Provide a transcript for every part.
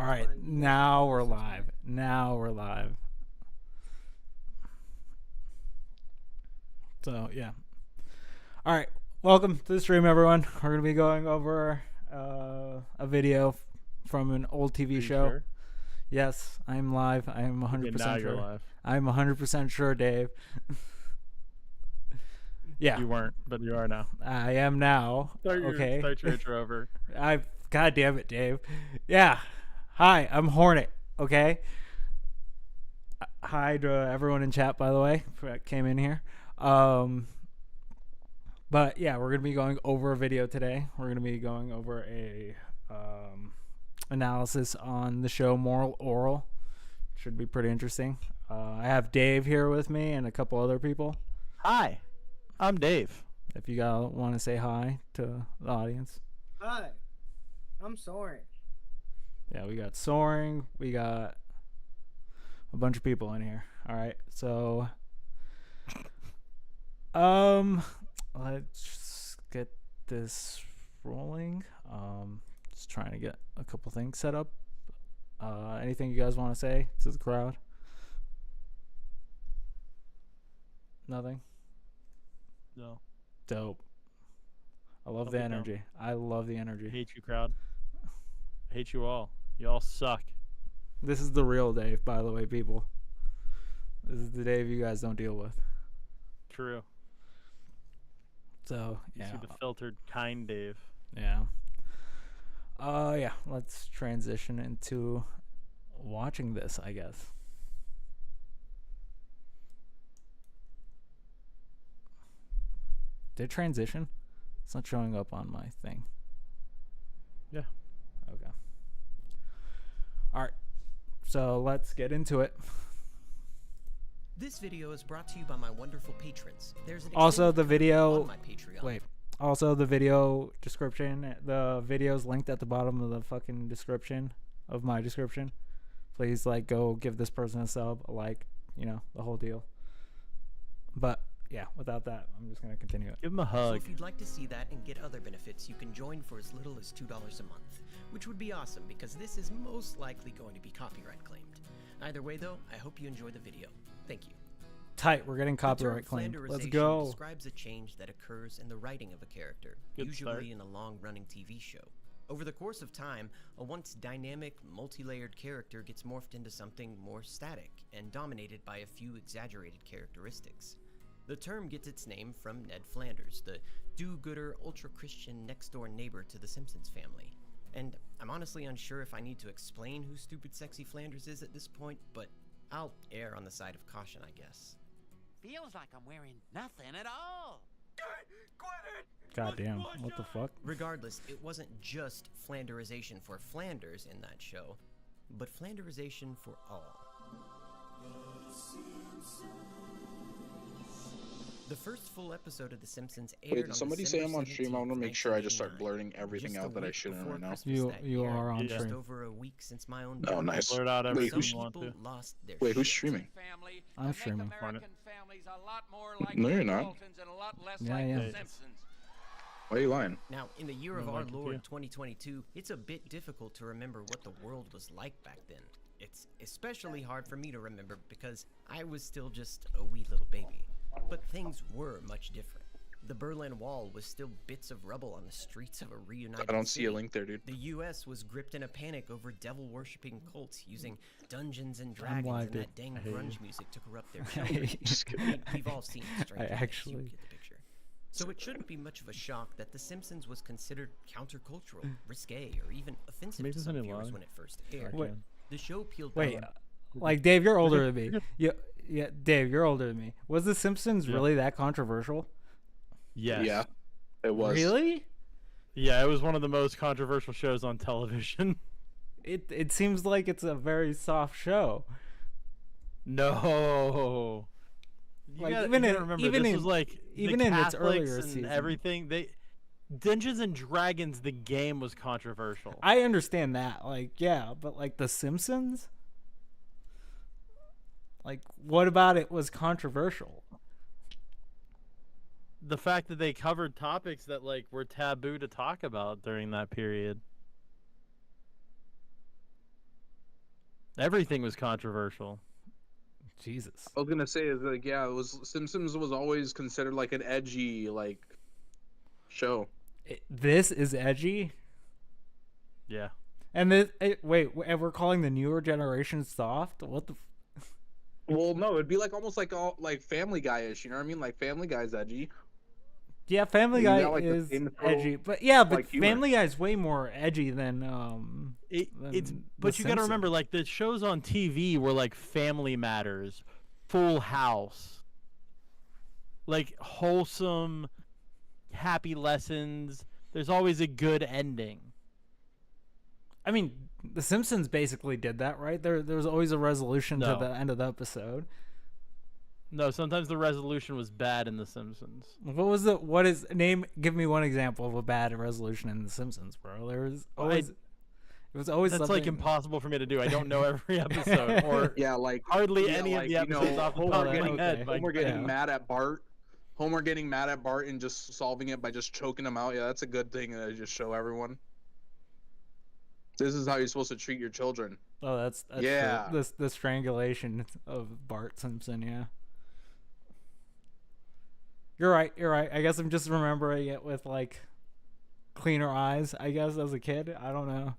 All right, now we're live. Now we're live. So, yeah. All right, welcome to the stream, everyone. We're going to be going over a video from an old TV show. Sure? Yes, I'm live. I'm 100% now sure. You're live. I'm 100% sure, Dave. Yeah. You weren't, but you are now. I am now. Start your intro over. God damn it, Dave. Yeah. Hi, I'm Hornet. Okay. Hi to everyone in chat, by the way, that came in here. But yeah, we're gonna be going over a video today. We're gonna be going over a analysis on the show Moral Orel. Should be pretty interesting. I have Dave here with me and a couple other people. Hi, I'm Dave. If you guys want to say hi to the audience. Hi, I'm Soren. Yeah, we got Soaring. We got a bunch of people in here. All right, so let's get this rolling. Just trying to get a couple things set up. Anything you guys want to say to the crowd? Nothing? No. Dope. I love the energy. I love the energy. I hate you, crowd. I hate you all. You all suck. This is the real Dave, by the way, people. This is the Dave you guys don't deal with. True. So, You yeah. see the filtered, kind Dave. Yeah. Yeah, let's transition into watching this, I guess. Did it transition? It's not showing up on my thing. Yeah. Okay. All right. So let's get into it. This video is brought to you by my wonderful patrons. There's an Also, the extended video. on my Patreon. Wait. Also, the video description. The video's linked at the bottom of the fucking description of my description. Please, like, go give this person a sub, a like, you know, the whole deal. But yeah, without that, I'm just gonna continue it. Give him a So hug. if you'd like to see that and get other benefits, you can join for as little as $2 a month, which would be awesome because this is most likely going to be copyright claimed. Either way though, I hope you enjoy the video. Thank you. Tight, we're getting copyright The term claimed. Let's flanderization go. describes a change that occurs in the writing of a character, Good usually start. in a long-running TV show. Over the course of time, a once dynamic, multi-layered character gets morphed into something more static and dominated by a few exaggerated characteristics. The term gets its name from Ned Flanders, the do-gooder, ultra-Christian next-door neighbor to the Simpsons family. And I'm honestly unsure if I need to explain who Stupid Sexy Flanders is at this point, but I'll err on the side of caution, I guess. Feels like I'm wearing nothing at all. God damn, what the fuck? Regardless, it wasn't just Flanderization for Flanders in that show, but Flanderization for all. The first full episode of The Simpsons aired Wait, on did somebody say I'm on stream? I want to make sure I just start blurting everything out that I shouldn't right now. You are on Just stream. over a week since my own Oh, nice. Blurt out Wait, everything who's, you want people to. lost their wait, who's shit. streaming? Family I'm that streaming. Make American families a lot more like No, you're the not. Daltons and a lot less Yeah, like yeah. the Simpsons. Why are you lying? Now, in the year of No, our like it too. Lord 2022, it's a bit difficult to remember what the world was like back then. It's especially hard for me to remember because I was still just a wee little baby. But things were much different. The Berlin Wall was still bits of rubble on the streets of a reunited I don't see city. a link there, dude. The U.S. was gripped in a panic over devil-worshipping cults using Dungeons and I'm Dragons live, and dude. that dang I hate grunge you. music to corrupt their children. Just kidding. We've all seen Stranger Things, actually- you get the picture. So it shouldn't be much of a shock that The Simpsons was considered countercultural, risque, or even offensive Make to this some any viewers louder? when it first aired. Wait. The show peeled Wait, back. like Dave, you're older than me. Yeah, Dave, you're older than me. Was The Simpsons Yeah. really that controversial? Yes. Yeah, it was. Really? Yeah, it was one of the most controversial shows on television. It seems like it's a very soft show. No. Like, you even gotta in- remember, even this in- was like even the in its Catholics earlier and season. everything. Dungeons and Dragons, the game, was controversial. I understand that. Like, yeah, but like The Simpsons? Like, what about it was controversial? The fact that they covered topics that like were taboo to talk about during that period. Everything was controversial. Jesus. I was gonna say is like yeah, it was Simpsons was always considered like an edgy like show. This is edgy. Yeah. And this, wait, and we're calling the newer generation soft? What the? Well, no, it'd be like almost like all like Family Guy-ish. You know what I mean? Like Family Guy's edgy. Yeah, Family You Guy got, like, the is same edgy, but yeah, but like, humor. Family Guy is way more edgy than It's than but The you got to remember, Simpsons. like the shows on TV were like Family Matters, Full House, like wholesome, happy lessons. There's always a good ending. I mean, The Simpsons basically did that, right? There was always a resolution to No. the end of the episode. No, sometimes the resolution was bad in The Simpsons. What was the what is name? Give me one example of a bad resolution in The Simpsons, bro. There was always it was always That's something. like impossible for me to do. I don't know every episode or Yeah, like hardly yeah, any like, of the you episodes know, off the Homer top of getting, my head. okay. Homer getting Yeah. mad at Bart. Homer getting mad at Bart and just solving it by just choking him out. Yeah, that's a good thing to just show everyone. This is how you're supposed to treat your children. Oh, that's Yeah. true. The strangulation of Bart Simpson. Yeah. You're right. You're right. I guess I'm just remembering it with like cleaner eyes. I guess as a kid, I don't know.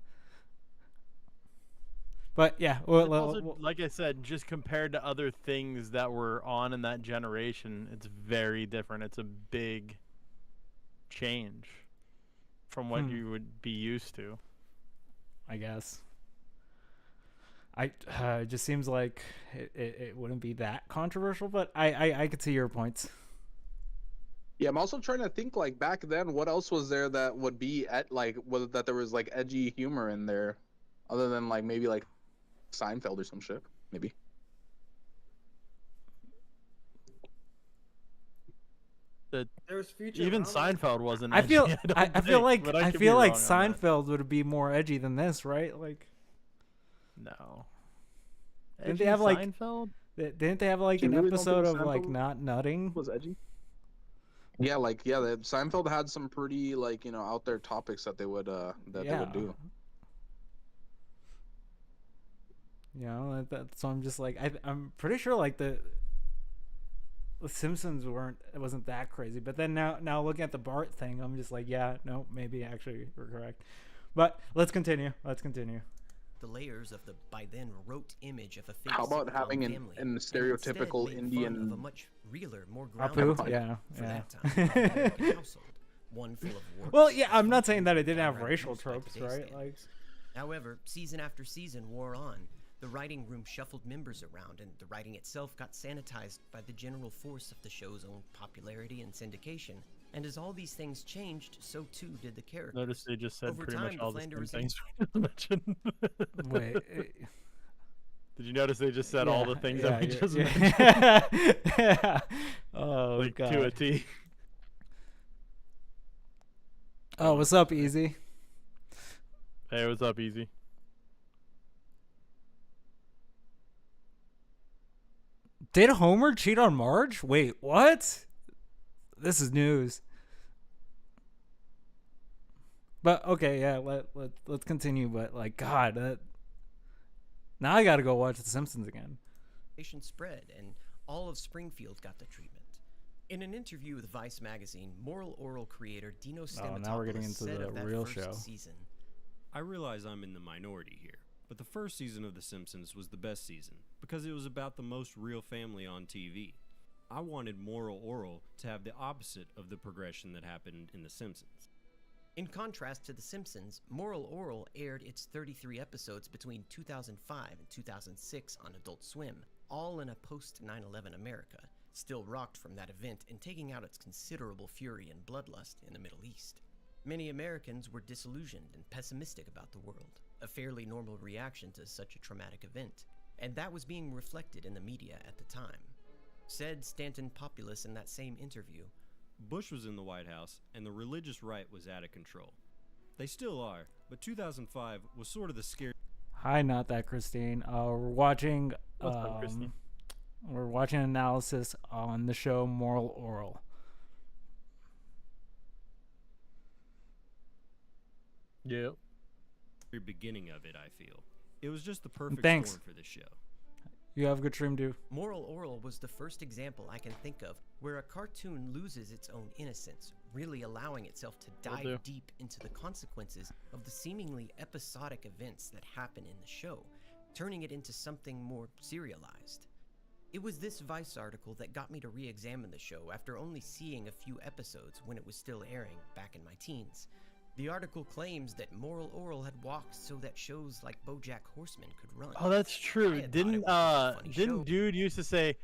But yeah, It's also, like I said, just compared to other things that were on in that generation, it's very different. It's a big change from what you would be used to. I guess. It just seems like it wouldn't be that controversial, but I could see your points. Yeah, I'm also trying to think like back then, what else was there that would be at like that there was like edgy humor in there, other than like maybe like Seinfeld or some shit, maybe. That There was Future. even Seinfeld wasn't. I feel edgy, don't I feel think, like but I could feel be like wrong on that. Seinfeld would be more edgy than this, right? Like No. Didn't they Edgy have, like, Seinfeld? didn't they have like You an really don't episode think of like Seinfeld not nutting? Was edgy. Yeah, like Seinfeld had some pretty like out there topics that they would they would do. You know, so I'm just like I'm pretty sure like the Simpsons wasn't that crazy, but then now looking at the Bart thing, I'm just like, yeah, no, maybe actually we're correct. But let's continue. The layers of the by then rote image of a fake How about sitcom having an family, an and stereotypical instead made fun of a Indian much realer, more Apu? grounded Yeah, for yeah. that time American household, one full of warmth, Well, yeah, I'm not saying that it didn't have downright racial abuse by tropes, today's right? Like, standards. However, season after season wore on. The writing room shuffled members around, and the writing itself got sanitized by the general force of the show's own popularity and syndication. And as all these things changed, so too did the characters. Notice they just said Over pretty time, much the all the same Flanders things we just mentioned. wait. Did you notice they just said all the things that we just mentioned? yeah. Oh Like god. to a T. Oh, what's up, Easy? Hey, what's up, Easy? Did Homer cheat on Marge? Wait, what? This is news. But okay, yeah, let's continue. But like, God, now I gotta go watch The Simpsons again. Spread, and all of Springfield got the treatment. In an interview with Vice magazine, Moral Oral creator Dino Stamatopoulos now we're getting into said the of that real first show. season, I realize I'm in the minority here, but the first season of The Simpsons was the best season because it was about the most real family on TV. I wanted Moral Oral to have the opposite of the progression that happened in The Simpsons. In contrast to The Simpsons, Moral Oral aired its 33 episodes between 2005 and 2006 on Adult Swim, all in a post-9/11 America, still rocked from that event and taking out its considerable fury and bloodlust in the Middle East. Many Americans were disillusioned and pessimistic about the world, a fairly normal reaction to such a traumatic event, and that was being reflected in the media at the time. Said Stanton Populus in that same interview, Bush was in the White House, and the religious right was out of control. They still are, but 2005 was sort of the scare. Hi, not that Christine. We're watching. What's up, Christine? We're watching analysis on the show Moral Oral. Yep. beginning of it, I feel. It was just the perfect Thanks. storm for this show. You have a good stream, dude. Moral Orel was the first example I can think of where a cartoon loses its own innocence, really allowing itself to Will dive do. deep into the consequences of the seemingly episodic events that happen in the show, turning it into something more serialized. It was this Vice article that got me to re-examine the show after only seeing a few episodes when it was still airing back in my teens. The article claims that Moral Orel had walked so that shows like BoJack Horseman could run. Oh, that's I true. had thought it Didn't was just a funny show. didn't dude used to say,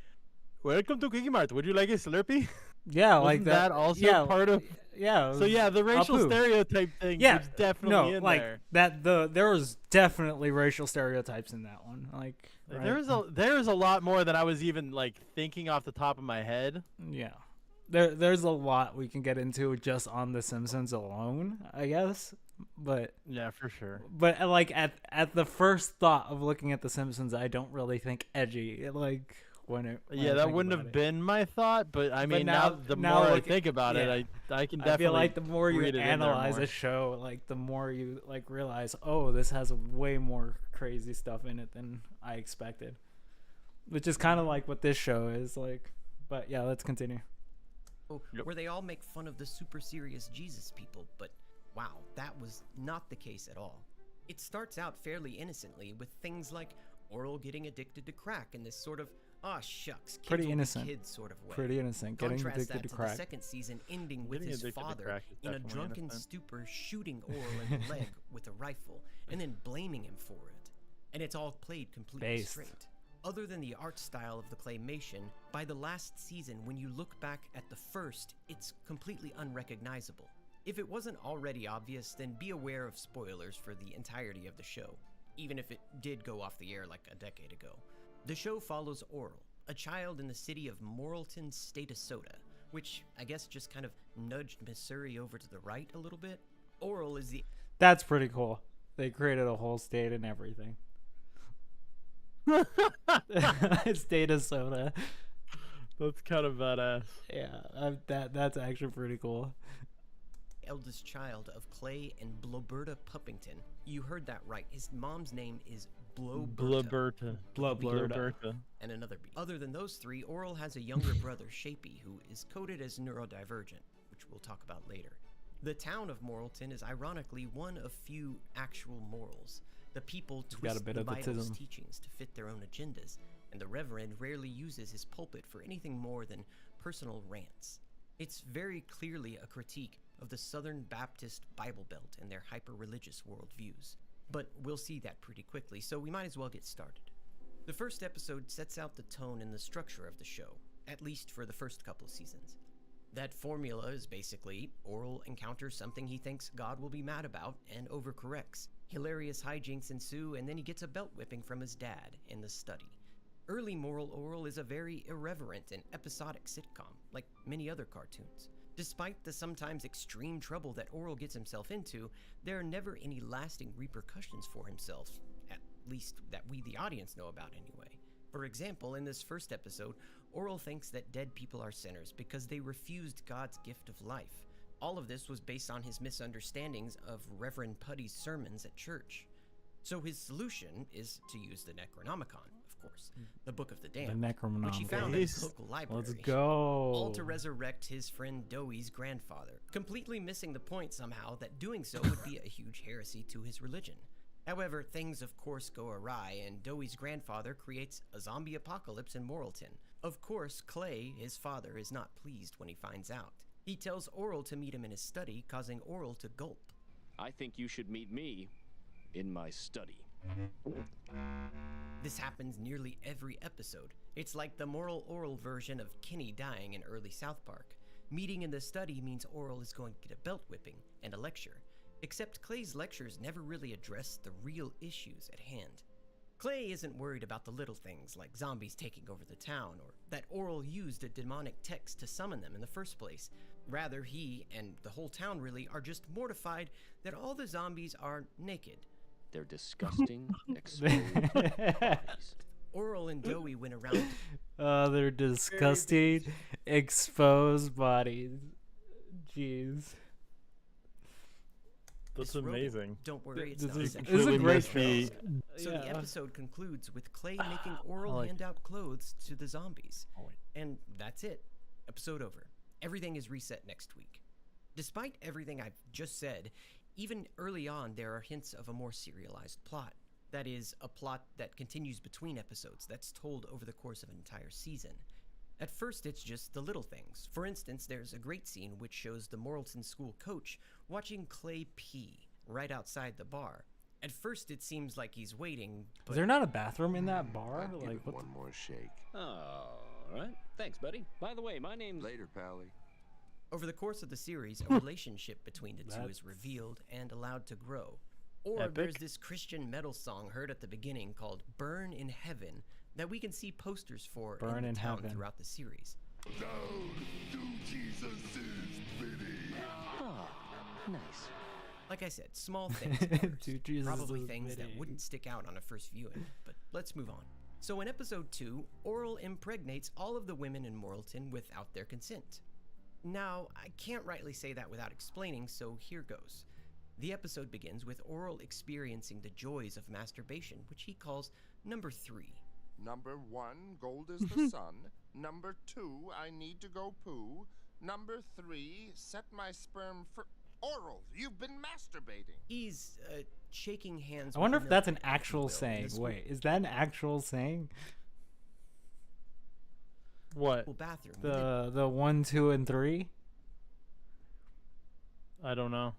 "Welcome to Quickie Mart. Would you like a Slurpee?" Yeah, Wasn't like that. also yeah, part of? Yeah. it So yeah, the racial Apu. stereotype thing Yeah, was definitely no, in like there. there was definitely racial stereotypes in that one. Like right? There is a lot more than I was even like thinking off the top of my head. Yeah. There's a lot we can get into just on The Simpsons alone, I guess. But Yeah, for sure. like at the first thought of looking at The Simpsons, I don't really think edgy. Like when I Yeah, that think wouldn't about have it. been my thought, but I mean, now- the now more I look- think about yeah. it, I can I definitely. feel like the more you read it in there analyze more. a show, like the more you like realize, oh, this has way more crazy stuff in it than I expected. Which is kind of like what this show is like. But yeah, let's continue. Yep. Where they all make fun of the super serious Jesus people, but wow, that was not the case at all. It starts out fairly innocently with things like Orel getting addicted to crack in this sort of, aw shucks, kids Pretty will be innocent. kids sort of way. Pretty innocent. Getting Contrast addicted that to to crack. the second season ending with Getting his addicted to father crack is in a definitely drunken innocent. stupor shooting Orel in the leg with a rifle and then blaming him for it. And it's all played completely Based. straight. Other than the art style of the claymation, by the last season, when you look back at the first, it's completely unrecognizable. If it wasn't already obvious, then be aware of spoilers for the entirety of the show, even if it did go off the air like a decade ago. The show follows Orel, a child in the city of Morrilton, state of Soda, which I guess just kind of nudged Missouri over to the right a little bit. Orel is the That's pretty cool. They created a whole state and everything. State of soda. That's kind of badass. Yeah, that's actually pretty cool. eldest child of Clay and Bloberta Puppington. You heard that right. His mom's name is Bloberta. Bloberta. And another B. Other than those three, Orel has a younger brother, Shapey, who is coded as neurodivergent, which we'll talk about later. The town of Morrilton is ironically one of few actual morals. The people got a twist bit the of Bible's autism. teachings to fit their own agendas, and the Reverend rarely uses his pulpit for anything more than personal rants. It's very clearly a critique of the Southern Baptist Bible Belt and their hyper-religious worldviews. But we'll see that pretty quickly, so we might as well get started. The first episode sets out the tone and the structure of the show, at least for the first couple of seasons. That formula is basically Orel encounters something he thinks God will be mad about and overcorrects. Hilarious hijinks ensue, and then he gets a belt whipping from his dad in the study. Early Moral Orel is a very irreverent and episodic sitcom, like many other cartoons. Despite the sometimes extreme trouble that Orel gets himself into, there are never any lasting repercussions for himself, at least that we the audience know about anyway. For example, in this first episode, Orel thinks that dead people are sinners because they refused God's gift of life. All of this was based on his misunderstandings of Reverend Putty's sermons at church. So his solution is to use the Necronomicon, of course, the Book of the The Damned, which he found in his Nice. local library. Let's go. All to resurrect his friend Doey's grandfather, completely missing the point somehow that doing so would be a huge heresy to his religion. However, things of course go awry, and Doey's grandfather creates a zombie apocalypse in Morrilton. Of course, Clay, his father, is not pleased when he finds out. He tells Orel to meet him in his study, causing Orel to gulp. I think you should meet me in my study. This happens nearly every episode. It's like the Moral Orel version of Kenny dying in early South Park. Meeting in the study means Orel is going to get a belt whipping and a lecture. Except Clay's lectures never really address the real issues at hand. Clay isn't worried about the little things like zombies taking over the town or that Orel used a demonic text to summon them in the first place. Rather, he, and the whole town really, are just mortified that all the zombies are naked. They're disgusting, exposed bodies. Orel and Doey went around Oh, they're disgusting, exposed bodies. Jeez. That's this rodent. amazing. Don't worry, it's This not is- sexual. this is a great must be- show. So the Yeah. episode concludes with Clay making Oral like- hand out clothes to the zombies. Oh, wait. And that's it. Episode over. Everything is reset next week. Despite everything I've just said, even early on there are hints of a more serialized plot. That is, a plot that continues between episodes that's told over the course of an entire season. At first, it's just the little things. For instance, there's a great scene which shows the Moralton School coach watching Clay pee right outside the bar. At first, it seems like he's waiting, Is but there not a bathroom in that bar? I'd give Like, it what? one more shake. All right. Thanks, buddy. By the way, my name's... Later, Pally. over the course of the series, a relationship between the two That's- is revealed and allowed to grow. Or Epic. there's this Christian metal song heard at the beginning called Burn in Heaven that we can see posters for Burn in in the town Heaven. throughout the series. Oh, nice. Like I said, small things. matters. To Jesus' Probably things that pity. wouldn't stick out on a first viewing, but let's move on. So in episode 2, Oral impregnates all of the women in Moralton without their consent. Now, I can't rightly say that without explaining, so here goes. The episode begins with Oral experiencing the joys of masturbation, which he calls number 3. Number 1, gold is the sun. Number 2, I need to go poo. Number 3, set my sperm for... Oral, you've been masturbating. He's shaking hands I wonder with if the that's an milk, if you actual will, in saying. the school Wait, is that an actual saying? What? bathroom. The 1, 2, and 3. I don't know.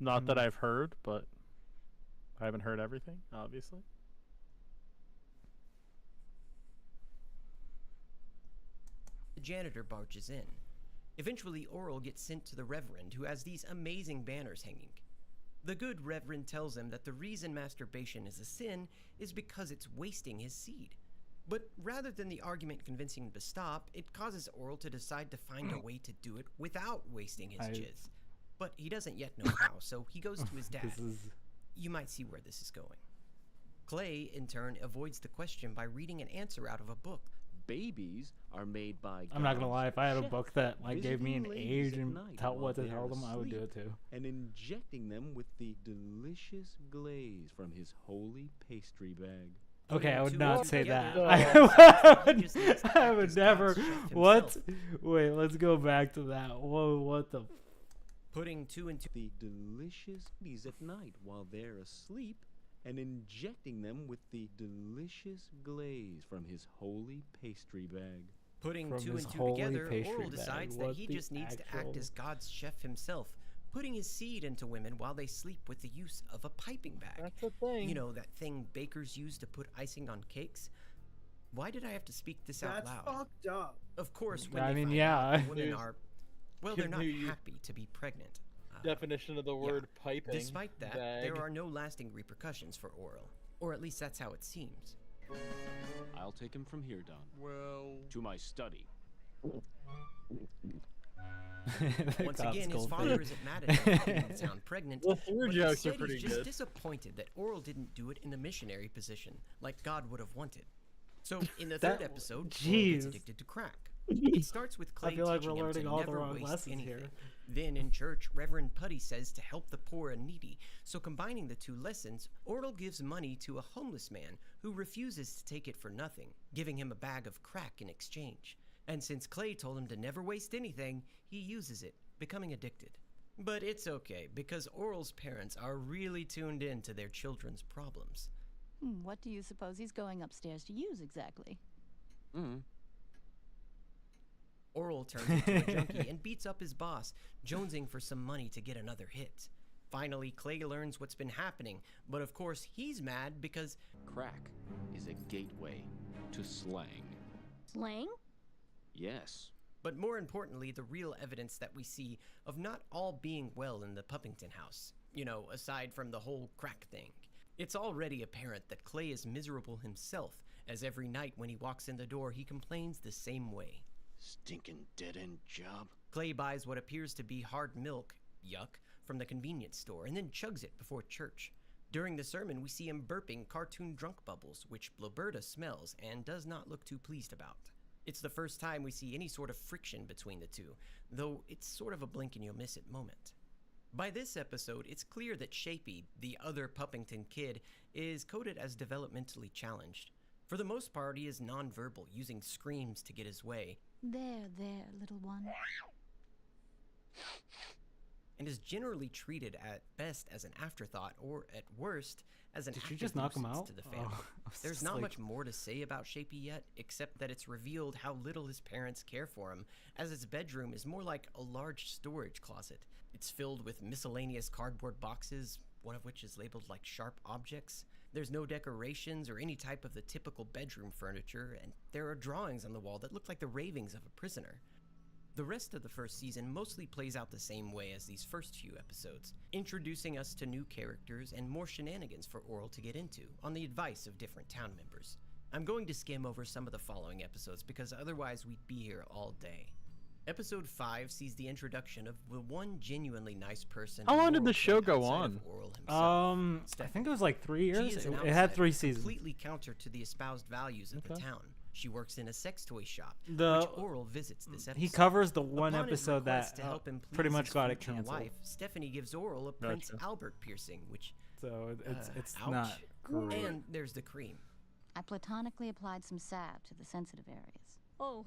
Not that I've heard, but I haven't heard everything, obviously. The janitor barges in. Eventually, Oral gets sent to the Reverend, who has these amazing banners hanging. The good Reverend tells him that the reason masturbation is a sin is because it's wasting his seed. But rather than the argument convincing him to stop, it causes Oral to decide to find a way to do it without wasting his jizz. But he doesn't yet know how, so he goes to his dad. This is You might see where this is going. Clay, in turn, avoids the question by reading an answer out of a book. Babies are made by I'm not gonna God's lie. If I had a chef, book that like gave me an visiting ladies age at and night tell while what to they're tell them, I would do asleep it too. and injecting them with the delicious glaze from his holy pastry bag. Okay, I would not say that. together, I would never. What? Wait, let's go back to that. Whoa, what the? Putting 2 and 2 The delicious ladies at night while they're asleep and injecting them with the delicious glaze from his holy pastry bag. Putting From 2 his and 2 holy together, pastry Oral bag. decides that What he the just needs to act actual- as God's chef himself, putting his seed into women while they sleep with the use of a piping bag. That's a thing. You know, that thing bakers use to put icing on cakes? Why did I have to speak this out That's loud? fucked up. Of course, when I they mean, find yeah. out, the women News. are, well, they're not Can you- happy to be pregnant. Definition of the word piping. Despite that, bag. there are no lasting repercussions for Oral. Or at least that's how it seems. I'll take him from here, Don. Well... To my study. Once God's again, his gold father thing. isn't mad at him for getting the town pregnant, The through but jokes are instead pretty he's just good. disappointed that Oral didn't do it in the missionary position, like God would have wanted. So, in the That- third episode, Oral gets jeez. addicted to crack. It starts with Clay feel like teaching we're him to learning all the never wrong waste lessons anything. here. Then in church, Reverend Putty says to help the poor and needy. So combining the two lessons, Oral gives money to a homeless man who refuses to take it for nothing, giving him a bag of crack in exchange. And since Clay told him to never waste anything, he uses it, becoming addicted. But it's okay, because Oral's parents are really tuned in to their children's problems. What do you suppose he's going upstairs to use exactly? Oral turns into a junkie and beats up his boss, jonesing for some money to get another hit. Finally, Clay learns what's been happening, but of course he's mad because Crack is a gateway to slang. Slang? Yes. but more importantly, the real evidence that we see of not all being well in the Puppington house. You know, aside from the whole crack thing. It's already apparent that Clay is miserable himself, as every night when he walks in the door, he complains the same way. Stinking dead-end job. Clay buys what appears to be hard milk, yuck, from the convenience store, and then chugs it before church. During the sermon, we see him burping cartoon drunk bubbles, which Bloberta smells and does not look too pleased about. It's the first time we see any sort of friction between the two, though it's sort of a blink and you'll miss it moment. By this episode, it's clear that Shapey, the other Puppington kid, is coded as developmentally challenged. For the most part, he is nonverbal, using screams to get his way. There, little one. And is generally treated at best as an afterthought, or at worst, as an Did active you just knock him nuisance out? to the Oh, family. I was There's just not like- much more to say about Shapey yet, except that it's revealed how little his parents care for him, as his bedroom is more like a large storage closet. It's filled with miscellaneous cardboard boxes, one of which is labeled like sharp objects. There's no decorations or any type of the typical bedroom furniture, and there are drawings on the wall that look like the ravings of a prisoner. The rest of the first season mostly plays out the same way as these first few episodes, introducing us to new characters and more shenanigans for Orel to get into, on the advice of different town members. I'm going to skim over some of the following episodes because otherwise we'd be here all day. Episode 5 sees the introduction of the one genuinely nice person. How long did Orel the show played go outside on? of Orel himself. I think it was like 3 She years. is an It had 3 outsider, seasons. completely counter to the espoused values of the Okay. town. She works in a sex toy shop, The- which Orel visits this episode. He covers the one Upon his episode request that to help him pretty please much his got it future canceled. wife, Stephanie gives Orel a Prince Albert piercing, which So it's ouch. not great. And there's the cream. I platonically applied some salve to the sensitive areas. Oh.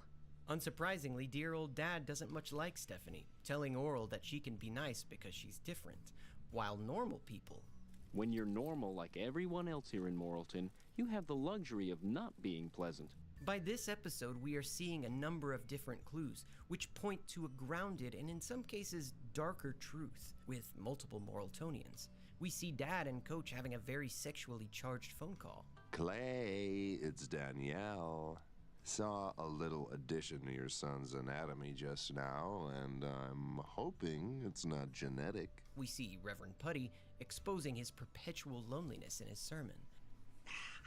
Unsurprisingly, dear old dad doesn't much like Stephanie, telling Orel that she can be nice because she's different, while normal people... When you're normal like everyone else here in Moralton, you have the luxury of not being pleasant. By this episode, we are seeing a number of different clues, which point to a grounded and in some cases darker truth, with multiple Moraltonians. We see Dad and Coach having a very sexually charged phone call. Clay, it's Danielle. Saw a little addition to your son's anatomy just now, and I'm hoping it's not genetic. We see Reverend Putty exposing his perpetual loneliness in his sermon.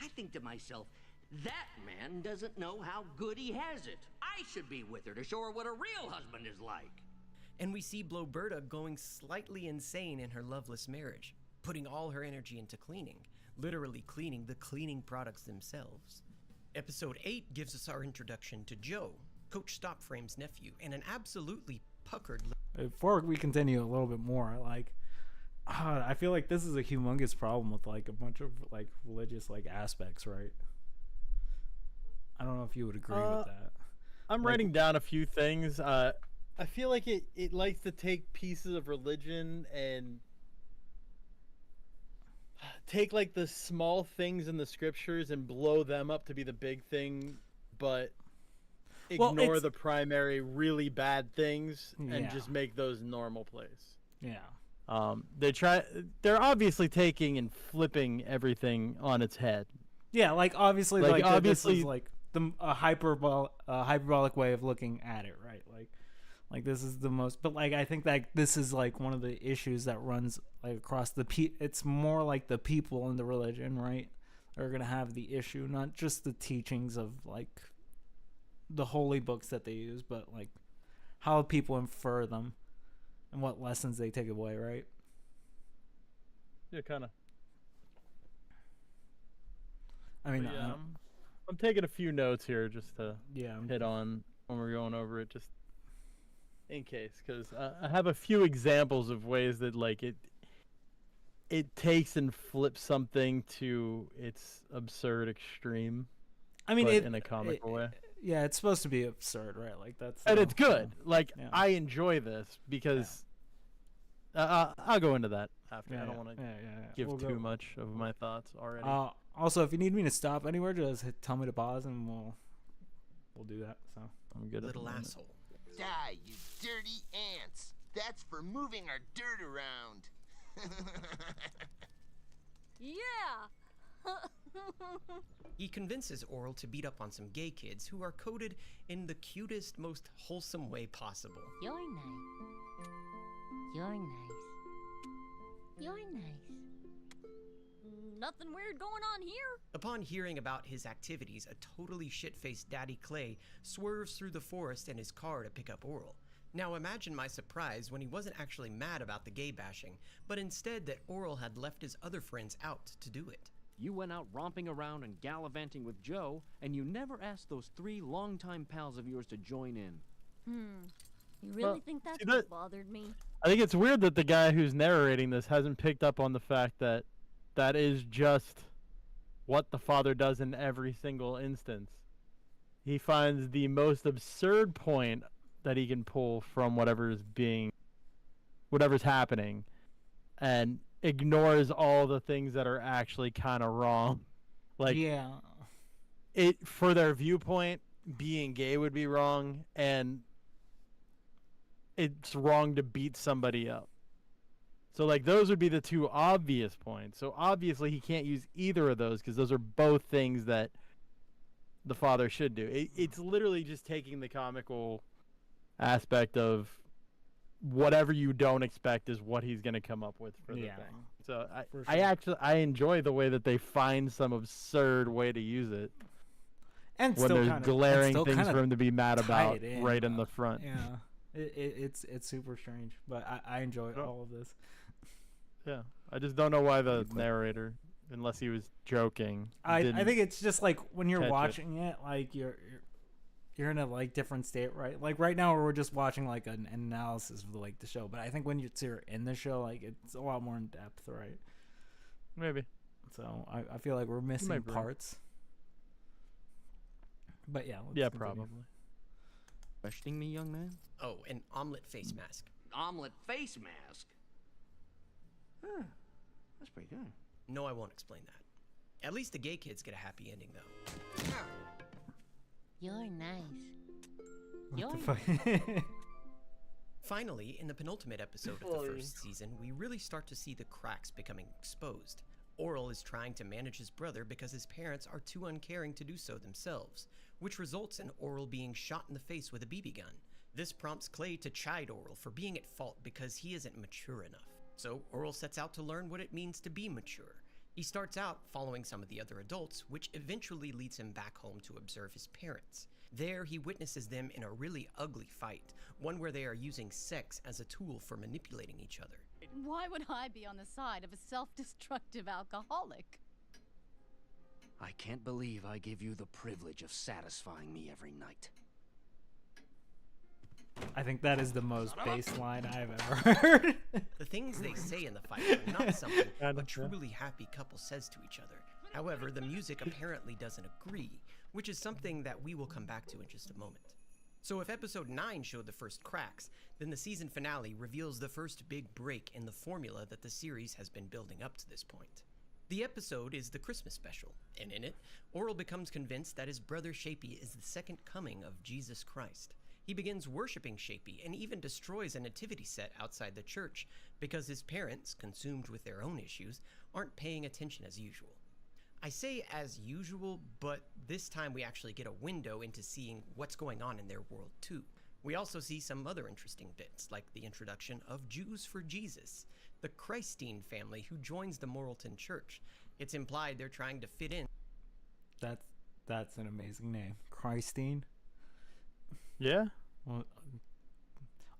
I think to myself, that man doesn't know how good he has it. I should be with her to show her what a real husband is like. And we see Bloberta going slightly insane in her loveless marriage, putting all her energy into cleaning, literally cleaning the cleaning products themselves. Episode 8 gives us our introduction to Joe, Coach Stopframe's nephew, and an absolutely puckered... Before we continue a little bit more, like, I feel like this is a humongous problem with like a bunch of like religious like aspects, right? I don't know if you would agree with that. I'm writing down a few things. I feel like it likes to take pieces of religion and take like the small things in the scriptures and blow them up to be the big thing, but ignore the primary really bad things and just make those normal place. Yeah. They're obviously taking and flipping everything on its head. Yeah, like obviously Like, obviously obviously- this is like a hyperbolic way of looking at it, right? Like this is the most, but like I think that this is like one of the issues that runs like across it's more like the people in the religion, right, are gonna have the issue, not just the teachings of like the holy books that they use, but like how people infer them and what lessons they take away, right? Yeah, kind of. I mean, Yeah, I'm taking a few notes here just to Yeah. hit on when we're going over it, just in case, because I have a few examples of ways that like it takes and flips something to its absurd extreme. I mean, but it, in a comical way. Yeah, it's supposed to be absurd, right? Like that's And the- it's good. Like yeah. I enjoy this because I'll go into that after. Yeah, I don't yeah, want to yeah. give We'll too go- much of my thoughts already. Also, if you need me to stop anywhere, just tell me to pause, and we'll do that. So I'm good. Little asshole. Die, you dirty ants. That's for moving our dirt around. Yeah. He convinces Orel to beat up on some gay kids who are coded in the cutest, most wholesome way possible. You're nice. You're nice. You're nice. Nothing weird going on here. Upon hearing about his activities, a totally shit-faced Daddy Clay swerves through the forest in his car to pick up Orel. Now imagine my surprise when he wasn't actually mad about the gay bashing, but instead that Orel had left his other friends out to do it. You went out romping around and gallivanting with Joe, and you never asked those 3 longtime pals of yours to join in. You really Well, think that's see what that- bothered me? I think it's weird that the guy who's narrating this hasn't picked up on the fact that that is just what the father does in every single instance. He finds the most absurd point that he can pull from whatever's happening, and ignores all the things that are actually kind of wrong. Like, yeah, it for their viewpoint, being gay would be wrong, and it's wrong to beat somebody up. So like those would be the two obvious points. So obviously he can't use either of those because those are both things that the father should do. It's literally just taking the comical aspect of whatever you don't expect is what he's going to come up with for the thing. So I enjoy the way that they find some absurd way to use it. And when still there's kinda, glaring still things for him to be mad about right in though. the front. Yeah, it's super strange, but I enjoy all of this. Yeah, I just don't know why the narrator, unless he was joking. I think it's just like when you're catch watching it, like you're in a like different state, right? Like right now we're just watching like an analysis of like the show, but I think when you're in the show, like it's a lot more in depth, right? Maybe. So I feel like we're missing parts. But yeah. Yeah, probably. Questioning me, young man? Oh, an omelet face mask. Omelet face mask? Huh. That's pretty good. No, I won't explain that. At least the gay kids get a happy ending, though. You're nice. What the fuck? Finally, in the penultimate episode of the first season, we really start to see the cracks becoming exposed. Orel is trying to manage his brother because his parents are too uncaring to do so themselves, which results in Orel being shot in the face with a BB gun. This prompts Clay to chide Orel for being at fault because he isn't mature enough. So Orel sets out to learn what it means to be mature. He starts out following some of the other adults, which eventually leads him back home to observe his parents. There, he witnesses them in a really ugly fight, one where they are using sex as a tool for manipulating each other. Why would I be on the side of a self-destructive alcoholic? I can't believe I give you the privilege of satisfying me every night. I think that is the most baseline I've ever heard. The things they say in the fight are not something a truly happy couple says to each other. However, the music apparently doesn't agree, which is something that we will come back to in just a moment. So if episode 9 showed the first cracks, then the season finale reveals the first big break in the formula that the series has been building up to this point. The episode is the Christmas special, and in it, Orel becomes convinced that his brother Shapey is the second coming of Jesus Christ. He begins worshipping Shapey and even destroys a nativity set outside the church because his parents, consumed with their own issues, aren't paying attention as usual. I say as usual, but this time we actually get a window into seeing what's going on in their world too. We also see some other interesting bits, like the introduction of Jews for Jesus, the Christine family who joins the Moralton Church. It's implied they're trying to fit in. That's an amazing name, Christine. Yeah. Well,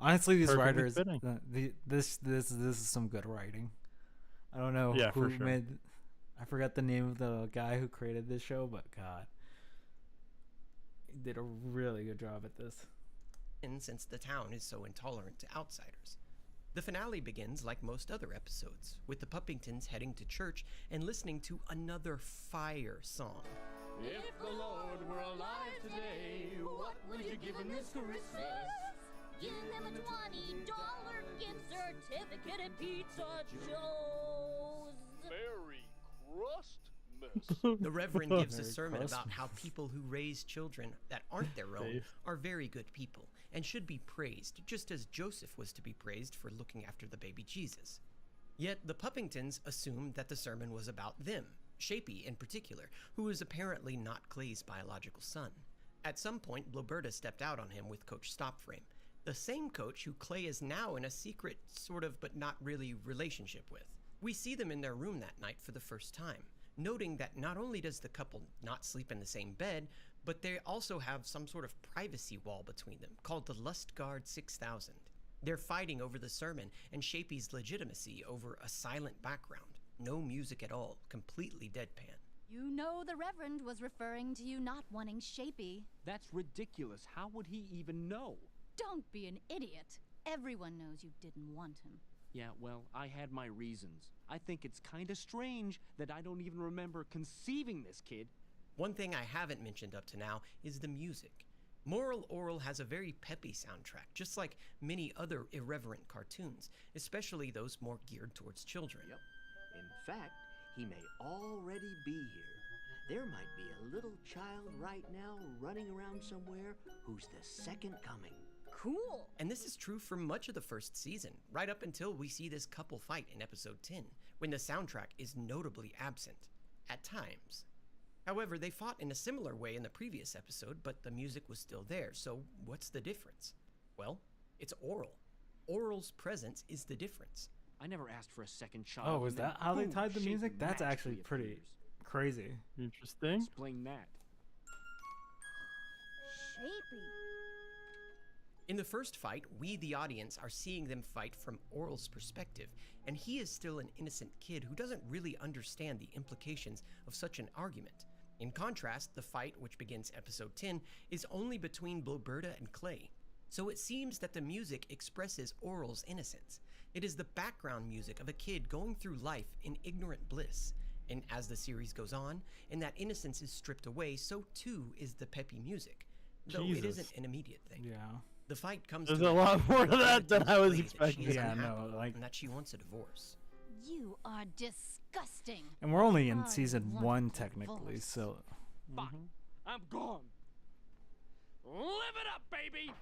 honestly, these Perfectly writers, fitting. this is some good writing. I don't know Yeah, who for sure. made. I forgot the name of the guy who created this show, but God, he did a really good job at this. Since the town is so intolerant to outsiders. The finale begins like most other episodes, with the Puppingtons heading to church and listening to another fire song. If the Lord were alive today, what would you give him this Christmas? Give him a $20 gift certificate at Pizza Joe's. Merry Christmas. The Reverend gives a Merry sermon about Christmas. how people who raise children that aren't their own Dave. are very good people and should be praised, just as Joseph was to be praised for looking after the baby Jesus. Yet the Puppingtons assumed that the sermon was about them, Shapey in particular, who is apparently not Clay's biological son. At some point, Bloberta stepped out on him with Coach Stopframe, the same coach who Clay is now in a secret, sort of, but not really relationship with. We see them in their room that night for the first time, noting that not only does the couple not sleep in the same bed, but they also have some sort of privacy wall between them, called the Lustguard 6000. They're fighting over the sermon and Shapey's legitimacy over a silent background. No music at all, completely deadpan. You know the Reverend was referring to you not wanting Shapey. That's ridiculous. How would he even know? Don't be an idiot. Everyone knows you didn't want him. Yeah, well, I had my reasons. I think it's kind of strange that I don't even remember conceiving this kid. One thing I haven't mentioned up to now is the music. Moral Orel has a very peppy soundtrack, just like many other irreverent cartoons, especially those more geared towards children. Yep. In fact, he may already be here. There might be a little child right now running around somewhere who's the second coming. Cool. And this is true for much of the first season, right up until we see this couple fight in episode 10, when the soundtrack is notably absent, at times. However, they fought in a similar way in the previous episode, but the music was still there, so what's the difference? Well, it's Orel. Orel's presence is the difference. I never asked for a second child. Oh, is and then that how they boom, tied the shape music? That's actually magically pretty appears. crazy. Interesting. Explain that. Shapey. In the first fight, we, the audience, are seeing them fight from Orel's perspective, and he is still an innocent kid who doesn't really understand the implications of such an argument. In contrast, the fight, which begins episode 10, is only between Bloberta and Clay. So it seems that the music expresses Orel's innocence. It is the background music of a kid going through life in ignorant bliss. And as the series goes on, and that innocence is stripped away, so too is the peppy music. Though it Jesus. isn't an immediate thing. Yeah. The fight comes There's to a an lot end more to when that than Bloberta I was tells Clay that expecting. she is Yeah, unhappy no, like- and that she wants a divorce. You are disgusting. And we're only in I season want 1 a technically, divorce. so Fine. I'm gone. Live it up, baby!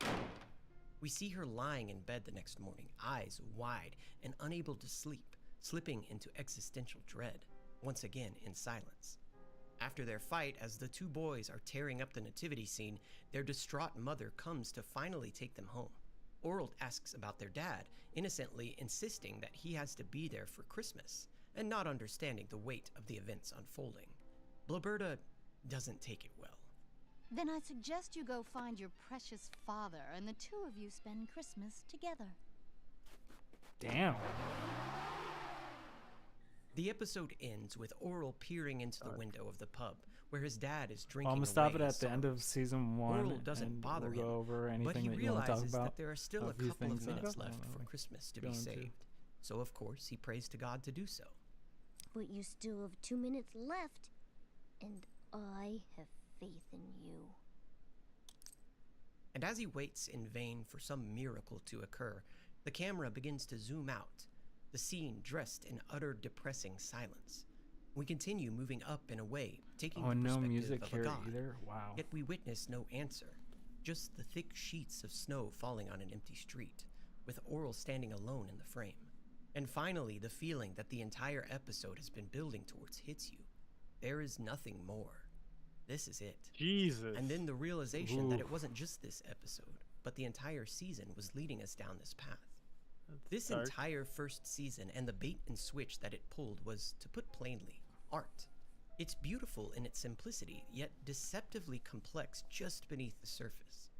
We see her lying in bed the next morning, eyes wide and unable to sleep, slipping into existential dread, once again in silence. After their fight, as the two boys are tearing up the nativity scene, their distraught mother comes to finally take them home. Orel asks about their dad, innocently insisting that he has to be there for Christmas, and not understanding the weight of the events unfolding. Bloberta doesn't take it well. Then I suggest you go find your precious father and the two of you spend Christmas together. damn. The episode ends with Orel peering into the window of the pub, where his dad is drinking. Well, I'm gonna stop it away at the end of season 1. Orel doesn't and bother we'll him, go over anything but he that you want to talk realizes about. that there are still a few couple of things that minutes I left don't for really Christmas to go be into. saved. So of course he prays to God to do so. But you still have 2 minutes left, and I have faith in you. And as he waits in vain for some miracle to occur, the camera begins to zoom out, the scene dressed in utter depressing silence. We continue moving up and away, taking Oh, the and no perspective music of here a god. either? Wow. Yet we witness no answer, just the thick sheets of snow falling on an empty street, with Orel standing alone in the frame. And finally, the feeling that the entire episode has been building towards hits you. There is nothing more. This is it. Jesus. And then the realization that it Oof. wasn't just this episode, but the entire season was leading us down this path. This dark. entire first season and the bait and switch that it pulled was, to put plainly, art. It's beautiful in its simplicity, yet deceptively complex just beneath the surface.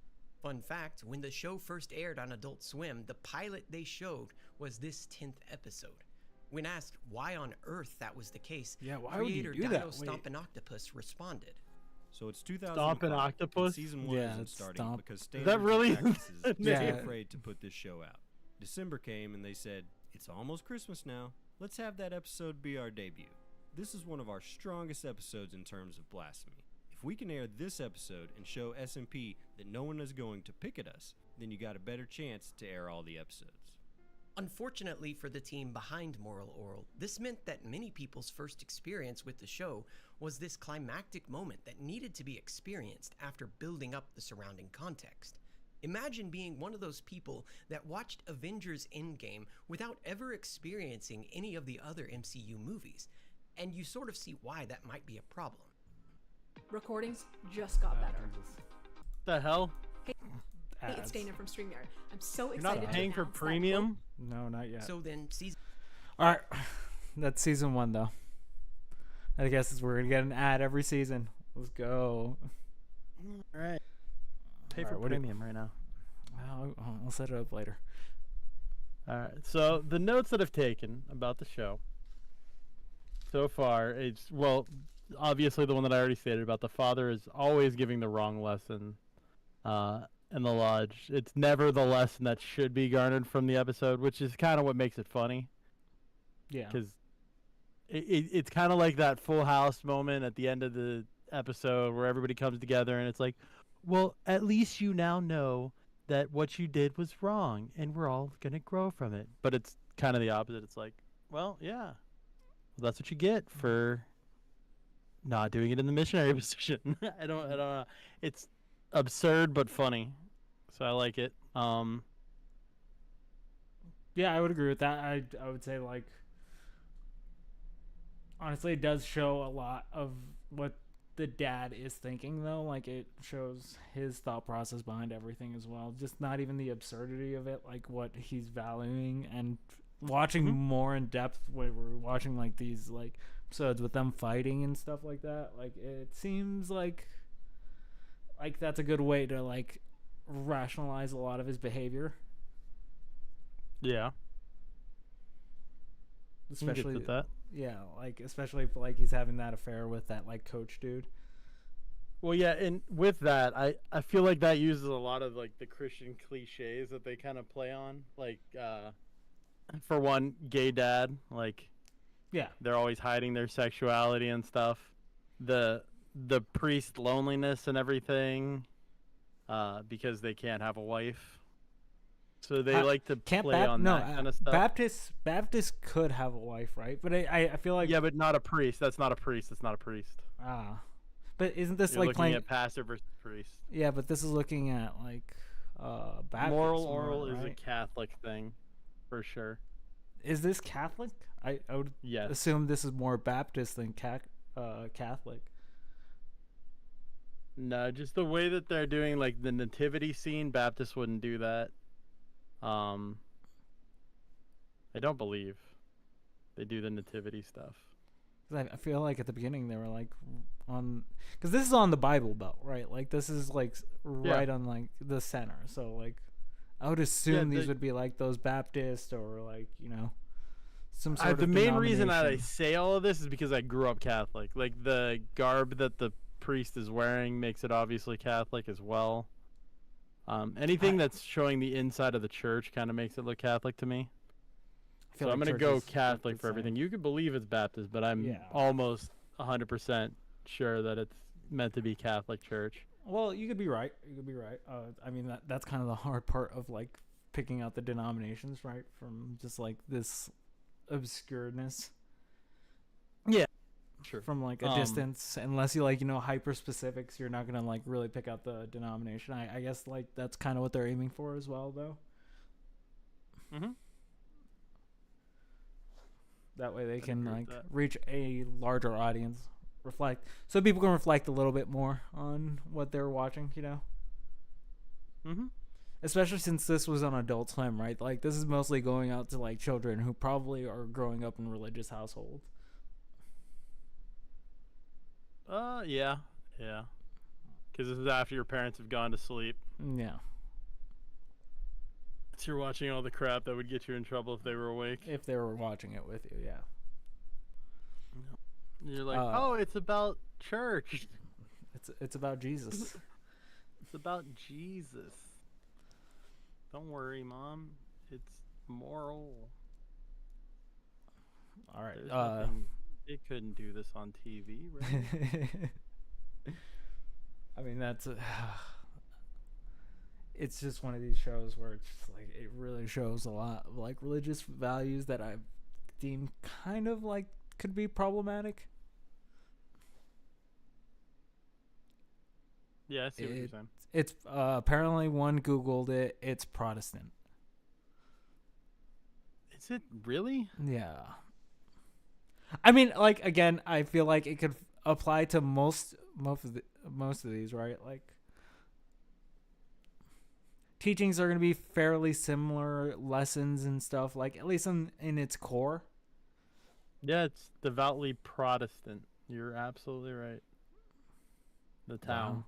Fun fact, when the show first aired on Adult Swim, the pilot they showed was this 10th episode. When asked why on earth that was the case, Yeah, why would you creator do Dino that? Wait. Stompin' Octopus responded. So it's 2000. Stompin' Octopus? Season 1 Yeah, isn't it's starting Stomp. because Is standards that really and practices the were name? too afraid to put this show out. December came and they said, "It's almost Christmas now. Let's have that episode be our debut." This is one of our strongest episodes in terms of blasphemy. If we can air this episode and show SMP that no one is going to pick at us, then you got a better chance to air all the episodes. Unfortunately for the team behind Moral Orel, this meant that many people's first experience with the show was this climactic moment that needed to be experienced after building up the surrounding context. Imagine being one of those people that watched Avengers Endgame without ever experiencing any of the other MCU movies, and you sort of see why that might be a problem. Recordings just got better. The hell? Hey, it's Ads. Dana from StreamYard. I'm so You're excited not to paying for announce that premium? No, not yet. So then, season All right, that's season 1 though. I guess we're gonna get an ad every season. Let's go. All right. Pay All for right, what do you- premium right now. I'll set it up later. All right. So the notes that I've taken about the show so far, it's obviously the one that I already stated about the father is always giving the wrong lesson, and in the lodge. It's never the lesson that should be garnered from the episode, which is kind of what makes it funny. Yeah. Because it's kind of like that Full House moment at the end of the episode where everybody comes together and it's like, well, at least you now know that what you did was wrong and we're all going to grow from it. But it's kind of the opposite. It's like, well, yeah, that's what you get for not doing it in the missionary position. I don't know. It's absurd but funny. So I like it. Yeah, I would agree with that. I would say, like, honestly, it does show a lot of what the dad is thinking, though. Like, it shows his thought process behind everything as well. Just not even the absurdity of it, like what he's valuing, and watching more in depth when we're watching like these like episodes with them fighting and stuff like that. Like, it seems like that's a good way to like rationalize a lot of his behavior. Yeah. Especially with that. Yeah, like especially if like he's having that affair with that like coach dude. Well, yeah, and with that, I feel like that uses a lot of like the Christian cliches that they kind of play on. Like, for one, gay dad, like, yeah, they're always hiding their sexuality and stuff. The priest loneliness and everything, because they can't have a wife. So they like to play on that kind of stuff. Baptists could have a wife, right? But I feel like, yeah, but not a priest. That's not a priest. That's not a priest. Ah, but isn't this You're like looking playing at pastor versus priest? Yeah, but this is looking at like Baptist. Moral Orel right? is a Catholic thing, for sure. Is this Catholic? I would assume this is more Baptist than Catholic. No, just the way that they're doing like the nativity scene, Baptists wouldn't do that. I don't believe they do the nativity stuff. I feel like at the beginning they were like on, because this is on the Bible Belt, right? Like this is like right on like the center. So like I would assume these would be like those Baptist or like, you know, some sort of the main reason that I denomination. say all of this is because I grew up Catholic. Like the garb that the priest is wearing makes it obviously Catholic as well. Anything that's showing the inside of the church kind of makes it look Catholic to me. So I'm going to go Catholic for everything. You could believe it's Baptist, but I'm almost 100% sure that it's meant to be Catholic church. Well, you could be right. You could be right. I mean, that's kind of the hard part of like picking out the denominations, right? From just like this obscureness. Yeah. Sure. From like a distance, unless you like, you know, hyper specifics, you're not gonna like really pick out the denomination. I guess like that's kind of what they're aiming for as well, though. Mm-hmm. That way they can like reach a larger audience, so people can reflect a little bit more on what they're watching, you know. Mm-hmm. Especially since this was on Adult Swim, right? Like this is mostly going out to like children who probably are growing up in religious households. Yeah. Because this is after your parents have gone to sleep. Yeah. So you're watching all the crap that would get you in trouble if they were awake. If they were watching it with you, yeah. You're like, oh, it's about church. It's about Jesus. It's about Jesus. Don't worry, Mom. It's moral. All right. It couldn't do this on TV, right? I mean, it's just one of these shows where it's just like it really shows a lot of like religious values that I deem kind of like could be problematic. Yeah, I see what you're saying. It's apparently one Googled it. It's Protestant. Is it really? Yeah. I mean, like again, I feel like it could apply to most of these, right? Like teachings are going to be fairly similar, lessons and stuff, like at least in its core. Yeah, it's devoutly Protestant. You're absolutely right. The town.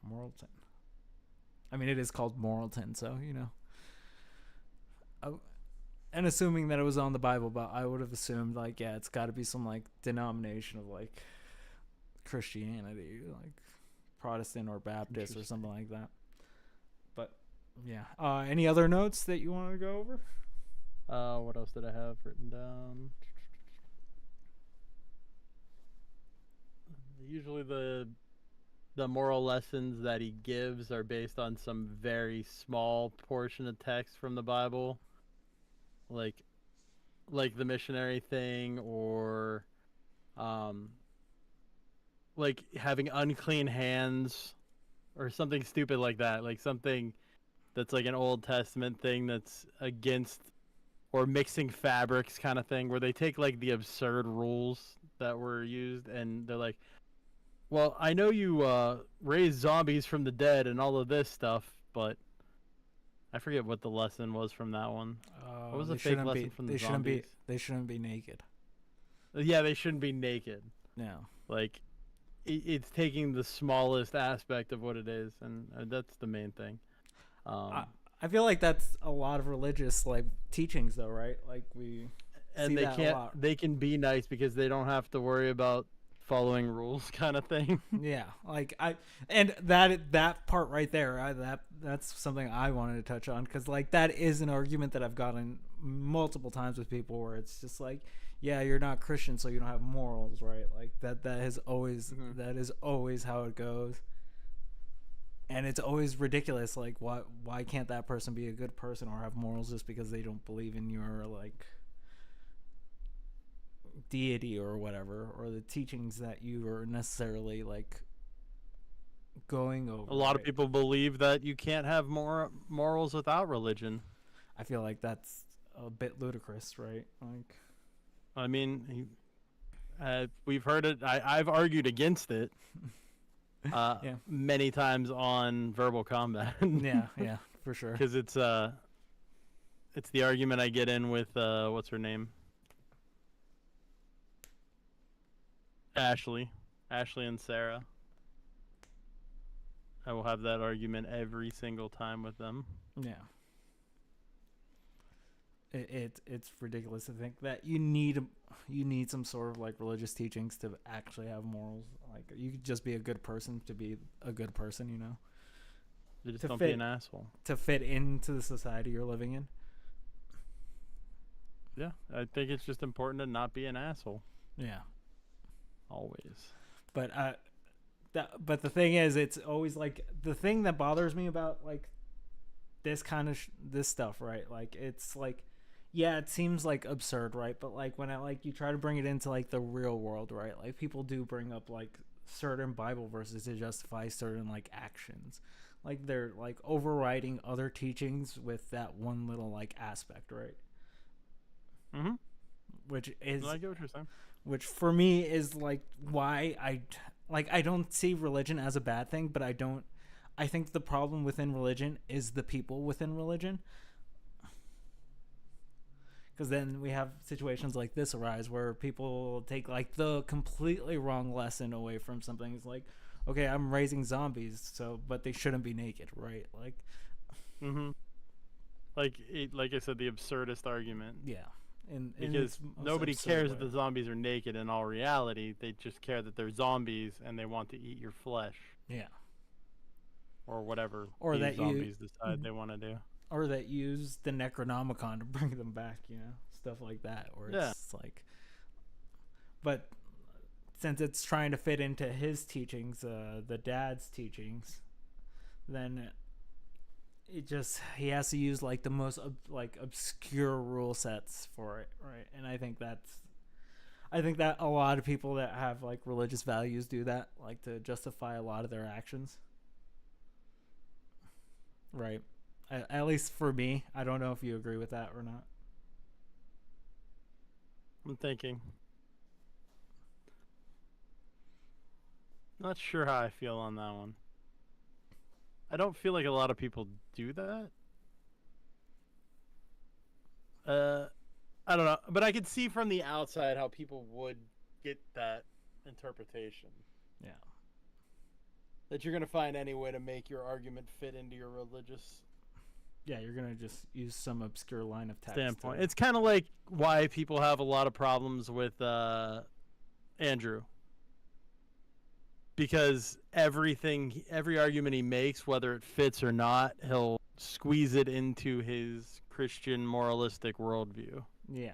Moralton. I mean, it is called Moralton, so, you know. And assuming that it was on the Bible, but I would have assumed, like, yeah, it's got to be some, like, denomination of, like, Christianity, like Protestant or Baptist or something like that. Yeah. Any other notes that you want to go over? What else did I have written down? Usually the moral lessons that he gives are based on some very small portion of text from the Bible, like the missionary thing, or like having unclean hands, or something stupid like that, like something that's like an Old Testament thing that's against, or mixing fabrics kind of thing, where they take like the absurd rules that were used and they're like, well, I know you raised zombies from the dead and all of this stuff, but I forget what the lesson was from that one. What was the fake lesson from the zombies? They shouldn't be naked. Yeah, they shouldn't be naked. No. Like, it's taking the smallest aspect of what it is, and that's the main thing. I feel like that's a lot of religious like teachings, though, right? Like and they can be nice because they don't have to worry about following rules, kind of thing. Yeah, like that part right there, that's something I wanted to touch on, because like that is an argument that I've gotten multiple times with people, where it's just like, yeah, you're not Christian, so you don't have morals, right? Like that is always that is always how it goes, and it's always ridiculous. Like why can't that person be a good person or have morals just because they don't believe in your like deity or whatever, or the teachings that you are necessarily like going over. A lot of people believe that you can't have morals without religion. I feel like that's a bit ludicrous, right? Like, I mean, we've heard it. I've argued against it many times on Verbal Combat. yeah, for sure. Because it's the argument I get in with what's her name? Ashley and Sarah. I will have that argument every single time with them. Yeah. It's ridiculous to think that you need some sort of like religious teachings to actually have morals. Like, you could just be a good person to be a good person, you know. You just don't be an asshole. To fit into the society you're living in. Yeah, I think it's just important to not be an asshole. Yeah. Always. But but the thing is, it's always like the thing that bothers me about like this kind of this stuff, right? Like, it's like, yeah, it seems like absurd, right? But like when you try to bring it into like the real world, right? Like, people do bring up like certain Bible verses to justify certain like actions. Like, they're like overriding other teachings with that one little like aspect, right? Mm-hmm. Which is, I get what you're saying. Which for me is like why I don't see religion as a bad thing, but I think the problem within religion is the people within religion. Because then we have situations like this arise where people take like the completely wrong lesson away from something. It's like, okay, I'm raising zombies, but they shouldn't be naked, right? Like, like I said, the absurdist argument. Yeah. Because nobody cares if the zombies are naked in all reality. They just care that they're zombies and they want to eat your flesh. Yeah. Or whatever or these zombies decide they want to do. Or that use the Necronomicon to bring them back, you know? Stuff like that. Or it's like... But since it's trying to fit into his teachings, the dad's teachings, then... he has to use like the most obscure rule sets for it, right? And I think that a lot of people that have like religious values do that, like to justify a lot of their actions, right? At least for me, I don't know if you agree with that or not. I'm thinking. Not sure how I feel on that one. I don't feel like a lot of people do that. I don't know, but I could see from the outside how people would get that interpretation. Yeah. That you're going to find any way to make your argument fit into your religious... Yeah, you're going to just use some obscure line of text. Standpoint. It's kind of like why people have a lot of problems with Andrew. because every argument he makes, whether it fits or not, he'll squeeze it into his Christian moralistic worldview. Yeah.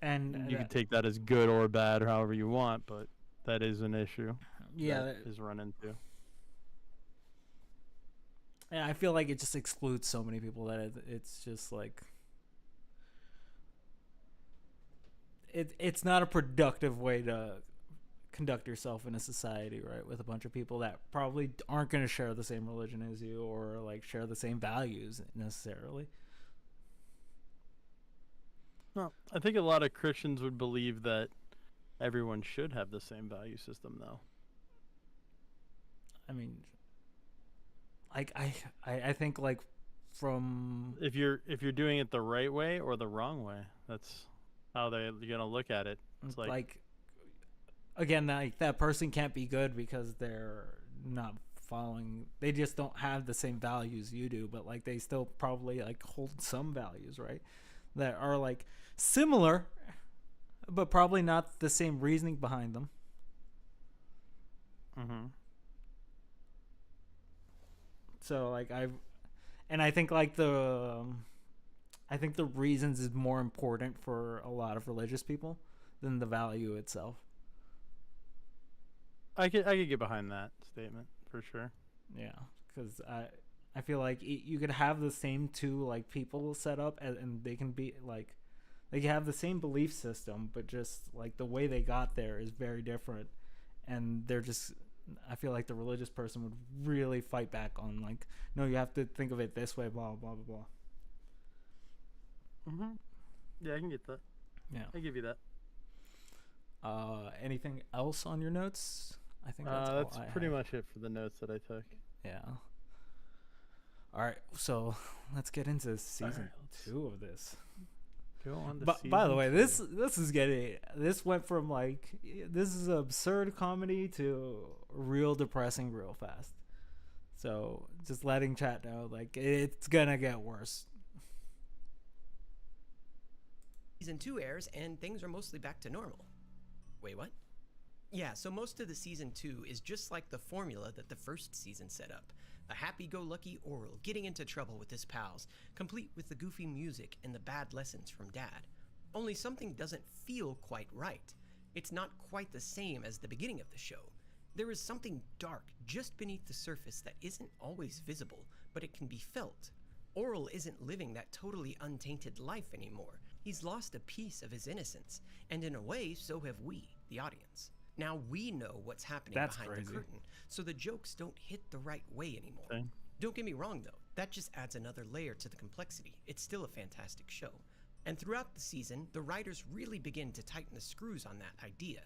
And You can take that as good or bad, or however you want, but that is an issue. Yeah, that is run into. And I feel like it just excludes so many people that it's just like it's not a productive way to conduct yourself in a society, right? With a bunch of people that probably aren't going to share the same religion as you or like share the same values necessarily. No, I think a lot of Christians would believe that everyone should have the same value system, though. I mean, like I think like from if you're doing it the right way or the wrong way, that's how they're gonna look at it. It's like again, like that person can't be good because they're not following. They just don't have the same values you do, but like they still probably like hold some values, right? That are like similar, but probably not the same reasoning behind them. Mm-hmm. So like I think like the reasons is more important for a lot of religious people than the value itself. I could get behind that statement for sure. Yeah, because I feel like you could have the same two like people set up and they can be like they can have the same belief system, but just like the way they got there is very different, and they're just. I feel like the religious person would really fight back on like, no, you have to think of it this way, blah blah blah blah. Mm-hmm. Yeah, I can get that. Yeah, I give you that. Anything else on your notes? I think that's pretty much it for the notes that I took. Yeah. All right, so let's get into season 2 of this. Go on to But by the way, this went from like this is absurd comedy to real depressing real fast. So just letting chat know, like it's gonna get worse. Season 2 airs and things are mostly back to normal. Wait, what? Yeah, so most of the season 2 is just like the formula that the first season set up. A happy-go-lucky Orel getting into trouble with his pals, complete with the goofy music and the bad lessons from Dad. Only something doesn't feel quite right. It's not quite the same as the beginning of the show. There is something dark just beneath the surface that isn't always visible, but it can be felt. Orel isn't living that totally untainted life anymore. He's lost a piece of his innocence, and in a way, so have we, the audience. Now we know what's happening behind the curtain, so the jokes don't hit the right way anymore. Okay. Don't get me wrong though, that just adds another layer to the complexity. It's still a fantastic show. And throughout the season, the writers really begin to tighten the screws on that idea.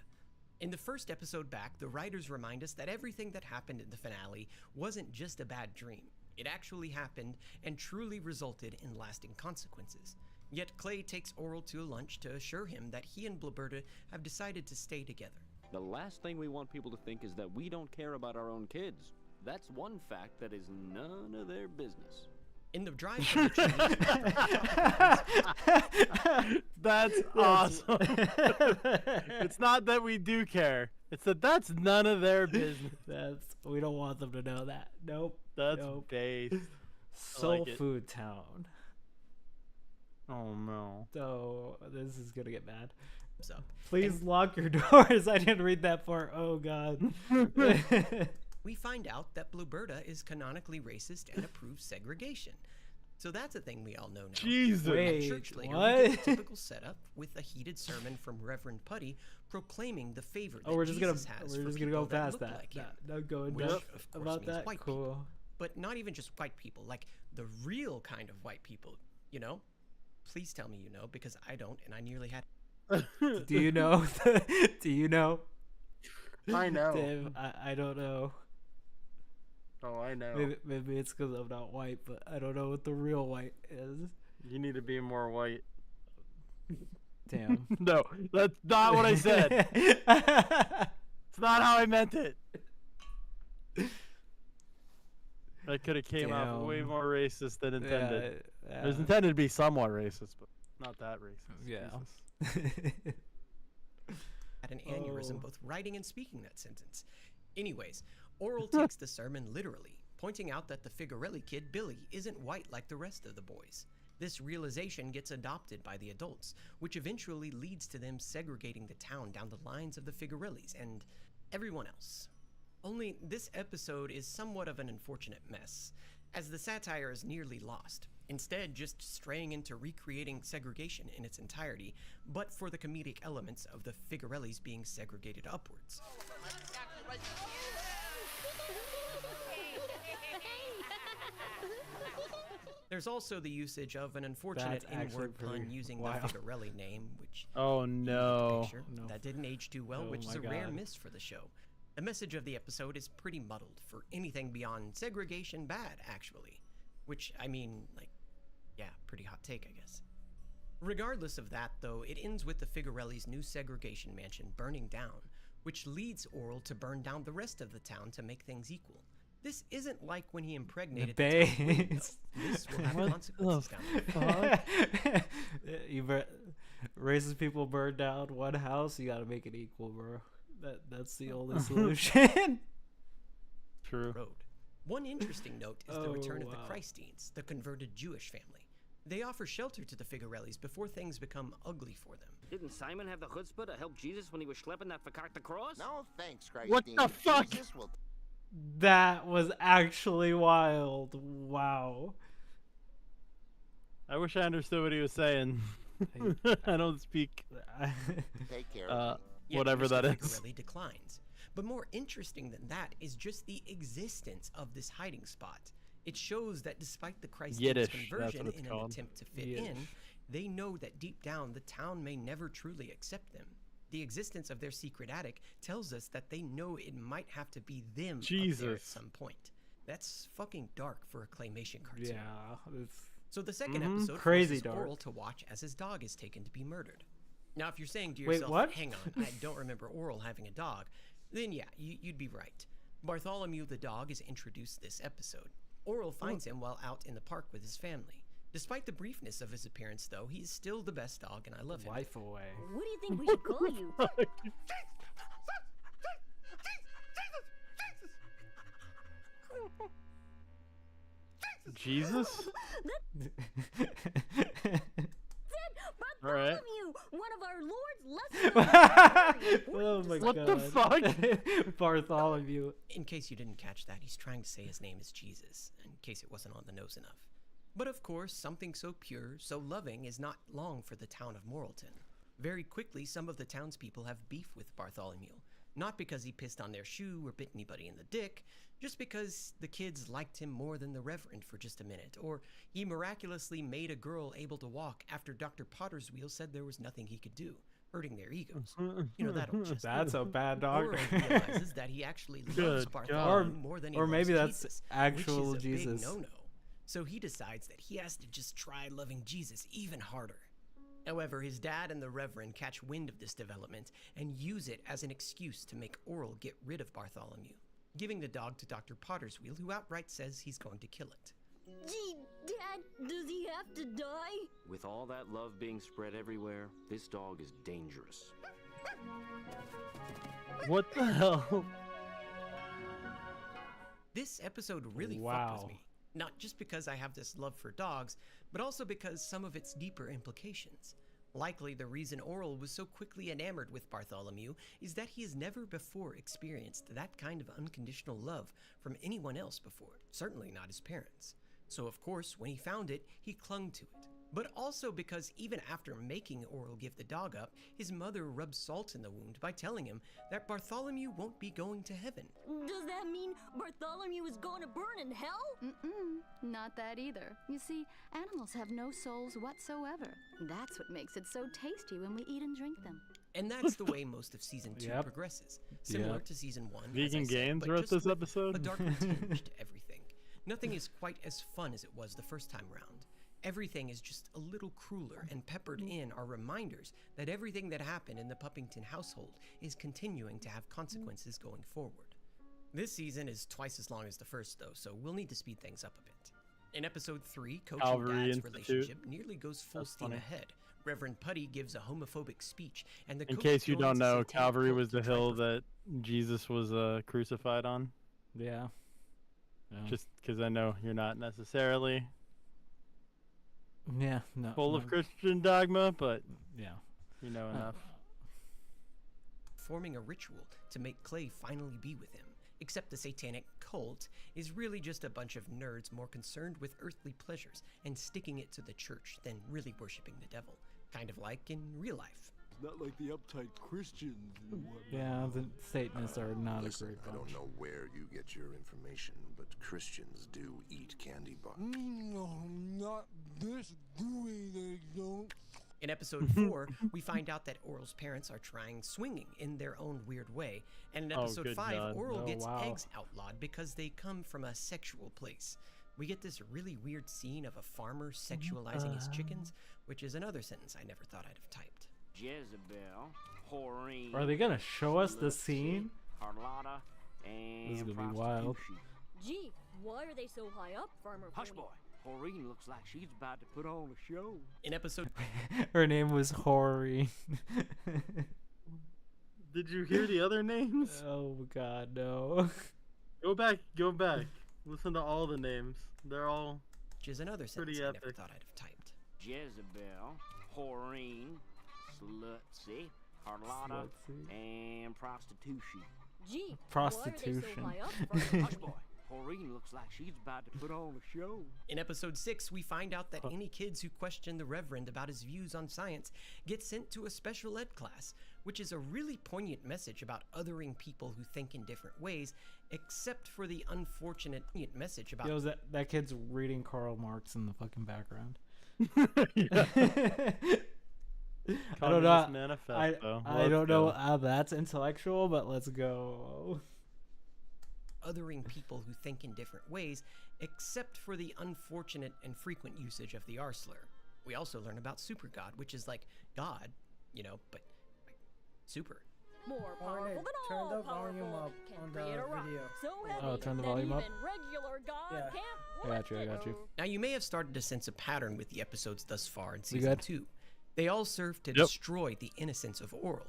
In the first episode back, the writers remind us that everything that happened in the finale wasn't just a bad dream. It actually happened and truly resulted in lasting consequences. Yet Clay takes Orel to a lunch to assure him that he and Blurberta have decided to stay together. The last thing we want people to think is that we don't care about our own kids. That's one fact that is none of their business. In the drive from the That's awesome. It's not that we do care. It's that that's none of their business. We don't want them to know that. Nope. That's based. Soul Food Town. Oh no. So this is gonna get bad. Up. Please lock your doors. I didn't read that part. Oh god. We find out that Blurberta is canonically racist and approves segregation. So that's a thing we all know now. Jesus. At church later, we get a typical setup with a heated sermon from Reverend Putty proclaiming the favor that Jesus has for people go that past look that. like him. Not going Which, depth of course, about means that. white Cool. people. But not even just white people, like the real kind of white people, you know? Please tell me you know, because I don't, and I nearly had... Do you know? Do you know? I know. Tim, I don't know. Oh, I know. Maybe it's because I'm not white, but I don't know what the real white is. You need to be more white. Damn. No, that's not what I said. It's not how I meant it. That could have came out way more racist than intended. Yeah. It was intended to be somewhat racist, but not that racist. Yeah. had an aneurysm both writing and speaking that sentence. Anyways, Oral takes the sermon literally, pointing out that the Figarelli kid, Billy, isn't white like the rest of the boys. This realization gets adopted by the adults, which eventually leads to them segregating the town down the lines of the Figarellis and everyone else. Only this episode is somewhat of an unfortunate mess, as the satire is nearly lost, instead just straying into recreating segregation in its entirety, but for the comedic elements of the Figarellis being segregated upwards. There's also the usage of an unfortunate N-word pun using the Figarelli name, which that didn't age too well, which is a rare miss for the show. The message of the episode is pretty muddled for anything beyond segregation bad, actually. Which, I mean, like, yeah, pretty hot take, I guess. Regardless of that, though, it ends with the Figarellis' new segregation mansion burning down, which leads Oral to burn down the rest of the town to make things equal. This isn't like when he impregnated the town queen, though. This will have consequences down the road. You racist people burn down one house, you gotta make it equal, bro. That's the only solution. True. Road. One interesting note is the return of the Christines, the converted Jewish family. They offer shelter to the Figarellis before things become ugly for them. Didn't Simon have the chutzpah to help Jesus when he was schlepping that fakakta cross? No, thanks, Christine. What the fuck? That was actually wild. Wow. I wish I understood what he was saying. I don't speak. Take care of whatever Mr. that is. Figarelli declines. But more interesting than that is just the existence of this hiding spot. It shows that despite the Christines' conversion in an attempt to fit in, they know that deep down the town may never truly accept them. The existence of their secret attic tells us that they know it might have to be them up there at some point. That's fucking dark for a claymation cartoon. Yeah. So the second episode crazy forces dark. Oral to watch as his dog is taken to be murdered. Now, if you're saying to Wait, yourself, what? hang on, I don't remember Oral having a dog, then yeah, you'd be right. Bartholomew the dog is introduced this episode. Oral finds him while out in the park with his family. Despite the briefness of his appearance, though, he's still the best dog, and I love him. Life away. What do you think we should call you? Jesus? All right. One of our Lord's lessons. Oh my What god. the fuck? Bartholomew. In case you didn't catch that, he's trying to say his name is Jesus, in case it wasn't on the nose enough. But of course, something so pure, so loving, is not long for the town of Moralton. Very quickly, some of the townspeople have beef with Bartholomew. Not because he pissed on their shoe or bit anybody in the dick, just because the kids liked him more than the Reverend for just a minute, or he miraculously made a girl able to walk after Dr. Potter's wheel said there was nothing he could do, hurting their egos. You know, that old chestnut. That's a bad doctor. Oral realizes that he actually loves Bartholomew more than he or maybe loves that's Jesus, actual which is a Jesus. big no-no. So he decides that he has to just try loving Jesus even harder. However, his dad and the Reverend catch wind of this development and use it as an excuse to make Oral get rid of Bartholomew, giving the dog to Dr. Potter's wheel, who outright says he's going to kill it. Gee, Dad, does he have to die? With all that love being spread everywhere, this dog is dangerous. What the hell? This episode really fucked Wow. with me. Not just because I have this love for dogs, but also because some of its deeper implications. Likely the reason Oral was so quickly enamored with Bartholomew is that he has never before experienced that kind of unconditional love from anyone else before, certainly not his parents. So of course, when he found it, he clung to it. But also because even after making Oral give the dog up, his mother rubbed salt in the wound by telling him that Bartholomew won't be going to heaven. Does that mean Bartholomew is going to burn in hell? Not that either. You see, animals have no souls whatsoever. That's what makes it so tasty when we eat and drink them. And that's the way most of Season 2 Yep. progresses. Similar Yep. to Season 1, as I Vegan said, Gains but wrote just this with episode? a darker tinge to everything. Nothing is quite as fun as it was the first time round. Everything is just a little crueler, and peppered in are reminders that everything that happened in the Puppington household is continuing to have consequences going forward. This season is twice as long as the first, though, so we'll need to speed things up a bit. In episode 3, Coach Calvary and Dad's Institute. relationship nearly goes full That's steam funny. ahead, Reverend Putty gives a homophobic speech, and the In coach case you joins don't a know, satanic Calvary cult was to the try hill for- that Jesus was crucified on. Yeah. Just because I know you're not necessarily Yeah. No. full of no. Christian dogma, but Yeah. you know enough. forming a ritual to make Clay finally be with him. Except the satanic cult is really just a bunch of nerds more concerned with earthly pleasures and sticking it to the church than really worshiping the devil, kind of like in real life. Not like the uptight Christians and whatnot. Yeah, the Satanists are not Listen, a great I bunch. don't know where you get your information, but Christians do eat candy bars. No, not this gooey, they don't. In episode 4, we find out that Oral's parents are trying swinging in their own weird way, and in Oh, episode good 5, God. Oral Oh, gets wow. eggs outlawed because they come from a sexual place. We get this really weird scene of a farmer sexualizing his chickens, which is another sentence I never thought I'd have typed. Jezebel, Horine. Are they gonna show us the scene? Carlotta, and This is gonna be wild. Gee, why are they so high up, Farmer Hush, Pony? boy. Horine looks like she's about to put on a show. In episode Her name was Hori. Did you hear the other names? Oh God, no. Go back. Listen to all the names. They're all which is another sentence pretty I never epic. thought I'd have typed. Jezebel, Horine, Slutsy, Carlotta, Slutsy. and Prostitution. Gee, Prostitution. why are they so high up, Hush, boy. Horine looks like she's about to put on a show. In episode 6, we find out that any kids who question the Reverend about his views on science get sent to a special ed class, which is a really poignant message about othering people who think in different ways, except for the unfortunate message about... Yo, that kid's reading Karl Marx in the fucking background. I don't know. Communist Manifesto. I Let's don't know go. how that's intellectual, but let's go. othering people who think in different ways, except for the unfortunate and frequent usage of the R slur. We also learn about Super God, which is like God, but like, super. More Hornet, powerful than turn all the volume powerful, up can on create the a rock video. so heavy Oh, turn the that volume up? even regular God Yeah. can't I got you. I lift got you. Now, you may have started to sense a pattern with the episodes thus far in We season good? 2. They all serve to Yep. destroy the innocence of Oral.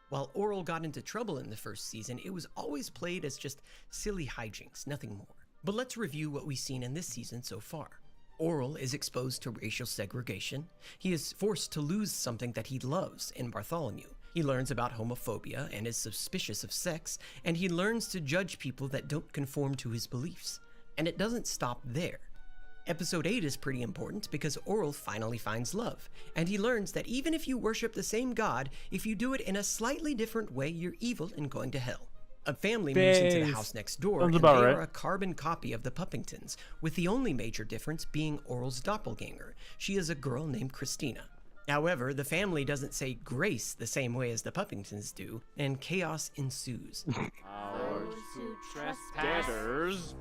While Oral got into trouble in the first season, it was always played as just silly hijinks, nothing more. But let's review what we've seen in this season so far. Oral is exposed to racial segregation. He is forced to lose something that he loves in Bartholomew. He learns about homophobia and is suspicious of sex, and he learns to judge people that don't conform to his beliefs. And it doesn't stop there. Episode 8 is pretty important because Oral finally finds love, and he learns that even if you worship the same God, if you do it in a slightly different way, you're evil and going to hell. A family moves into the Base. house next door, Sounds and they about are right. a carbon copy of the Puppingtons, with the only major difference being Oral's doppelganger. She is a girl named Christina. However, the family doesn't say grace the same way as the Puppingtons do, and chaos ensues. Those who Debtors?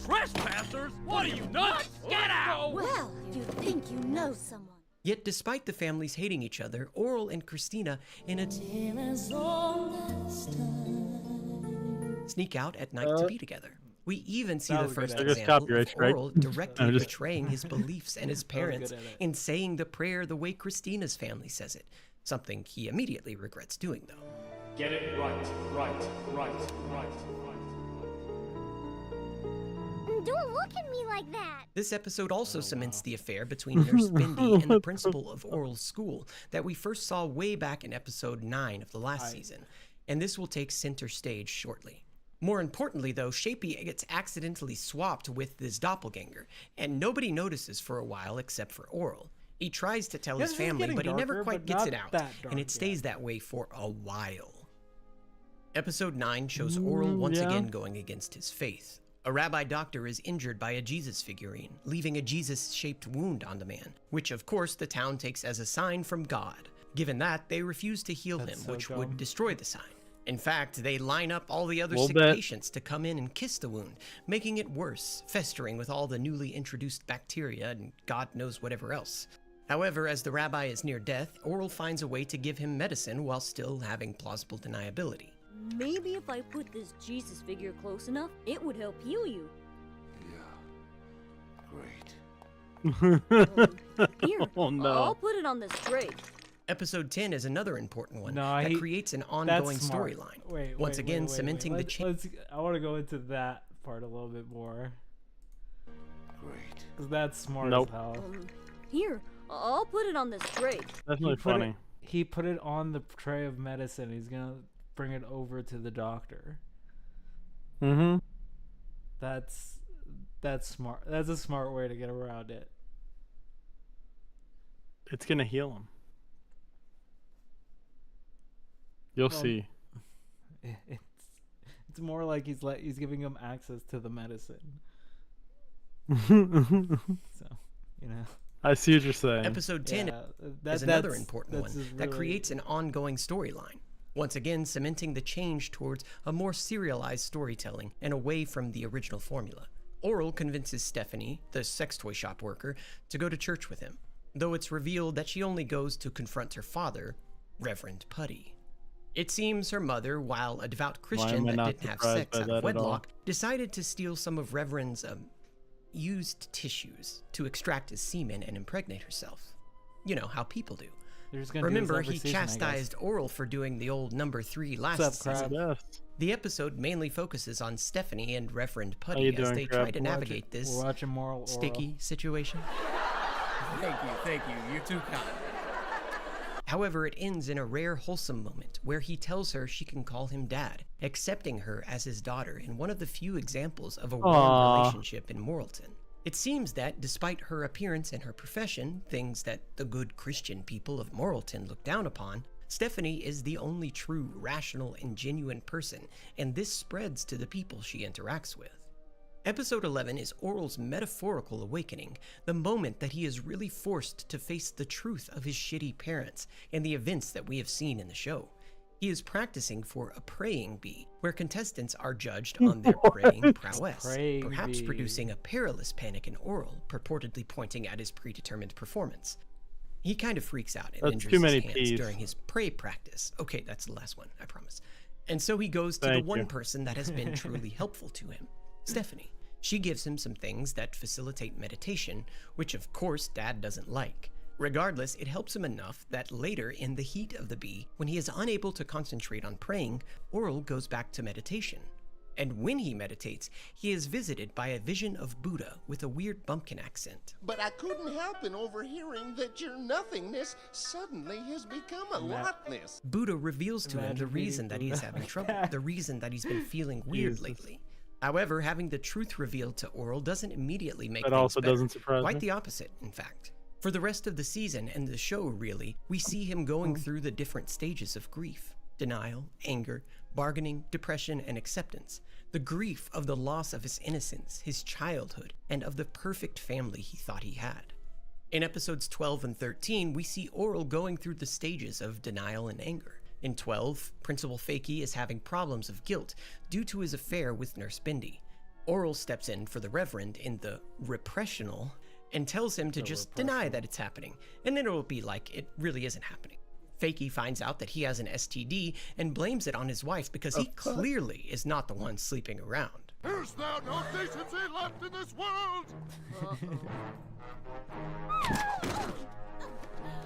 Trespassers? What are you nuts? Get out! Well, you think you know someone. Yet despite the families hating each other, Oral and Christina sneak out at night to be together. We even see That the was a good first edit. I guess example of copyright strike. Oral directly I'm just- betraying his beliefs and his That was a good parents edit. in saying the prayer the way Christina's family says it, something he immediately regrets doing though. Get it right. Don't look at me like that. This episode also cements the affair between Nurse Bindi and the principal of Oral's school that we first saw way back in episode 9 of the last season, and this will take center stage shortly. More importantly though, Shapey gets accidentally swapped with this doppelganger, and nobody notices for a while except for Oral. He tries to tell Yeah, his this is family, getting but he never darker, quite but gets not it out, that and dark it stays yet. that way for a while. Episode 9 shows Oral once yeah. again going against his faith. A rabbi doctor is injured by a Jesus figurine, leaving a Jesus-shaped wound on the man, which of course the town takes as a sign from God. Given that, they refuse to heal That's him, so which dumb. would destroy the sign. In fact, they line up all the other Well, sick that- patients to come in and kiss the wound, making it worse, festering with all the newly introduced bacteria and God knows whatever else. However, as the rabbi is near death, Oral finds a way to give him medicine while still having plausible deniability. Maybe if I put this Jesus figure close enough, it would help heal you. Yeah. Great. Here, Oh, no. I'll put it on this tray. Episode 10 is another important one No, that he- creates an That's ongoing smart. storyline. Wait, Once again, wait, cementing the Let's, I want to go into that part a little bit more. Great. Because that's smart Nope. as hell. Here, I'll put it on this tray. Definitely funny. He put it on the tray of medicine. He's gonna bring it over to the doctor. Mm-hmm. That's smart. That's a smart way to get around it. It's gonna heal him. You'll Well, see. It's more like he's giving him access to the medicine. So, you know. I see what you're saying. Episode 10 Yeah, is another that's- important that's one just that really- creates an ongoing storyline. Once again, cementing the change towards a more serialized storytelling and away from the original formula. Oral convinces Stephanie, the sex toy shop worker, to go to church with him, though it's revealed that she only goes to confront her father, Reverend Putty. It seems her mother, while a devout Christian am I that not didn't have surprised sex by out that of at all? wedlock, decided to steal some of Reverend's used tissues to extract his semen and impregnate herself. You know how people do. They're just gonna do this Remember, every he season, I guess. chastised Oral for doing the old number 3 last What's up, season. Crab? The episode mainly focuses on Stephanie and Reverend you Putty as doing, they Crab? try to We're navigate watching- this we're watching Moral Orel. sticky situation. Thank you. You're too kind. However, it ends in a rare wholesome moment where he tells her she can call him dad, accepting her as his daughter in one of the few examples of a warm Aw. relationship in Moralton. It seems that, despite her appearance and her profession, things that the good Christian people of Moralton look down upon, Stephanie is the only true, rational, and genuine person, and this spreads to the people she interacts with. Episode 11 is Oral's metaphorical awakening, the moment that he is really forced to face the truth of his shitty parents and the events that we have seen in the show. He is practicing for a praying bee, where contestants are judged on their praying prowess, Praying perhaps bee. producing a perilous panic in Oral, purportedly pointing at his predetermined performance. He kind of freaks out and That's injures too his many hands Ps. during his pray practice. Okay, that's the last one, I promise. And so he goes to Thank the one you. person that has been truly helpful to him, Stephanie. She gives him some things that facilitate meditation, which of course Dad doesn't like. Regardless, it helps him enough that later in the heat of the bee, when he is unable to concentrate on praying, Oral goes back to meditation. And when he meditates, he is visited by a vision of Buddha with a weird bumpkin accent. But I couldn't help in overhearing that your nothingness suddenly has become a lotness. Buddha reveals to him the Imagine reason meeting that he's Buddha. having trouble, the reason that he's been feeling weird Jesus. lately. However, having the truth revealed to Oral doesn't immediately make That things also better. doesn't surprise Quite me. the opposite, in fact. For the rest of the season and the show, really, we see him going through the different stages of grief: denial, anger, bargaining, depression, and acceptance. The grief of the loss of his innocence, his childhood, and of the perfect family he thought he had. In episodes 12 and 13, we see Oral going through the stages of denial and anger. In 12, Principal Fakey is having problems of guilt due to his affair with Nurse Bindi. Oral steps in for the Reverend in the repressional and tells him to just deny that it's happening, and then it'll be like it really isn't happening. Fakey finds out that he has an STD and blames it on his wife because he clearly is not the one sleeping around. Is there no decency left in this world?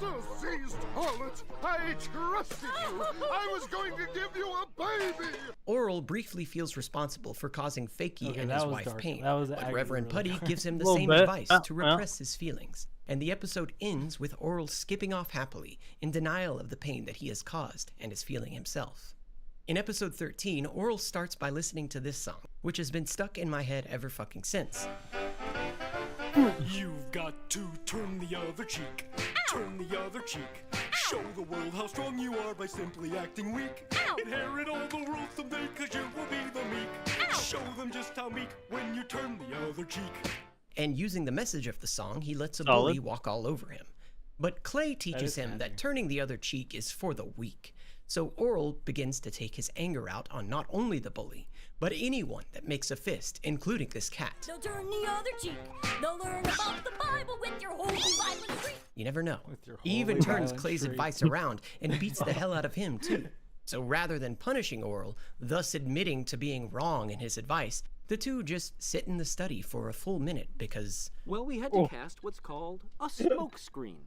Diseased harlot! I trusted you! I was going to give you a baby! Oral briefly feels responsible for causing Fakey Okay, and that his was wife dark. pain, That was but actually Reverend really Putty dark. gives him the Little same bit. advice to repress his feelings, and the episode ends with Oral skipping off happily, in denial of the pain that he has caused and is feeling himself. In episode 13, Oral starts by listening to this song, which has been stuck in my head ever fucking since. You've got to turn the other cheek. Turn the other cheek. Show the world how strong you are by simply acting weak. Inherit all the world someday, cause you will be the meek. Show them just how meek when you turn the other cheek. And using the message of the song, he lets a Solid. bully walk all over him. But Clay teaches him that turning the other cheek is for the weak. So Oral begins to take his anger out on not only the bully, but anyone that makes a fist, including this cat. They'll turn the other cheek. They'll learn about the Bible with your holy violent streak. You never know. your He even holy turns violent Clay's streak. advice around and beats the hell out of him too. So rather than punishing Oral, thus admitting to being wrong in his advice, The two just sit in the study for a full minute because... Well, we had to cast what's called a smoke screen.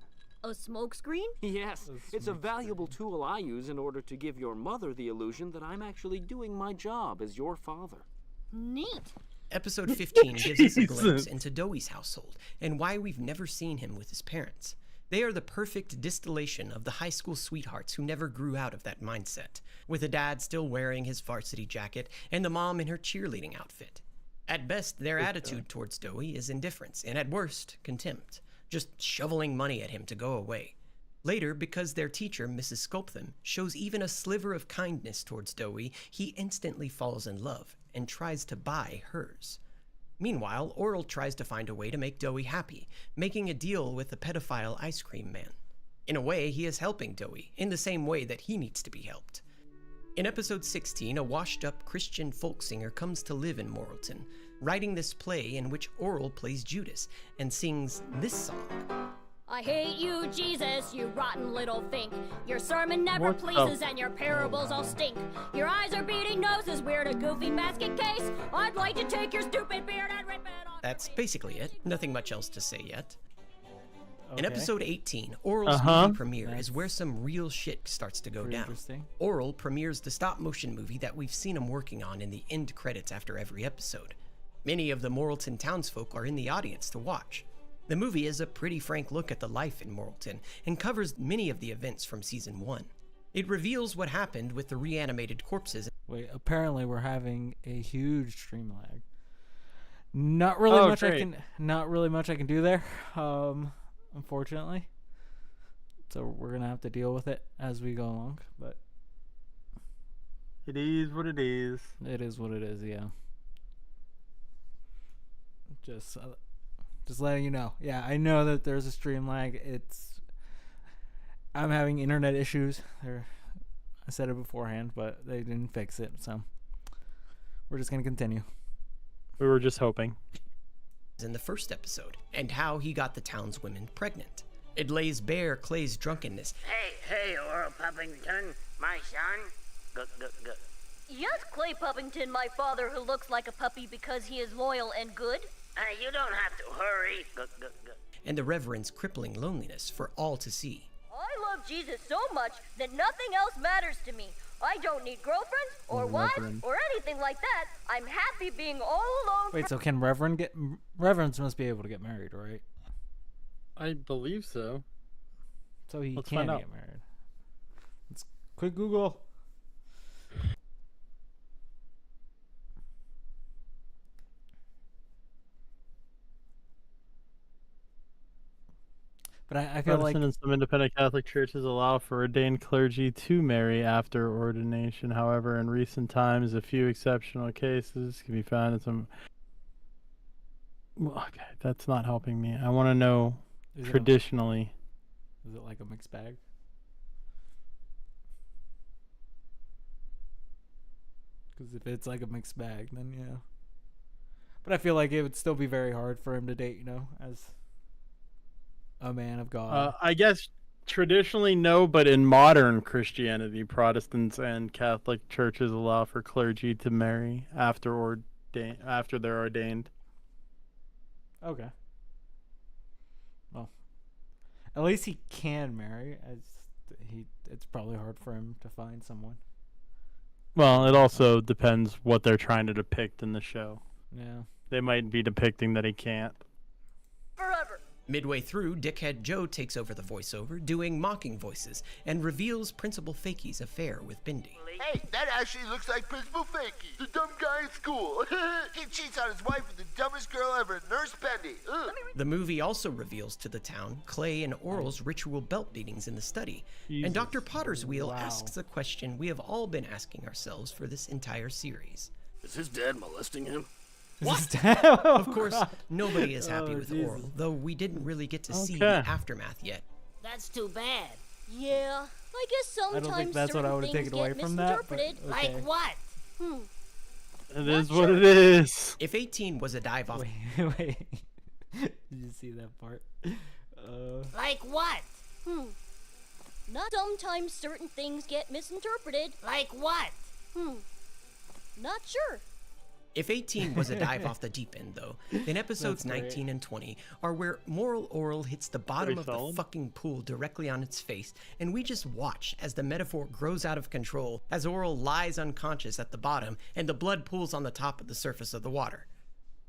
A smoke screen? Yes, it's a valuable tool I use in order to give your mother the illusion that I'm actually doing my job as your father. Neat. Episode 15 gives us a glimpse into Doey's household and why we've never seen him with his parents. They are the perfect distillation of the high school sweethearts who never grew out of that mindset, with the dad still wearing his varsity jacket and the mom in her cheerleading outfit. At best, their attitude towards Doey is indifference, and at worst, contempt, just shoveling money at him to go away. Later, because their teacher, Mrs. Sculptham, shows even a sliver of kindness towards Doey, he instantly falls in love and tries to buy hers. Meanwhile, Orel tries to find a way to make Doey happy, making a deal with the pedophile ice cream man. In a way, he is helping Doey, in the same way that he needs to be helped. In episode 16, a washed-up Christian folk singer comes to live in Moralton, writing this play in which Orel plays Judas and sings this song. I hate you, Jesus, you rotten little fink. Your sermon never pleases and your parables all stink. Your eyes are beating noses, weird a goofy basket case. I'd like to take your stupid beard and rip it off. That's basically it. Nothing much else to say yet. Okay. In episode 18, Orel's movie premiere is where some real shit starts to go down. Orel premieres the stop-motion movie that we've seen him working on in the end credits after every episode. Many of the Moralton townsfolk are in the audience to watch. The movie is a pretty frank look at the life in Moralton and covers many of the events from season 1. It reveals what happened with the reanimated corpses. Wait, apparently we're having a huge stream lag. Not really much I can do there. Unfortunately. So we're gonna have to deal with it as we go along, but it is what it is. It is what it is, yeah. Just letting you know. Yeah, I know that there's a stream lag. I'm having internet issues. I said it beforehand, but they didn't fix it, so we're just gonna continue. We were just hoping. In the first episode, and how he got the townswomen pregnant. It lays bare Clay's drunkenness. Hey, Orel Puffington, my son. Yes, Clay Puffington, my father who looks like a puppy because he is loyal and good. You don't have to hurry. And the Reverend's crippling loneliness for all to see. I love Jesus so much that nothing else matters to me. I don't need girlfriends or wives or anything like that. I'm happy being all alone. Wait, so can Reverends must be able to get married, right? I believe so. So he can get married. Let's quick Google. But I feel like and some independent Catholic churches allow for ordained clergy to marry after ordination. However, in recent times, a few exceptional cases can be found in some. Well, okay, that's not helping me. I want to know traditionally. Is it like a mixed bag? Because if it's like a mixed bag, then yeah. But I feel like it would still be very hard for him to date, as a man of God. I guess traditionally no, but in modern Christianity, Protestants and Catholic churches allow for clergy to marry after they're ordained. Okay. Well, at least he can marry. It's probably hard for him to find someone. Well, it also depends what they're trying to depict in the show. Yeah. They might be depicting that he can't. Forever. Midway through, Dickhead Joe takes over the voiceover, doing mocking voices, and reveals Principal Fakey's affair with Bindi. Hey, that actually looks like Principal Fakey, the dumb guy at school. He cheats on his wife with the dumbest girl ever, Nurse Bendy. The movie also reveals to the town Clay and Orel's ritual belt beatings in the study, and Dr. Potter's Wheel asks the question we have all been asking ourselves for this entire series. Is his dad molesting him? What? Oh, of course, nobody is happy with Orel, though we didn't really get to see the aftermath yet. That's too bad. Yeah, I guess sometimes I don't think that's what I would have taken away from that. But, okay. Like what? It is what it is. If 18 was a dive off... Wait. Did you see that part? Like what? Not sometimes certain things get misinterpreted. Like what? Not sure. If 18 was a dive off the deep end, though, then episodes 19 and 20 are where Moral Orel hits the bottom of the fucking pool directly on its face, and we just watch as the metaphor grows out of control as Orel lies unconscious at the bottom and the blood pools on the top of the surface of the water.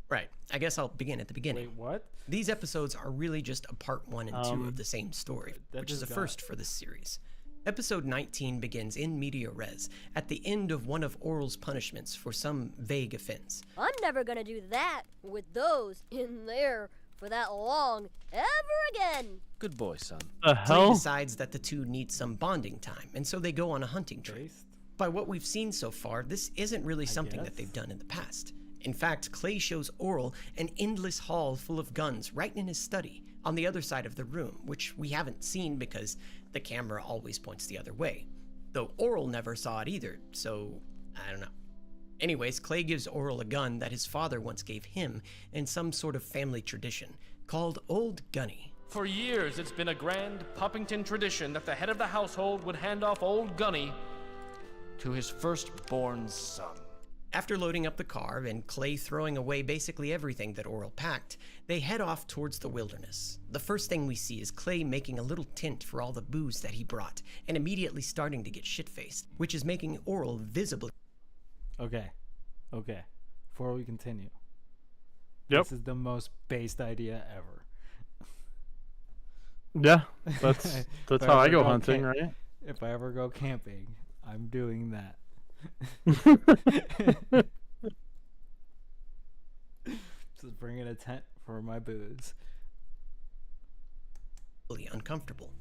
Right, I guess I'll begin at the beginning. Wait, what? These episodes are really just a part 1 and 2 of the same story, which is a first for this series. Episode 19 begins in media res, at the end of one of Orel's punishments for some vague offense. I'm never gonna do that with those in there for that long ever again. Good boy, son. Clay decides that the two need some bonding time, and so they go on a hunting trip. By what we've seen so far, this isn't really something that they've done in the past. In fact, Clay shows Orel an endless hall full of guns right in his study, on the other side of the room, which we haven't seen because the camera always points the other way. Though Orel never saw it either, so I don't know. Anyways, Clay gives Orel a gun that his father once gave him in some sort of family tradition, called Old Gunny. For years, it's been a grand Puppington tradition that the head of the household would hand off Old Gunny to his firstborn son. After loading up the car and Clay throwing away basically everything that Orel packed, they head off towards the wilderness. The first thing we see is Clay making a little tent for all the booze that he brought and immediately starting to get shit-faced, which is making Orel visibly... Okay. Before we continue. Yep. This is the most based idea ever. Yeah, that's how I go hunting, right? If I ever go camping, I'm doing that. Just bringing a tent for my booze. Uncomfortable.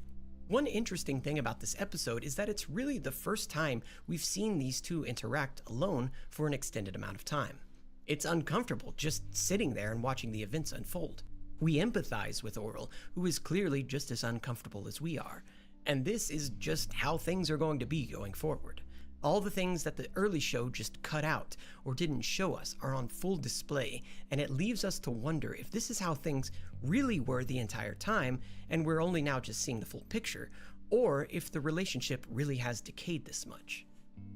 One interesting thing about this episode is that it's really the first time we've seen these two interact alone for an extended amount of time. It's uncomfortable just sitting there and watching the events unfold. We empathize with Orel, who is clearly just as uncomfortable as we are, and this is just how things are going to be going forward. All the things that the early show just cut out or didn't show us are on full display, and it leaves us to wonder if this is how things really were the entire time and we're only now just seeing the full picture, or if the relationship really has decayed this much.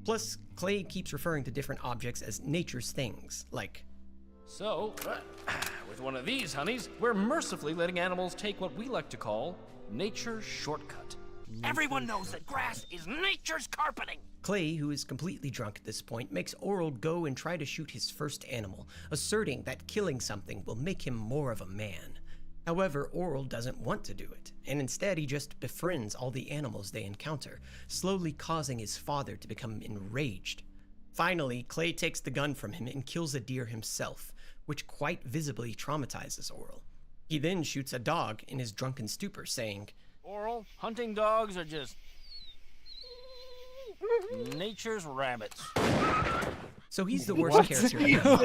Plus, Clay keeps referring to different objects as nature's things, like... So, with one of these honeys, we're mercifully letting animals take what we like to call nature's shortcut. Everyone knows that grass is nature's carpeting. Clay, who is completely drunk at this point, makes Orel go and try to shoot his first animal, asserting that killing something will make him more of a man. However, Orel doesn't want to do it, and instead he just befriends all the animals they encounter, slowly causing his father to become enraged. Finally, Clay takes the gun from him and kills a deer himself, which quite visibly traumatizes Orel. He then shoots a dog in his drunken stupor, saying, Orel, hunting dogs are just nature's rabbits. So he's the worst character.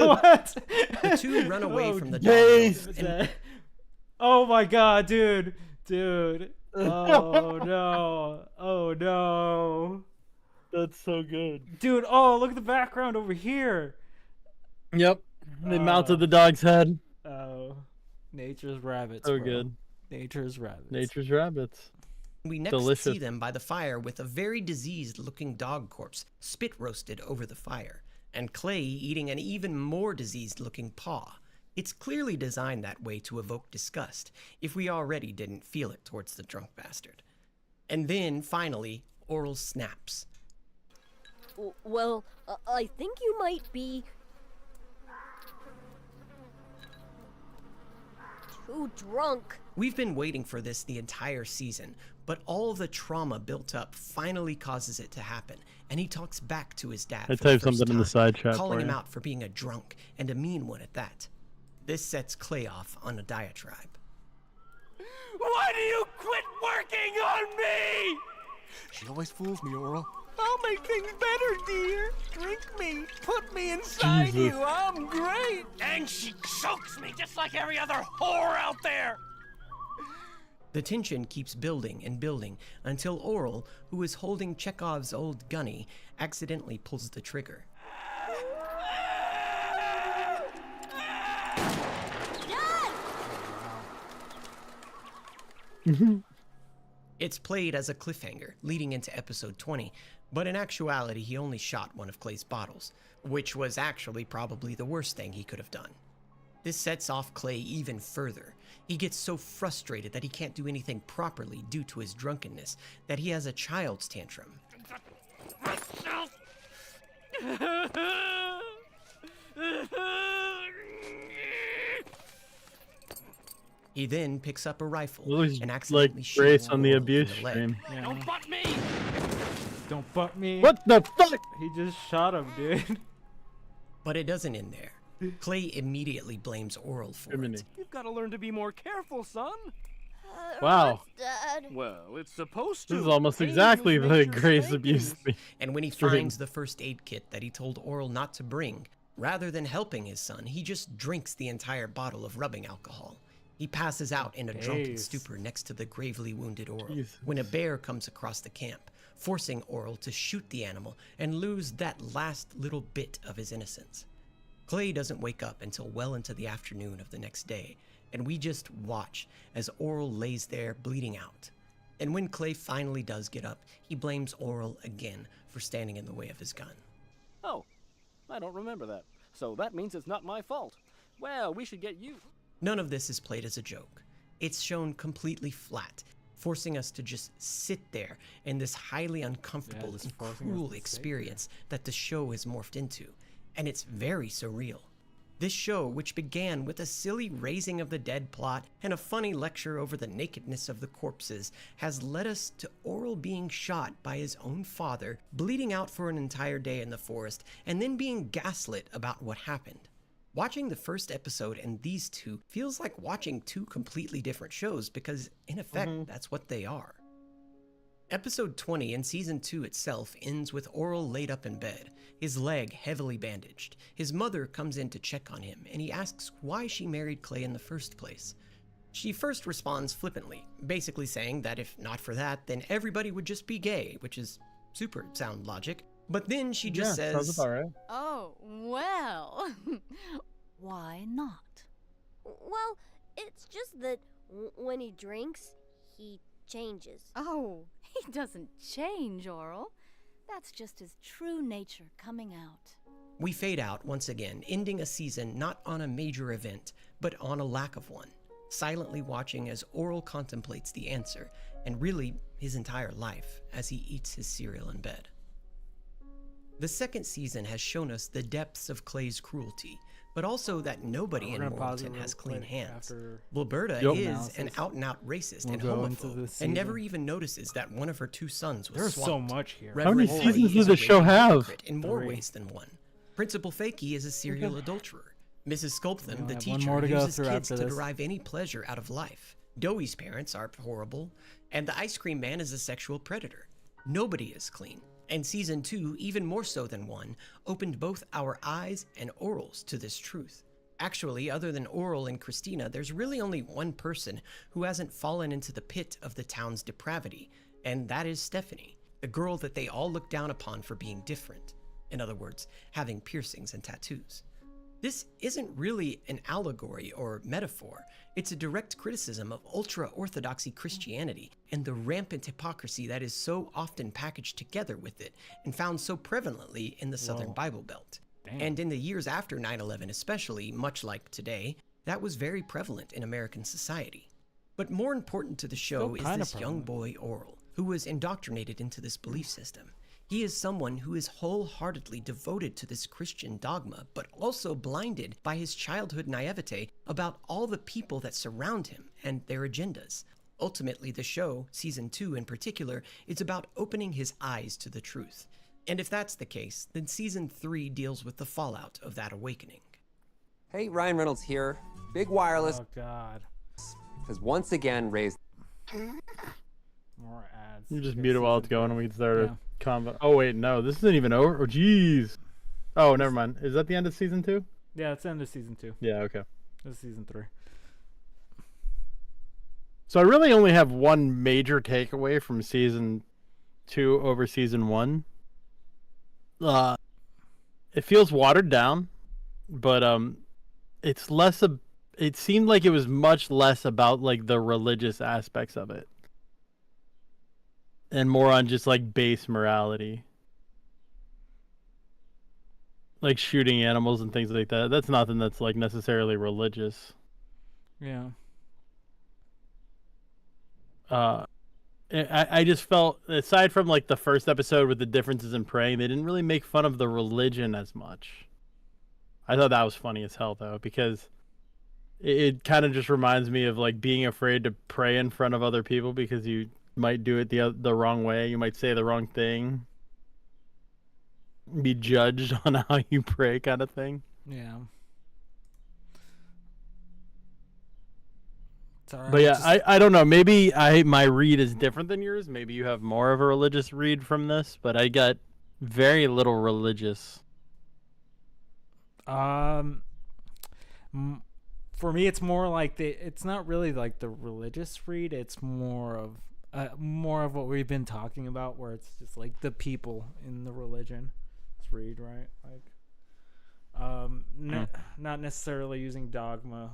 What? The two run away from the dog. And... Oh my god, dude. Oh no. Oh no. That's so good. Dude, oh, look at the background over here. Yep. They mounted the dog's head. Oh. Nature's rabbits. So bro. good. Nature's rabbits. Nature's rabbits. We next see them by the fire with a very diseased-looking dog corpse, spit roasted over the fire, and Clay eating an even more diseased-looking paw. It's clearly designed that way to evoke disgust, if we already didn't feel it towards the drunk bastard. And then, finally, Orel snaps. Well, I think you might be... too drunk. We've been waiting for this the entire season, but all of the trauma built up finally causes it to happen, and he talks back to his dad. I typed something in the side chat calling for him you. out for being a drunk and a mean one at that. This sets Clay off on a diatribe. Why do you quit working on me? She always fools me, Orel. I'll make things better, dear. Drink me. Put me inside Jesus. you. I'm great. And she chokes me just like every other whore out there. The tension keeps building and building until Orel, who is holding Chekhov's old gunny, accidentally pulls the trigger. It's played as a cliffhanger, leading into episode 20, but in actuality he only shot one of Clay's bottles, which was actually probably the worst thing he could have done. This sets off Clay even further. He gets so frustrated that he can't do anything properly due to his drunkenness that he has a child's tantrum. He then picks up a rifle and accidentally like shoots Grace on the Oral in abuse the leg. stream. Yeah. Don't butt me! Don't butt me. What the fuck? He just shot him, dude. But it doesn't end there. Clay immediately blames Oral for it. You've got to learn to be more careful, son. Wow. Dad? Well, it's supposed to. This is almost Dangerous exactly the nature Grace spankings. abuse me. And when he stream. finds the first aid kit that he told Oral not to bring, rather than helping his son, he just drinks the entire bottle of rubbing alcohol. He passes out in a drunken stupor next to the gravely wounded Oral when a bear comes across the camp, forcing Oral to shoot the animal and lose that last little bit of his innocence. Clay doesn't wake up until well into the afternoon of the next day, and we just watch as Oral lays there bleeding out. And when Clay finally does get up, he blames Oral again for standing in the way of his gun. Oh, I don't remember that. So that means it's not my fault. Well, we should get you. None of this is played as a joke. It's shown completely flat, forcing us to just sit there in this highly uncomfortable and cruel experience that the show has morphed into. And it's very surreal. This show, which began with a silly raising of the dead plot and a funny lecture over the nakedness of the corpses, has led us to Oral being shot by his own father, bleeding out for an entire day in the forest, and then being gaslit about what happened. Watching the first episode and these two feels like watching two completely different shows because, in effect, that's what they are. Episode 20 in Season 2 itself ends with Oral laid up in bed, his leg heavily bandaged. His mother comes in to check on him, and he asks why she married Clay in the first place. She first responds flippantly, basically saying that if not for that, then everybody would just be gay, which is super sound logic. But then she just says, Oh, well. Why not? Well, it's just that when he drinks, he changes. Oh, he doesn't change, Oral. That's just his true nature coming out. We fade out once again, ending a season not on a major event, but on a lack of one, silently watching as Oral contemplates the answer, and really his entire life, as he eats his cereal in bed. The second season has shown us the depths of Clay's cruelty, but also that nobody in Moralton has clean hands. Wilberta is an out-and-out racist and homophobe, and never even notices that one of her two sons was There's swamped. so much here. How many Reverend seasons Roy does is the a show raging have? hypocrite in more ways than one. Principal Fakey is a serial adulterer. Mrs. Sculptham, the have one teacher, more to go uses through kids after to this. derive any pleasure out of life. Doey's parents are horrible, and the ice cream man is a sexual predator. Nobody is clean. And Season 2, even more so than 1, opened both our eyes and Oral's to this truth. Actually, other than Oral and Christina, there's really only one person who hasn't fallen into the pit of the town's depravity, and that is Stephanie, the girl that they all look down upon for being different. In other words, having piercings and tattoos. This isn't really an allegory or metaphor. It's a direct criticism of ultra-orthodoxy Christianity and the rampant hypocrisy that is so often packaged together with it and found so prevalently in the Southern Bible Belt. And in the years after 9/11 especially, much like today, that was very prevalent in American society. But more important to the show is this young boy Oral, who was indoctrinated into this belief system. He is someone who is wholeheartedly devoted to this Christian dogma, but also blinded by his childhood naivete about all the people that surround him and their agendas. Ultimately, the show, Season 2 in particular, is about opening his eyes to the truth. And if that's the case, then Season 3 deals with the fallout of that awakening. Hey, Ryan Reynolds here. Big Wireless Oh, God. has once again raised... More ads. You just mute it while it's going and we can start a combo. Oh, wait, no. This isn't even over. Oh, jeez. Oh, never mind. Is that the end of Season 2? Yeah, it's the end of Season 2. Yeah, okay. This is Season 3. So I really only have one major takeaway from Season 2 over Season 1. It feels watered down, but it's less it seemed like it was much less about like the religious aspects of it. and more on just like base morality. Like shooting animals and things like that. That's nothing that's like necessarily religious. Yeah. I just felt, aside from like the first episode with the differences in praying, they didn't really make fun of the religion as much. I thought that was funny as hell though, because it kind of just reminds me of like being afraid to pray in front of other people because you might do it the wrong way. You might say the wrong thing. Be judged on how you pray, kind of thing. Yeah. But yeah, I don't know. Maybe my read is different than yours. Maybe you have more of a religious read from this, but I got very little religious. For me, it's more like it's not really like the religious read. It's more of what we've been talking about, where it's just like the people in the religion. Read, right? Like not necessarily using dogma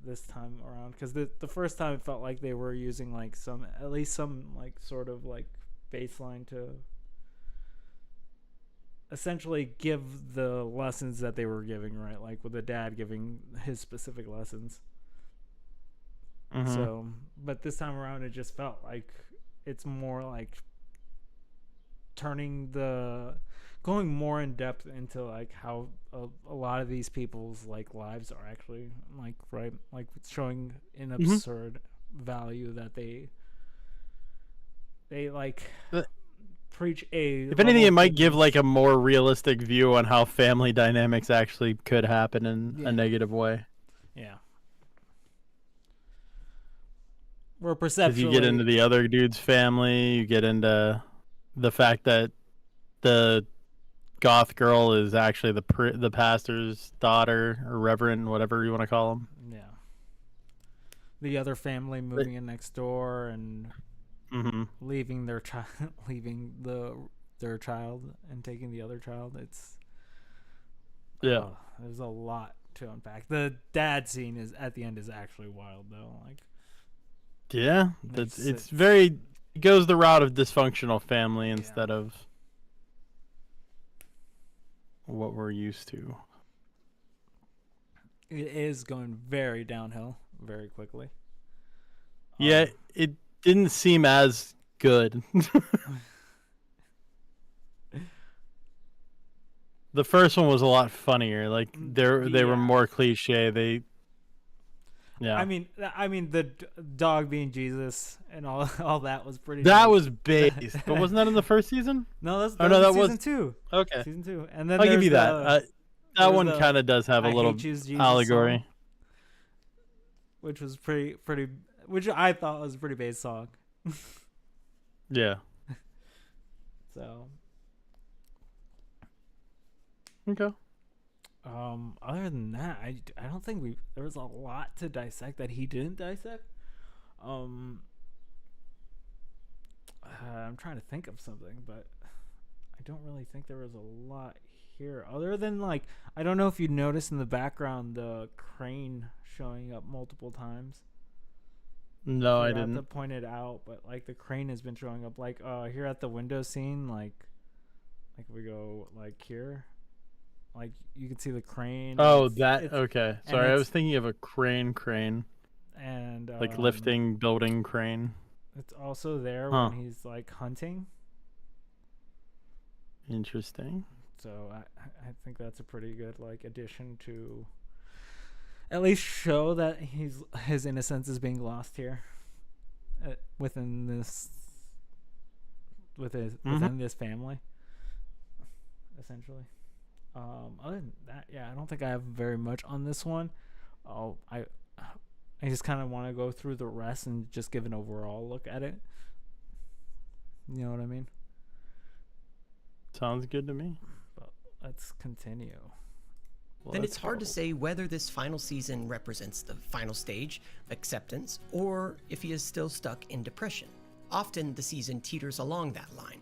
this time around, because the first time it felt like they were using like at least some like sort of like baseline to essentially give the lessons that they were giving, right? Like with the dad giving his specific lessons. So, but this time around it just felt like it's more like going more in depth into like how a lot of these people's like lives are actually like, right, like showing an absurd value that they like preach if anything, it might give like a more realistic view on how family dynamics actually could happen in a negative way. Yeah. Where perceptually, you get into the other dude's family, you get into the fact that the goth girl is actually the pastor's daughter or reverend, whatever you want to call him. Yeah. The other family moving in next door and leaving their child, their child, and taking the other child. It's there's a lot to unpack. The dad scene at the end is actually wild though. Like, yeah, it's very, it goes the route of dysfunctional family instead of what we're used to. It is going very downhill very quickly. Yeah, it didn't seem as good. The first one was a lot funnier. Like they were more cliche. I mean the dog being Jesus and all that was pretty. That was base, but wasn't that in the first season? No, that was season 2. Okay, season 2, and then I'll give you that. That one kind of does have a little allegory, song, which was pretty. Which I thought was a pretty base song. Yeah. So. Okay. Other than that, I don't think there was a lot to dissect that he didn't dissect. I'm trying to think of something, but I don't really think there was a lot here other than like, I don't know if you noticed in the background the crane showing up multiple times. No, I have didn't. to point it out, but like the crane has been showing up like here at the window scene, like we go like here. Like you can see the crane. Oh, okay. Sorry, I was thinking of a crane, and like lifting building crane. It's also there when he's like hunting. Interesting. So I think that's a pretty good like addition to at least show that his innocence is being lost here within this within this family, essentially. Other than that, yeah, I don't think I have very much on this one. I just kind of want to go through the rest and just give an overall look at it. You know what I mean? Sounds good to me. But let's continue. Then it's hard to say whether this final season represents the final stage, acceptance, or if he is still stuck in depression. Often the season teeters along that line.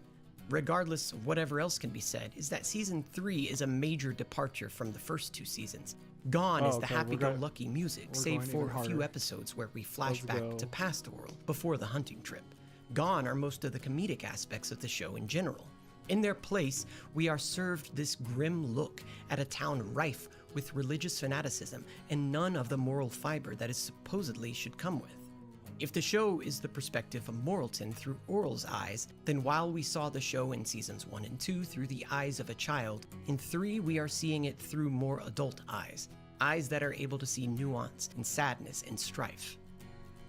Regardless of whatever else can be said, is that Season 3 is a major departure from the first 2 seasons. Gone is the happy-go-lucky music, save for a few episodes where we flash back to past Orel, before the hunting trip. Gone are most of the comedic aspects of the show in general. In their place, we are served this grim look at a town rife with religious fanaticism and none of the moral fiber that it supposedly should come with. If the show is the perspective of Moralton through Oral's eyes, then while we saw the show in seasons 1 and 2 through the eyes of a child, in 3 we are seeing it through more adult eyes that are able to see nuance and sadness and strife.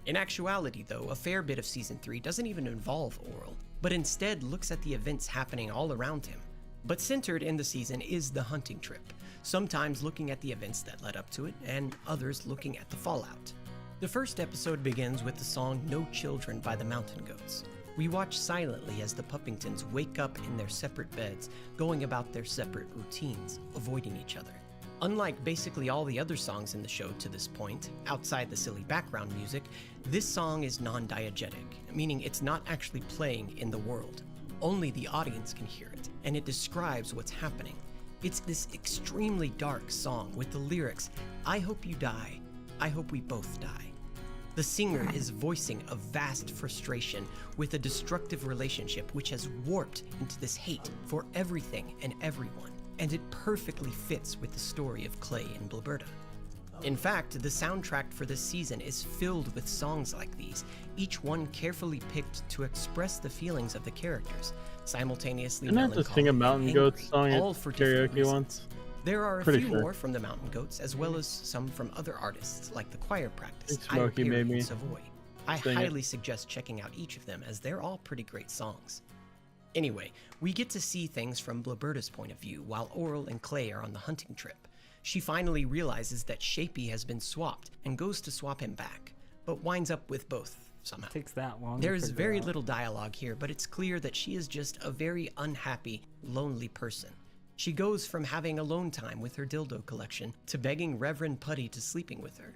In actuality, though, a fair bit of season 3 doesn't even involve Oral, but instead looks at the events happening all around him. But centered in the season is the hunting trip, sometimes looking at the events that led up to it, and others looking at the fallout. The first episode begins with the song No Children by the Mountain Goats. We watch silently as the Puppingtons wake up in their separate beds, going about their separate routines, avoiding each other. Unlike basically all the other songs in the show to this point, outside the silly background music, this song is non-diegetic, meaning it's not actually playing in the world. Only the audience can hear it, and it describes what's happening. It's this extremely dark song with the lyrics, I hope you die, I hope we both die. The singer is voicing a vast frustration with a destructive relationship which has warped into this hate for everything and everyone, and it perfectly fits with the story of Clay and Blibberta. In fact, the soundtrack for this season is filled with songs like these, each one carefully picked to express the feelings of the characters, simultaneously Didn't I have to sing a Mountain Goats song at karaoke once? There are a Pretty few sure. more from the Mountain Goats, as well as some from other artists, like the Choir Practice, Smokey Io made Perry, me and Savoy. I sing it. highly suggest checking out each of them, as they're all pretty great songs. Anyway, we get to see things from Blibberta's point of view, while Oral and Clay are on the hunting trip. She finally realizes that Shapey has been swapped, and goes to swap him back, but winds up with both somehow. Takes that long. There's very little dialogue here, but it's clear that she is just a very unhappy, lonely person. She goes from having alone time with her dildo collection to begging Reverend Putty to sleeping with her.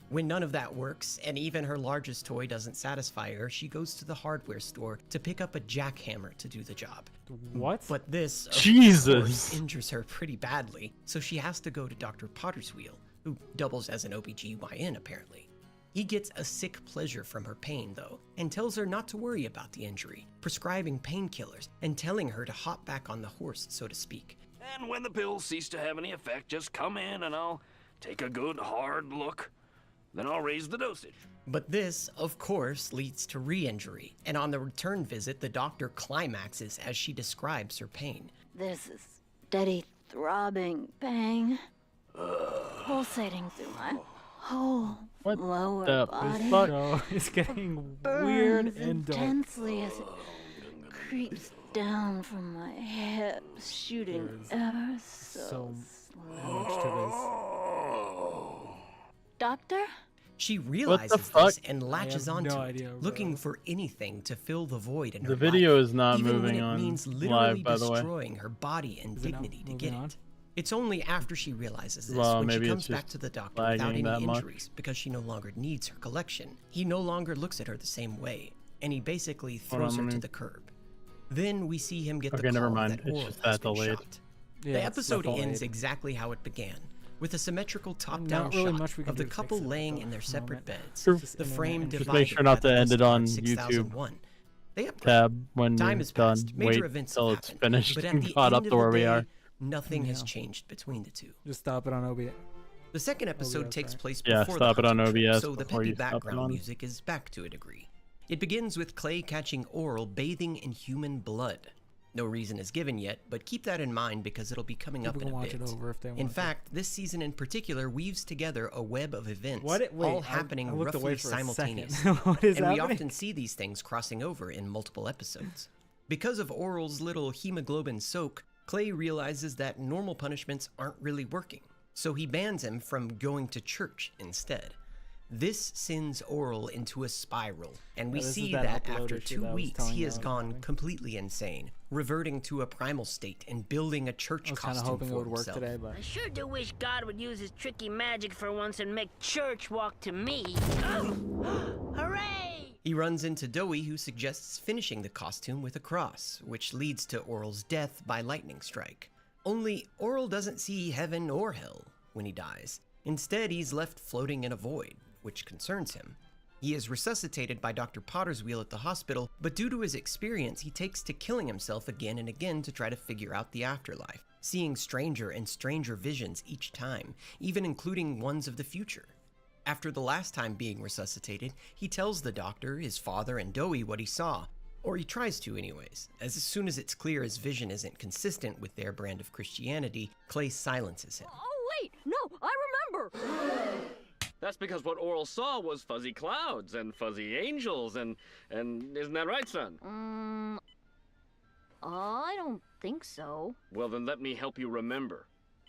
When none of that works, and even her largest toy doesn't satisfy her, she goes to the hardware store to pick up a jackhammer to do the job. What? But this, of Jesus. course, injures her pretty badly, so she has to go to Dr. Potterswheel, who doubles as an OBGYN apparently. He gets a sick pleasure from her pain, though, and tells her not to worry about the injury, prescribing painkillers and telling her to hop back on the horse, so to speak. And when the pills cease to have any effect, just come in and I'll take a good hard look. Then I'll raise the dosage. But this, of course, leads to re-injury, and on the return visit, the doctor climaxes as she describes her pain. There's a steady throbbing bang, pulsating through my whole lower the body. fuck? No, it's getting Burns weird and dark. intensely as it creeps down from my hips, shooting ever so Much to Doctor? She realizes fuck? this and latches I have onto no it, idea, bro. looking for anything to fill the void in her The video life, is not even when moving it on means live, literally by the way. destroying her body and Is it not dignity to moving get on? it. It's only after she realizes this Well, when she maybe comes it's back just to the doctor without lagging any that much. injuries because she no longer needs her collection. He no longer looks at her the same way, and he basically Hold on, throws her let to me- the curb. Then we see him get Okay, the call never mind. that It's Oral just has that been delayed. shot. Yeah, The it's episode delayed. ends exactly how it began, with a symmetrical top-down Not really shot much we can of the do to couple fix it laying at in their the separate moment. beds, True. Just the internet frame and Just divided make sure not by the to end it on postcard YouTube 6001. They upgraded. tab when Time you're has done. passed. Major Wait events till have it's happened, finished but at and the caught end up of to where the we day, are. Nothing has Yeah. changed between the two. Just stop it on OBS. The second episode OBS, takes right. place Yeah, before stop the it on hunting trip, OBS so the before peppy you stop it background on. music is back to a degree. It begins with Clay catching Oral bathing in human blood. No reason is given yet, but keep that in mind because it'll be coming up People in a can watch bit. it over if they want In to. fact, this season in particular weaves together a web of events, Wait, all I happening looked away roughly for a second. simultaneously. What is and we happening? often see these things crossing over in multiple episodes. Because of Oral's little hemoglobin soak, Clay realizes that normal punishments aren't really working, so he bans him from going to church instead. This sends Oral into a spiral, and we Yeah, this is see that that upload after issue 2 that I was weeks telling he you has about gone having. completely insane, reverting to a primal state and building a church I was kind of costume hoping it for would work himself. today, but I sure do wish God would use his tricky magic for once and make church walk to me. Hooray! He runs into Doey, who suggests finishing the costume with a cross, which leads to Oral's death by lightning strike. Only Oral doesn't see heaven or hell when he dies. Instead, he's left floating in a void, which concerns him. He is resuscitated by Dr. Potter's wheel at the hospital, but due to his experience, he takes to killing himself again and again to try to figure out the afterlife, seeing stranger and stranger visions each time, even including ones of the future. After the last time being resuscitated, he tells the doctor, his father, and Dowie what he saw, or he tries to anyways, as soon as it's clear his vision isn't consistent with their brand of Christianity, Clay silences him. Oh, wait! No, I remember! That's because what Orel saw was fuzzy clouds and fuzzy angels and isn't that right, son? I don't think so. Well, then let me help you remember.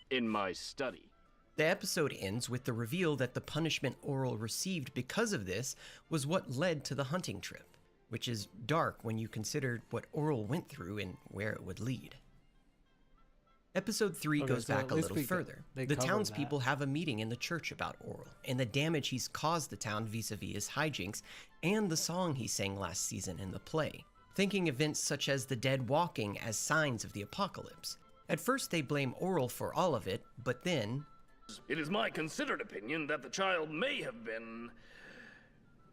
In my study. The episode ends with the reveal that the punishment Orel received because of this was what led to the hunting trip, which is dark when you consider what Orel went through and where it would lead. Episode 3 goes back a little further. The townspeople have a meeting in the church about Orel, and the damage he's caused the town vis-a-vis his hijinks, and the song he sang last season in the play, thinking events such as the dead walking as signs of the apocalypse. At first they blame Orel for all of it, but then... It is my considered opinion that the child may have been...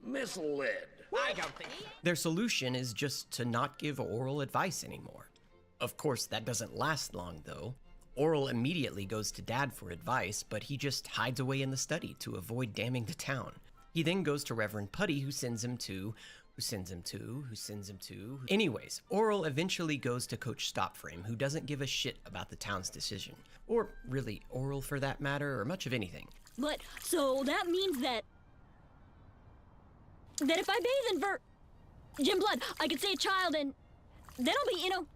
misled. I don't think so. Their solution is just to not give Orel advice anymore. Of course, that doesn't last long, though. Orel immediately goes to Dad for advice, but he just hides away in the study to avoid damning the town. He then goes to Reverend Putty, who sends him to... Anyways, Orel eventually goes to Coach Stopframe, who doesn't give a shit about the town's decision. Or really, Orel for that matter, or much of anything. But, so that means that if I bathe in Jim blood, I could say a child and then I'll be,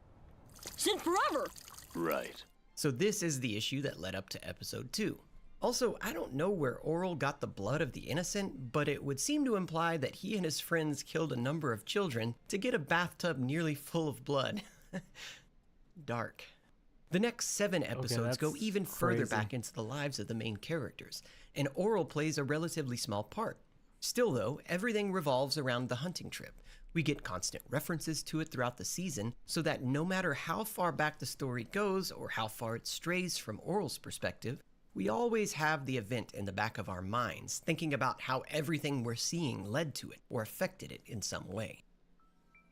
since forever. Right. So this is the issue that led up to episode 2. Also, I don't know where Orel got the blood of the innocent, but it would seem to imply that he and his friends killed a number of children to get a bathtub nearly full of blood. Dark. The next 7 episodes go even further back into the lives of the main characters, and Orel plays a relatively small part. Still though, everything revolves around the hunting trip. We get constant references to it throughout the season, so that no matter how far back the story goes or how far it strays from Orel's perspective, we always have the event in the back of our minds, thinking about how everything we're seeing led to it or affected it in some way.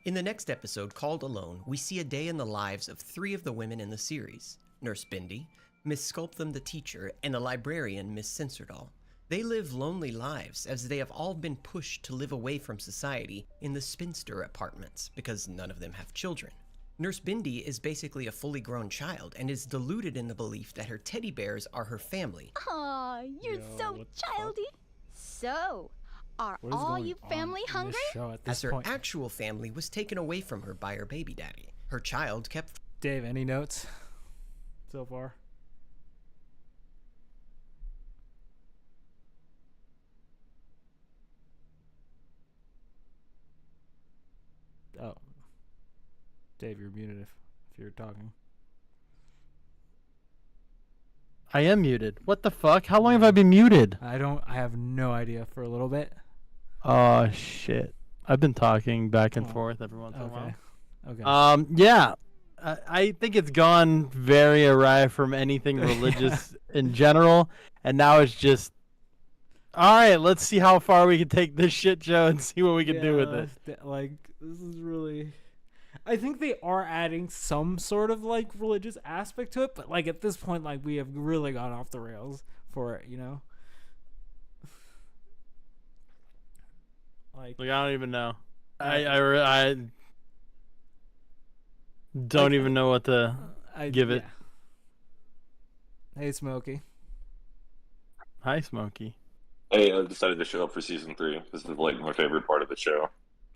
In the next episode, called Alone, we see a day in the lives of 3 of the women in the series: Nurse Bindi, Miss Sculptham the teacher, and the librarian Miss Censordoll. They live lonely lives as they have all been pushed to live away from society in the spinster apartments because none of them have children. Nurse Bindi is basically a fully grown child and is deluded in the belief that her teddy bears are her family. Aw, you're so childy. So, are all you family hungry? As her actual family was taken away from her by her baby daddy. Her child kept... Dave, any notes so far? Oh. Dave, you're muted if you're talking. I am muted. What the fuck? How long have I been muted? I have no idea for a little bit. Oh shit. I've been talking back and forth every once in a while. Okay. Yeah. I think it's gone very awry from anything religious in general, and now it's just, all right, let's see how far we can take this shit show and see what we can do with it. This is really... I think they are adding some sort of religious aspect to it, but at this point, we have really gone off the rails for it, I don't even know. I don't even know what to give it. Yeah. Hey, Smokey. Hi, Smokey. Hey, I decided to show up for season 3. This is my favorite part of the show.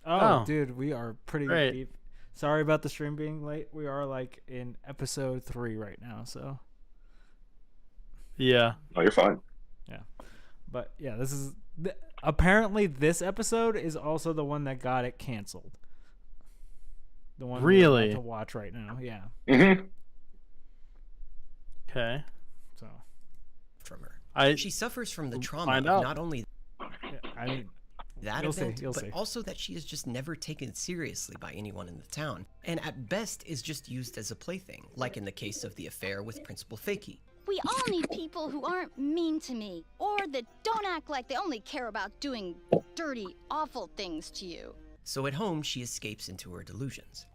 Oh, dude, we are pretty deep. Sorry about the stream being late. We are in episode 3 right now, so. Yeah. Oh, you're fine. Yeah. But yeah, this is apparently this episode is also the one that got it canceled. The one we're about to watch right now. Yeah. Mm-hmm. Okay. So. From her. She suffers from the trauma of not only that event, but also that she is just never taken seriously by anyone in the town, and at best is just used as a plaything, like in the case of the affair with Principal Fakey. We all need people who aren't mean to me, or that don't act like they only care about doing dirty, awful things to you. So at home, she escapes into her delusions.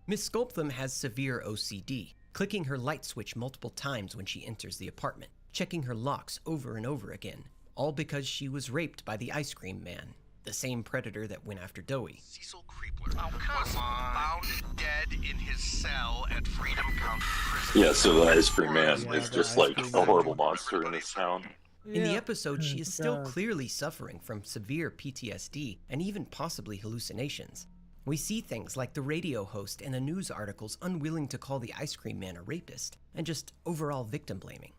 Miss Sculptham has severe OCD, clicking her light switch multiple times when she enters the apartment, checking her locks over and over again, all because she was raped by the ice cream man, the same predator that went after Dowie. Cecil Creepler was found dead in his cell at Freedom County Prison. Yeah, so the ice cream man is just like a horrible monster in this town. In the episode, she is still clearly suffering from severe PTSD and even possibly hallucinations. We see things like the radio host in the news articles unwilling to call the ice cream man a rapist, and just overall victim blaming.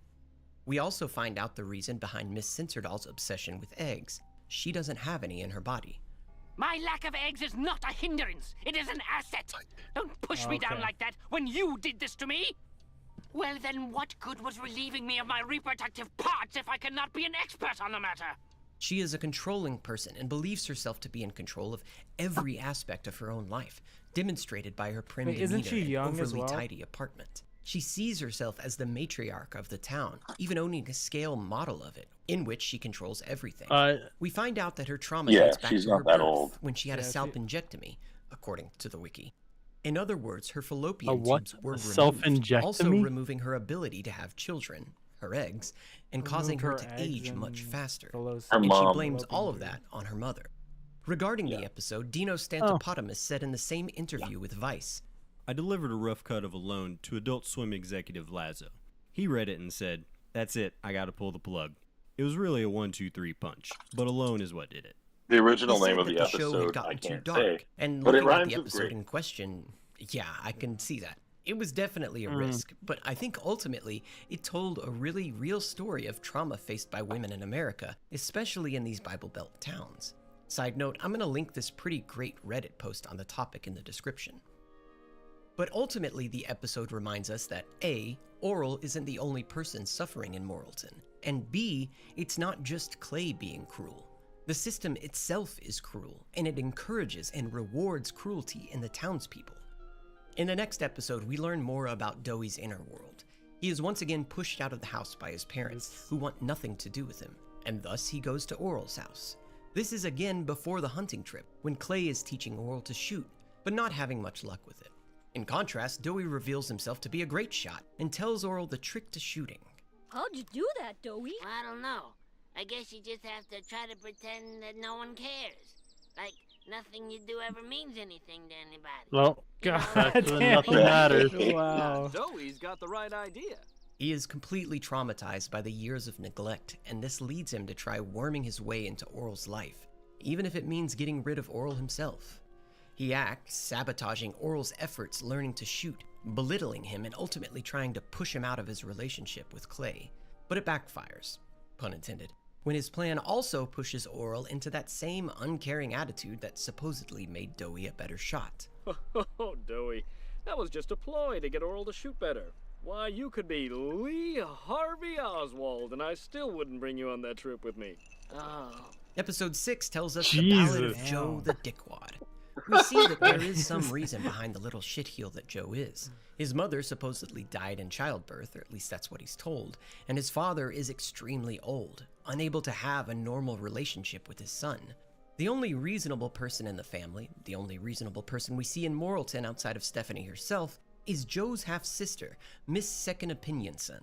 We also find out the reason behind Miss Cincerdahl's obsession with eggs. She doesn't have any in her body. My lack of eggs is not a hindrance. It is an asset. Don't push me down like that when you did this to me. Well, then what good was relieving me of my reproductive parts if I cannot be an expert on the matter? She is a controlling person and believes herself to be in control of every aspect of her own life, demonstrated by her prim Wait, isn't demeanor she young and as overly well? tidy apartment. She sees herself as the matriarch of the town, even owning a scale model of it, in which she controls everything. We find out that her trauma dates back she's to her not that birth old. when she had a salpingectomy, according to the wiki. In other words, her A fallopian what? tubes were A removed, self-injectomy? also removing her ability to have children, her eggs, and causing her her to eggs age and much faster. Her And she mom. blames all of that on her mother. Regarding the episode, Dino Stantopotamus said in the same interview with Vice, I delivered a rough cut of Alone to Adult Swim executive Lazo. He read it and said, "That's it, I gotta pull the plug." It was really a 1-2-3 punch, but Alone is what did it. The original He name said of that the the show had episode, gotten I too can't dark, say, and but it looking at rhymes the with episode great. in question, yeah, I can see that. It was definitely a risk, but I think ultimately it told a really real story of trauma faced by women in America, especially in these Bible Belt towns. Side note, I'm going to link this pretty great Reddit post on the topic in the description. But ultimately, the episode reminds us that A, Orel isn't the only person suffering in Moralton, and B, it's not just Clay being cruel. The system itself is cruel, and it encourages and rewards cruelty in the townspeople. In the next episode, we learn more about Dowie's inner world. He is once again pushed out of the house by his parents, who want nothing to do with him, and thus he goes to Orel's house. This is again before the hunting trip, when Clay is teaching Orel to shoot, but not having much luck with it. In contrast, Dowie reveals himself to be a great shot and tells Orel the trick to shooting. How'd you do that, Dowie? I don't know. I guess you just have to try to pretend that no one cares. Like, nothing you do ever means anything to anybody. Well, God nothing matters. Wow. Dowie's got the right idea. He is completely traumatized by the years of neglect, and this leads him to try worming his way into Orel's life, even if it means getting rid of Orel himself. He acts, sabotaging Orel's efforts learning to shoot, belittling him, and ultimately trying to push him out of his relationship with Clay. But it backfires, pun intended, when his plan also pushes Orel into that same uncaring attitude that supposedly made Dowie a better shot. Oh, Dowie, that was just a ploy to get Orel to shoot better. Why, you could be Lee Harvey Oswald, and I still wouldn't bring you on that trip with me. Oh. Episode 6 tells us the ballad of Joe the Dickwad. We see that there is some reason behind the little shitheel that Joe is. His mother supposedly died in childbirth, or at least that's what he's told, and his father is extremely old, unable to have a normal relationship with his son. The only reasonable person in the family, the only reasonable person we see in Moralton outside of Stephanie herself, is Joe's half-sister, Miss Second Opinionson.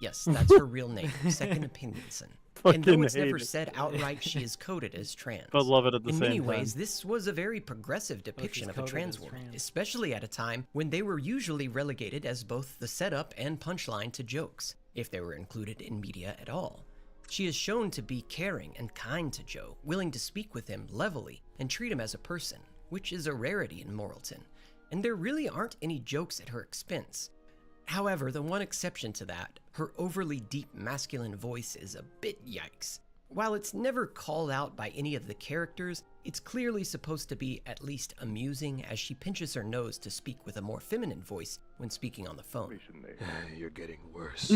Yes, that's her real name, Second Opinionson. And though it's never said outright, she is coded as trans. But love it at the In same many time. ways, this was a very progressive depiction of a trans woman, especially at a time when they were usually relegated as both the setup and punchline to jokes, if they were included in media at all. She is shown to be caring and kind to Joe, willing to speak with him levelly and treat him as a person, which is a rarity in Moralton, and there really aren't any jokes at her expense. However, the one exception to that, her overly deep masculine voice is a bit yikes. While it's never called out by any of the characters, it's clearly supposed to be at least amusing as she pinches her nose to speak with a more feminine voice when speaking on the phone. You're getting worse.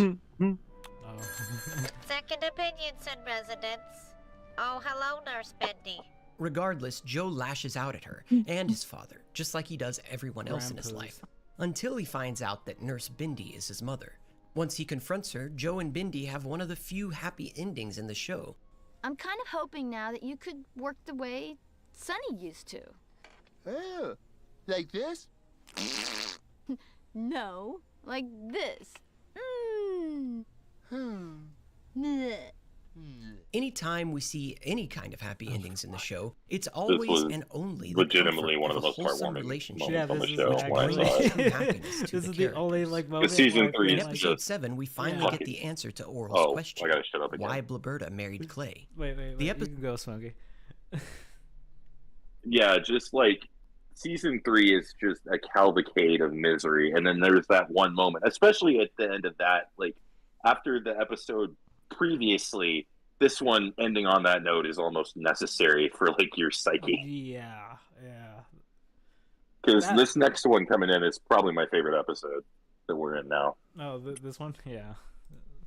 Second opinion, son residents. Oh, hello, Nurse Bendy. Regardless, Joe lashes out at her and his father, just like he does everyone else in his life, until he finds out that Nurse Bindi is his mother. Once he confronts her, Joe and Bindi have one of the few happy endings in the show. I'm kind of hoping now that you could work the way Sunny used to. Oh, like this? No, like this. Blech. Anytime we see any kind of happy endings in the show, it's always and only the legitimately comfort one of of the a most wholesome heartwarming relationship, moments on the this show. is when I saw actually- it. brings happiness to This the is the characters. only like The moment. season where I 3 feel In is like- episode just 7, we finally fucking- get the answer to Oral's Oh, question: I gotta shut up again. why Bloberta married Clay. Wait. The You can go, Smokey. Yeah, just like season 3 is just a cavalcade of misery, and then there's that one moment, especially at the end of that, like after the episode previously, this one ending on that note is almost necessary for like your psyche. Yeah. Because That- this next one coming in is probably my favorite episode that we're in now. Oh, this one? Yeah.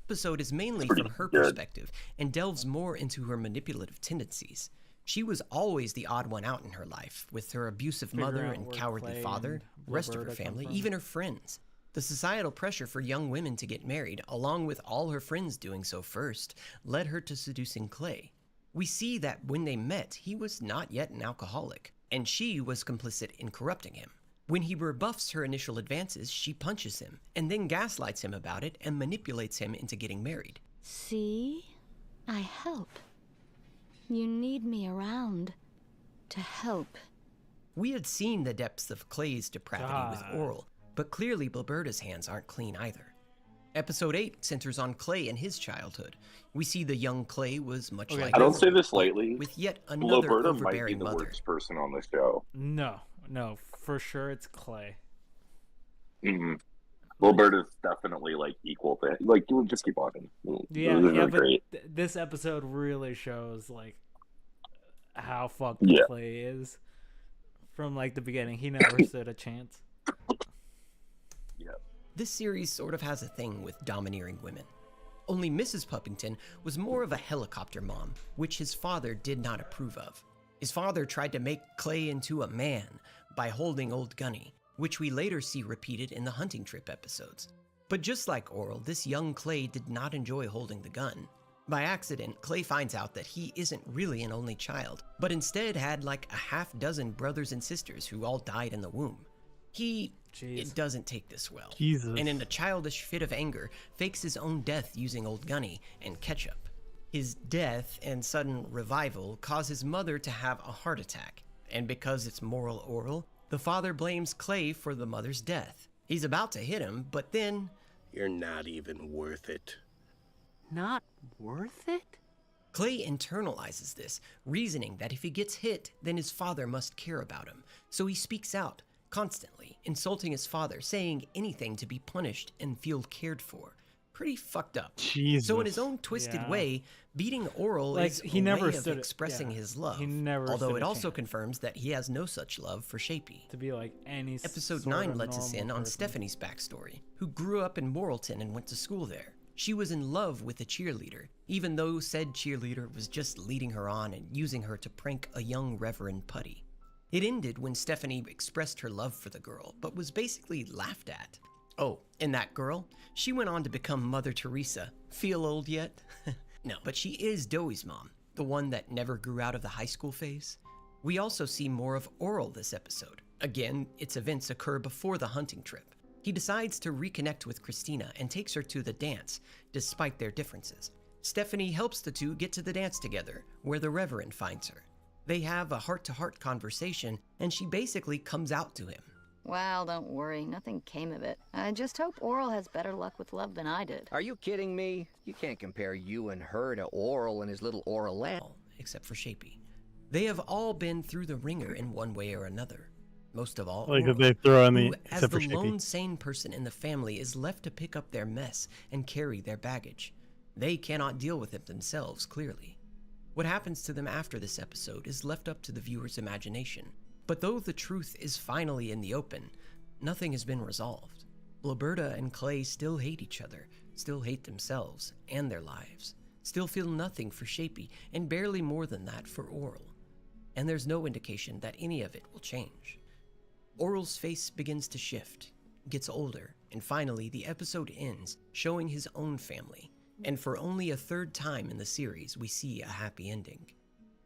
Episode is mainly Pretty from her good. perspective and delves more into her manipulative tendencies. She was always the odd one out in her life, with her abusive Figure mother out and where cowardly Clay father, and the rest of her Bloberta come family, from. even her friends. The societal pressure for young women to get married, along with all her friends doing so first, led her to seducing Clay. We see that when they met, he was not yet an alcoholic, and she was complicit in corrupting him. When he rebuffs her initial advances, she punches him, and then gaslights him about it and manipulates him into getting married. See? I help. You need me around to help. We had seen the depths of Clay's depravity with God. Oral, but clearly Bloberta's hands aren't clean either. Episode 8 centers on Clay and his childhood. We see the young Clay was much like I don't Oral, say this but lightly. with yet another Bloberta might be overbearing the mother. worst person on the show. No, for sure it's Clay. Mm-hmm. Bloberta's definitely like equal to like. Just keep watching. Yeah, This is but great. This episode really shows like how fucked Yeah. Clay is from like the beginning. He never stood a chance. This series sort of has a thing with domineering women. Only Mrs. Puppington was more of a helicopter mom, which his father did not approve of. His father tried to make Clay into a man by holding Old Gunny, which we later see repeated in the hunting trip episodes. But just like Oral, this young Clay did not enjoy holding the gun. By accident, Clay finds out that he isn't really an only child, but instead had like a half dozen brothers and sisters who all died in the womb. It doesn't take this well. Jesus. And in a childish fit of anger, fakes his own death using Old Gunny and ketchup. His death and sudden revival cause his mother to have a heart attack, and because it's Moral Orel, the father blames Clay for the mother's death. He's about to hit him, but then... You're not even worth it. Not worth it? Clay internalizes this, reasoning that if he gets hit, then his father must care about him. So he speaks out, constantly, insulting his father, saying anything to be punished and feel cared for. Pretty fucked up. Jesus. So in his own twisted Yeah. way, beating Oral Like, is he a never way of stood- expressing yeah. his love. He never although stood it a also chance. confirms that he has no such love for Shapey. To be like any Episode sort 9 of lets us normal in on person. Stephanie's backstory, who grew up in Morrilton and went to school there. She was in love with a cheerleader, even though said cheerleader was just leading her on and using her to prank a young Reverend Putty. It ended when Stephanie expressed her love for the girl, but was basically laughed at. Oh, and that girl? She went on to become Mother Teresa. Feel old yet? No, but she is Doey's mom, the one that never grew out of the high school phase. We also see more of Oral this episode. Again, its events occur before the hunting trip. He decides to reconnect with Christina and takes her to the dance, despite their differences. Stephanie helps the two get to the dance together, where the Reverend finds her. They have a heart-to-heart conversation, and she basically comes out to him. Well, don't worry. Nothing came of it. I just hope Oral has better luck with love than I did. Are you kidding me? You can't compare you and her to Oral and his little Orel. Except for Shapey. They have all been through the ringer in one way or another. Most of all, Like Oral, they throw in the who, as except the for Shapey. lone sane person in the family, is left to pick up their mess and carry their baggage. They cannot deal with it themselves, clearly. What happens to them after this episode is left up to the viewer's imagination. But though the truth is finally in the open, nothing has been resolved. Bloberta and Clay still hate each other, still hate themselves and their lives, still feel nothing for Shapey, and barely more than that for Oral. And there's no indication that any of it will change. Oral's face begins to shift. gets older, and finally the episode ends showing his own family. And for only a third time in the series, we see a happy ending.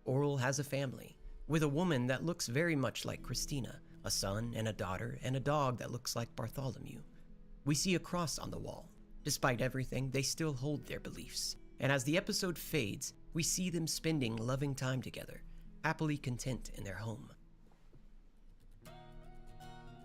Orel has a family, with a woman that looks very much like Christina, a son and a daughter, and a dog that looks like Bartholomew. We see a cross on the wall. Despite everything, they still hold their beliefs. And as the episode fades, we see them spending loving time together, happily content in their home.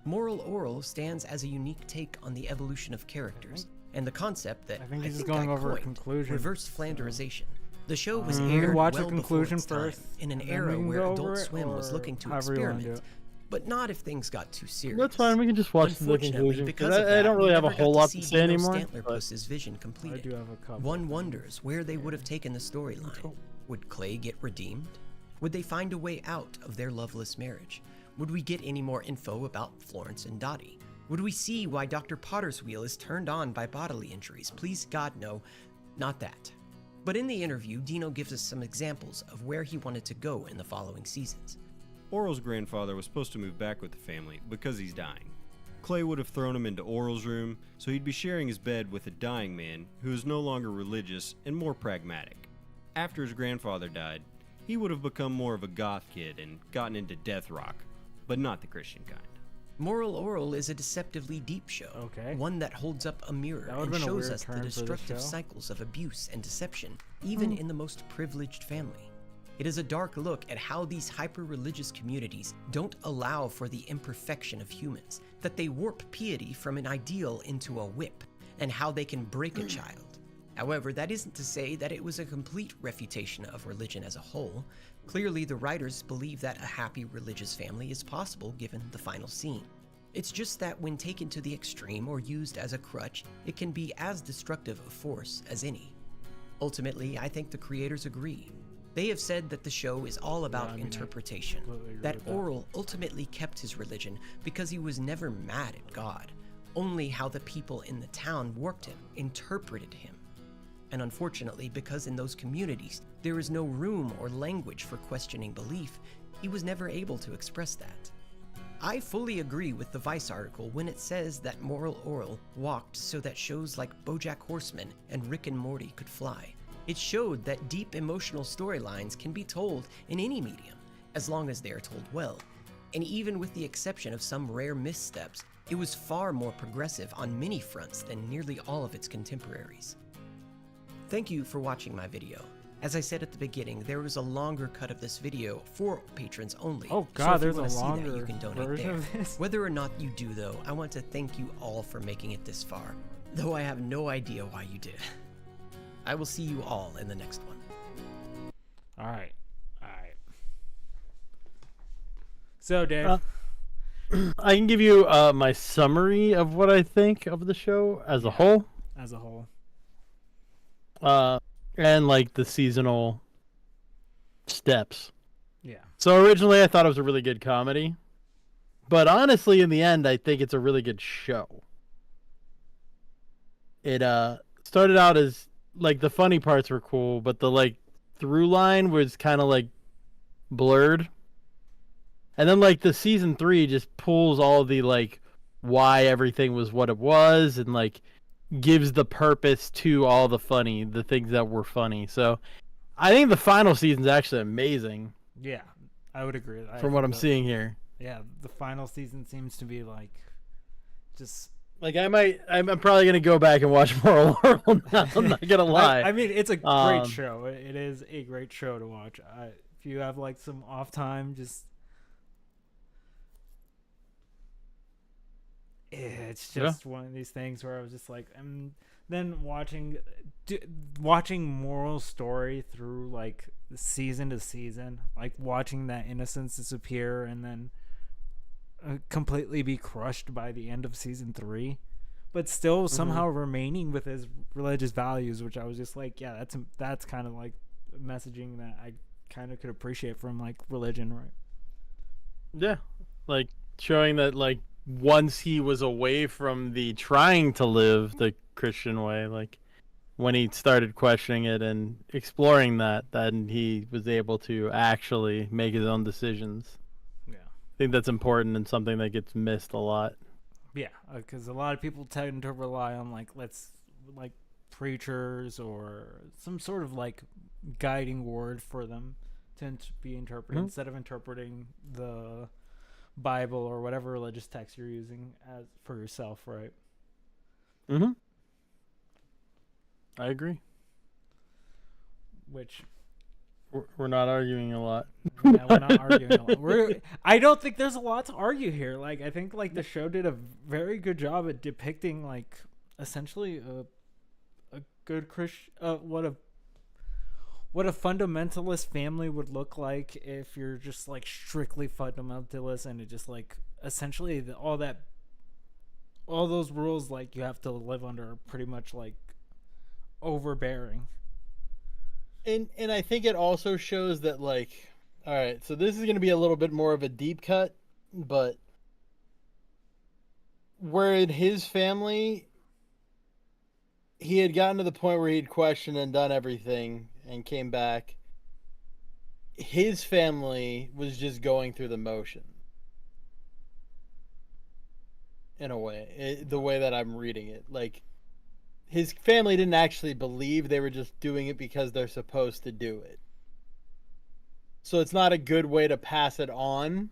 Moral Orel stands as a unique take on the evolution of characters, and the concept that I think going over a coined, conclusion. reverse Flanderization. The show was You aired watch well the before conclusion its time, first, in an and then era we can where go Adult over it, Swim was or looking to however you wanna do experiment, it. but not if things got too serious. That's fine. We can just watch the Unfortunately, conclusion. because of I that, don't really we have a never whole got lot see to say Dino anymore. Stantlerpuss's vision completed. I do have a couple. One wonders where they would have taken the storyline. Would Clay get redeemed? Would they find a way out of their loveless marriage? Would we get any more info about Florence and Dottie? Would we see why Dr. Potter's wheel is turned on by bodily injuries? Please, God, no, not that. But in the interview, Dino gives us some examples of where he wanted to go in the following seasons. Orel's grandfather was supposed to move back with the family because he's dying. Clay would have thrown him into Orel's room, so he'd be sharing his bed with a dying man who is no longer religious and more pragmatic. After his grandfather died, he would have become more of a goth kid and gotten into death rock, but not the Christian kind. Moral Orel is a deceptively deep show, one that holds up a mirror and shows us the destructive cycles of abuse and deception, even in the most privileged family. It is a dark look at how these hyper-religious communities don't allow for the imperfection of humans, that they warp piety from an ideal into a whip, and how they can break a child. However, that isn't to say that it was a complete refutation of religion as a whole. Clearly, the writers believe that a happy religious family is possible given the final scene. It's just that when taken to the extreme or used as a crutch, it can be as destructive a force as any. Ultimately, I think the creators agree. They have said that the show is all about interpretation, that Orel ultimately kept his religion because he was never mad at God, only how the people in the town warped him, interpreted him. And unfortunately, because in those communities there is no room or language for questioning belief, he was never able to express that. I fully agree with the Vice article when it says that Moral Orel walked so that shows like BoJack Horseman and Rick and Morty could fly. It showed that deep emotional storylines can be told in any medium, as long as they are told well. And even with the exception of some rare missteps, it was far more progressive on many fronts than nearly all of its contemporaries. Thank you for watching my video. As I said at the beginning, there was a longer cut of this video for patrons only. Oh God, so if there's you a want to see longer that, you can donate version there. of this. Whether or not you do though, I want to thank you all for making it this far, though I have no idea why you did. I will see you all in the next one. All right. So, Dave. I can give you my summary of what I think of the show as a whole. As a whole. And like the seasonal steps. Yeah. So originally I thought it was a really good comedy. But honestly, in the end, I think it's a really good show. It started out as like the funny parts were cool, but the like through line was kind of like blurred. And then like the season 3 just pulls all the like why everything was what it was and like gives the purpose to all the things that were funny. So I think the final season's actually amazing. Yeah, I would agree. From what I'm seeing here. Yeah, the final season seems to be like just like I'm probably gonna go back and watch Moral Orel now. I'm not gonna lie. I mean, it's a great show. It is a great show to watch. If you have like some off time, just it's just one of these things where I was just like, then watching Moral's story through like season to season, like watching that innocence disappear and then completely be crushed by the end of season 3, but still somehow remaining with his religious values, which I was just like, yeah, that's kind of like messaging that I kind of could appreciate from like religion, right? Yeah, like showing that like once he was away from the trying to live the Christian way, like when he started questioning it and exploring that, then he was able to actually make his own decisions. Yeah, I think that's important and something that gets missed a lot. Yeah, because a lot of people tend to rely on like preachers or some sort of like guiding word for them to be interpreted instead of interpreting the Bible or whatever religious text you're using as for yourself, right? Mm-hmm. I agree. Which we're not arguing a lot. Yeah, we're not arguing a lot. I don't think there's a lot to argue here. Like, I think like the show did a very good job at depicting like essentially a good Christian what a fundamentalist family would look like if you're just like strictly fundamentalist and it just like essentially all those rules like you have to live under are pretty much like overbearing. And I think it also shows that, like, all right, so this is going to be a little bit more of a deep cut, but where in his family, he had gotten to the point where he'd questioned and done everything and came back. His family was just going through the motion. In a way, the way that I'm reading it. Like, his family didn't actually believe, they were just doing it because they're supposed to do it. So it's not a good way to pass it on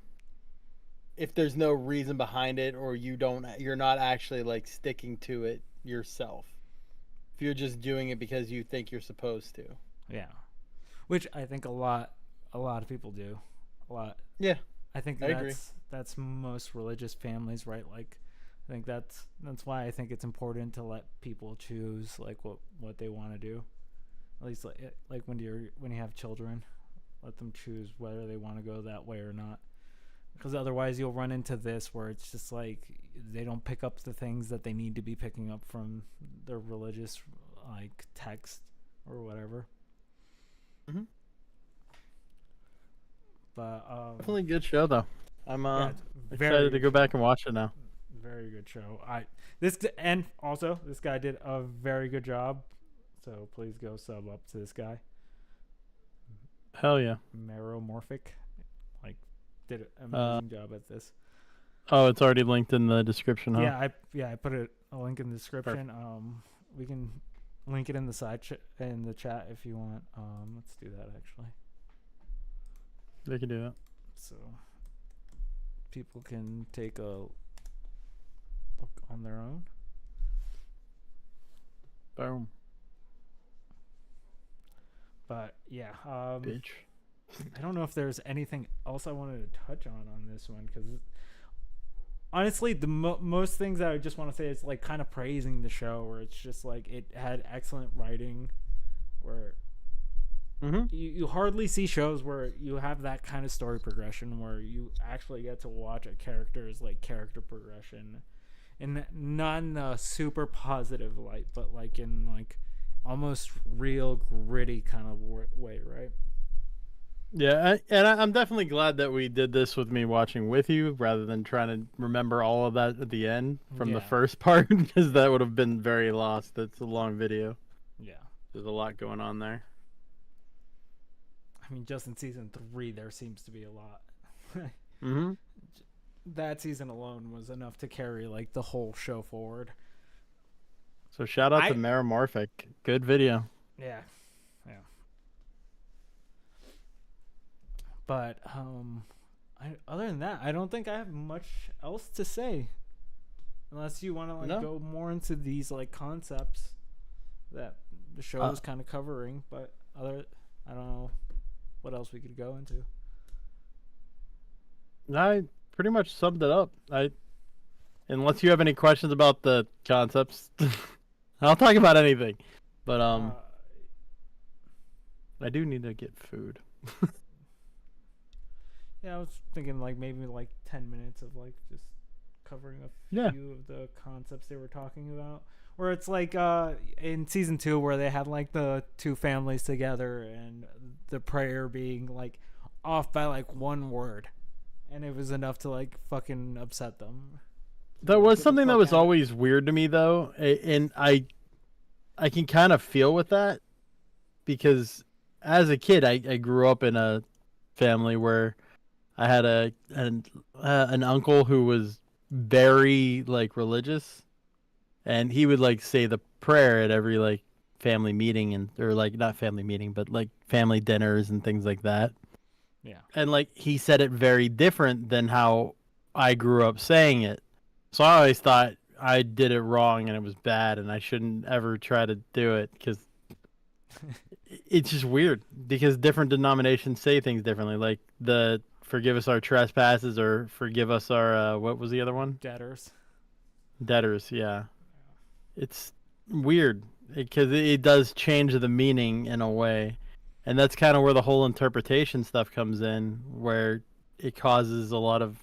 if there's no reason behind it or you're not actually like sticking to it yourself. If you're just doing it because you think you're supposed to. Yeah. Which I think a lot of people do. A lot. Yeah. I think I agree. that's most religious families, right? Like I think that's why I think it's important to let people choose like what they want to do. At least like when you have children, let them choose whether they want to go that way or not. Because otherwise you'll run into this where it's just like they don't pick up the things that they need to be picking up from their religious like text or whatever. Mm-hmm. But definitely a good show though. I'm very excited to go back and watch it now. Very good show. This guy did a very good job. So please go sub up to this guy. Hell yeah. Meromorphic, like, did an amazing job at this. Oh, it's already linked in the description, huh? I put a link in the description. Perfect. We can link it in the in the chat if you want. Let's do that actually. They can do that. So people can take a look on their own. Boom. But yeah, bitch. I don't know if there's anything else I wanted to touch on this one because honestly, the most things that I just want to say is like kind of praising the show, where it's just like it had excellent writing, where you hardly see shows where you have that kind of story progression where you actually get to watch a character's like character progression, and not in a super positive light, but like in like almost real gritty kind of way, right? Yeah, I'm definitely glad that we did this with me watching with you rather than trying to remember all of that at the end from the first part, because that would have been very lost. It's a long video. Yeah. There's a lot going on there. I mean, just in season 3, there seems to be a lot. Mm-hmm. That season alone was enough to carry like the whole show forward. So shout out to Meromorphic. Good video. Yeah. But other than that, I don't think I have much else to say, unless you want to like go more into these like concepts that the show is kind of covering. But I don't know what else we could go into. I pretty much summed it up. Unless you have any questions about the concepts, I'll talk about anything. But I do need to get food. Yeah, I was thinking like maybe like 10 minutes of like just covering a few of the concepts they were talking about. Where it's like in season 2 where they had like the two families together and the prayer being like off by like one word, and it was enough to like fucking upset them. That was something that was always weird to me though, and I can kind of feel with that, because as a kid I grew up in a family where I had an uncle who was very like religious, and he would like say the prayer at every like family meeting and or like not family meeting but like family dinners and things like that. Yeah. And like he said it very different than how I grew up saying it. So I always thought I did it wrong and it was bad and I shouldn't ever try to do it because it's just weird because different denominations say things differently. Like the forgive us our trespasses or forgive us our what was the other one? Debtors. Debtors, yeah. It's weird because it does change the meaning in a way. And that's kind of where the whole interpretation stuff comes in, where it causes a lot of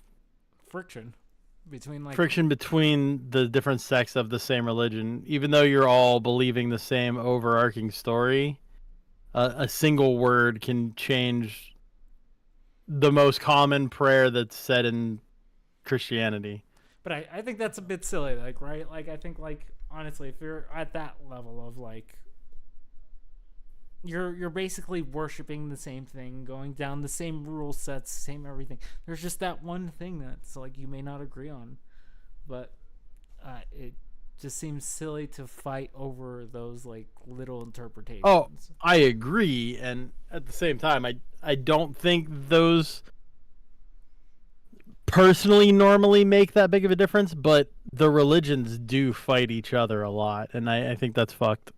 Friction between like friction between the different sects of the same religion. Even though you're all believing the same overarching story, a single word can change the most common prayer that's said in Christianity. But I think that's a bit silly, like, right? Like, I think, like, honestly, if you're at that level of, like, you're basically worshiping the same thing, going down the same rule sets, same everything. There's just that one thing that's, like, you may not agree on. But it just seems silly to fight over those, like, little interpretations. Oh, I agree. And at the same time, I don't think those personally normally make that big of a difference, but the religions do fight each other a lot, and I think that's fucked.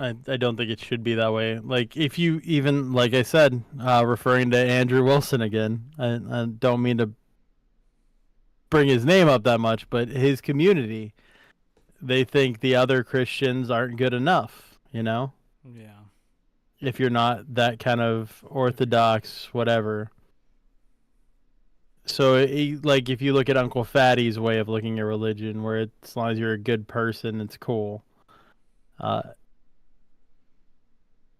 I don't think it should be that way. Like, if you even, like I said, referring to Andrew Wilson again, I don't mean to bring his name up that much, but his community, they think the other Christians aren't good enough, you know? Yeah. If you're not that kind of orthodox, whatever. So, like, if you look at Uncle Fatty's way of looking at religion, where as long as you're a good person, it's cool.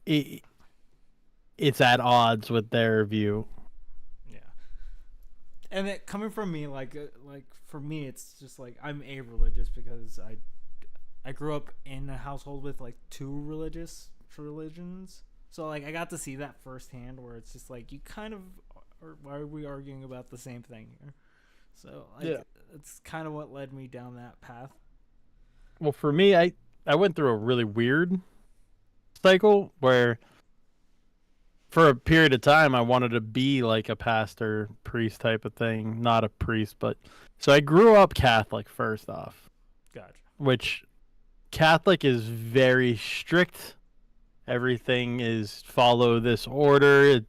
It's at odds with their view. Yeah. And it coming from me, like for me, it's just like I'm a-religious because I grew up in a household with like two religions. So like I got to see that firsthand, where it's just like you kind of. Or why are we arguing about the same thing here? So like, yeah, it's kind of what led me down that path. Well, for me, I went through a really weird cycle where for a period of time I wanted to be like a pastor, priest type of thing. Not a priest, but so I grew up Catholic first off. Gotcha. Which Catholic is very strict. Everything is follow this order.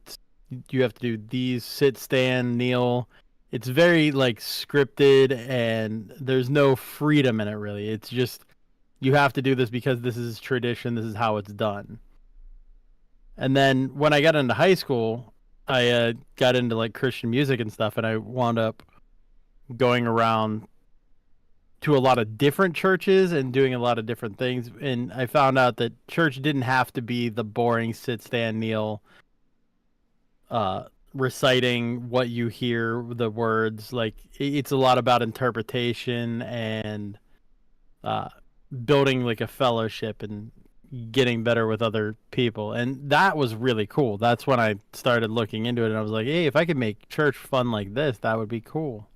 You have to do these, sit, stand, kneel. It's very like scripted and there's no freedom in it really. It's just you have to do this because this is tradition, this is how it's done. And then when I got into high school, I got into like Christian music and stuff, and I wound up going around to a lot of different churches and doing a lot of different things. And I found out that church didn't have to be the boring sit, stand, kneel, reciting what you hear, the words. Like it's a lot about interpretation and building like a fellowship and getting better with other people. And that was really cool. That's when I started looking into it, and I was like, hey, if I could make church fun like this, that would be cool.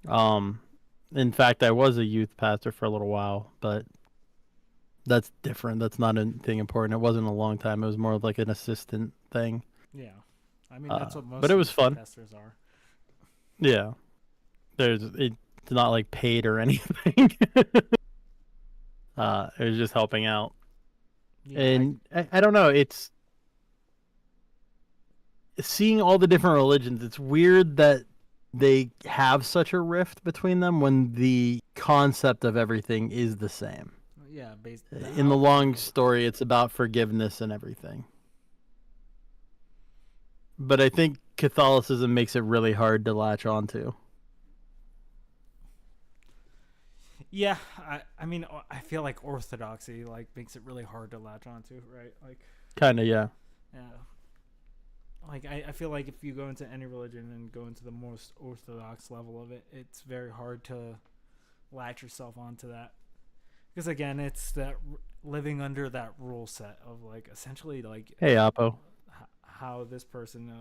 In fact, I was a youth pastor for a little while, but that's different. That's not anything important. It wasn't a long time. It was more of like an assistant thing. Yeah. I mean, that's what most but it was fun. pastors are. Yeah. It's not like paid or anything. It was just helping out. Yeah, and I don't know. It's seeing all the different religions. It's weird that they have such a rift between them when the concept of everything is the same. Yeah, in the long story, it's about forgiveness and everything. But I think Catholicism makes it really hard to latch onto. Yeah, I mean, I feel like orthodoxy like makes it really hard to latch onto, right? Like, kind of, yeah. Yeah. Like I feel like if you go into any religion and go into the most orthodox level of it, it's very hard to latch yourself onto that. Because again, it's that living under that rule set of like essentially like hey Oppo, how this person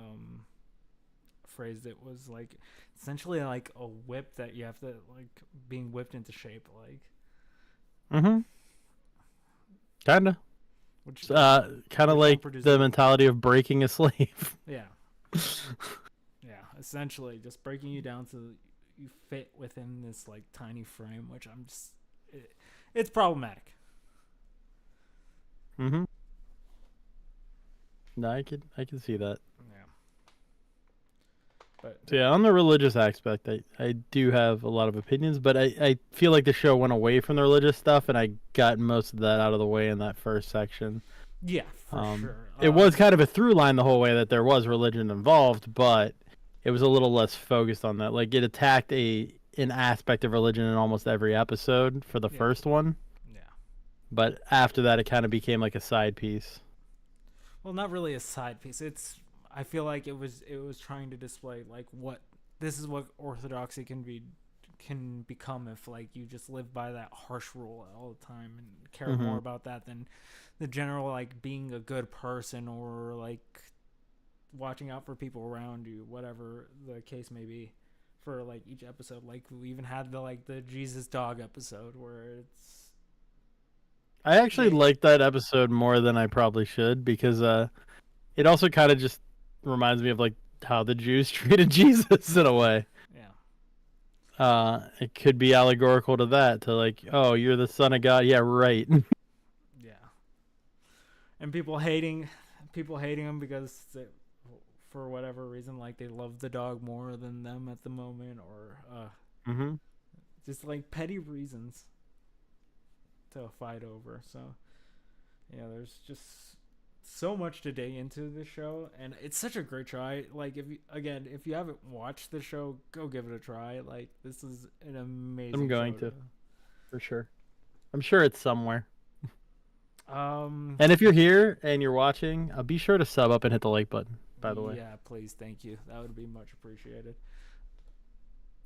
phrased it was like essentially like a whip that you have to like being whipped into shape, like. Mm-hmm. Kinda. Which kind of like the mentality of breaking a slave. Yeah. Yeah, essentially just breaking you down so you fit within this like tiny frame, which I'm just it's problematic. Mm-hmm. No, I can see that. Yeah. But so yeah, on the religious aspect, I do have a lot of opinions, but I feel like the show went away from the religious stuff, and I got most of that out of the way in that first section. Yeah, for sure. It was kind of a through line the whole way that there was religion involved, but it was a little less focused on that. Like it attacked an aspect of religion in almost every episode for the first one. Yeah. But after that, it kind of became like a side piece. Well, not really a side piece. I feel like it was trying to display like this is what orthodoxy can become if like you just live by that harsh rule all the time and care more about that than the general like being a good person or like watching out for people around you, whatever the case may be, for like each episode. Like we even had the Jesus dog episode where it's. I actually liked that episode more than I probably should because it also kind of just reminds me of like how the Jews treated Jesus in a way. Yeah. It could be allegorical to that, to like, oh, you're the son of God. Yeah, right. Yeah. And people hating him because for whatever reason, like they love the dog more than them at the moment, or just like petty reasons to fight over. So yeah, there's just so much to dig into this show, and it's such a great try. Like if you haven't watched the show, go give it a try. Like this is an amazing. I'm going to, for sure. I'm sure it's somewhere. And if you're here and you're watching, be sure to sub up and hit the like button. By the way. Yeah, please, thank you. That would be much appreciated.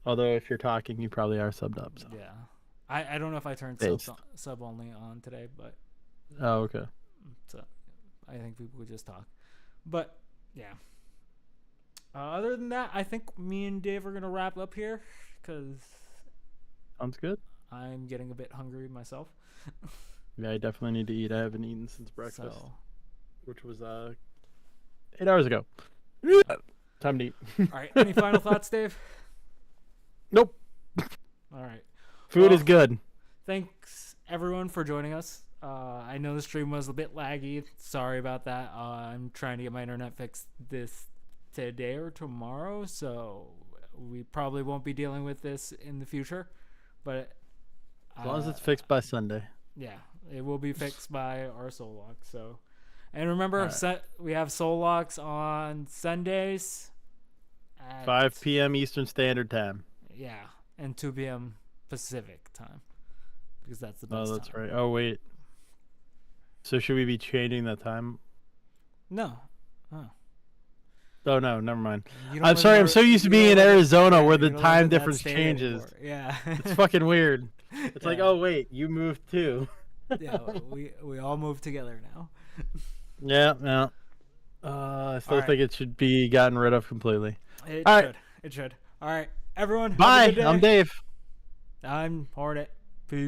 Although if you're talking, you probably are subbed up. So. Yeah, I don't know if I turned sub only on today, but. Oh, okay. So, I think people would just talk, but yeah. Other than that, I think me and Dave are gonna wrap up here because. Sounds good. I'm getting a bit hungry myself. Yeah, I definitely need to eat. I haven't eaten since breakfast, which was 8 hours ago. Time to eat. All right. Any final thoughts, Dave? Nope. All right. Food is good. Thanks everyone for joining us. I know the stream was a bit laggy. Sorry about that. I'm trying to get my internet fixed this today or tomorrow, so we probably won't be dealing with this in the future. But as long as it's fixed by Sunday. Yeah, it will be fixed by our Soul Lock. So, and remember, we have Soul Locks on Sundays at 5 p.m. Eastern Standard Time. Yeah, and 2 p.m. Pacific time, because that's the best. Oh, that's time. right. Oh, wait. So should we be changing that time? No. Oh no, never mind. I'm sorry. I'm so used to being in Arizona where the time difference changes. Yeah, it's fucking weird. It's like, oh wait, you moved too. Yeah, we all moved together now. Yeah. I still think it should be gotten rid of completely. It should. All right, everyone. Bye. Have a good day. I'm Dave. I'm Hornet. Peace.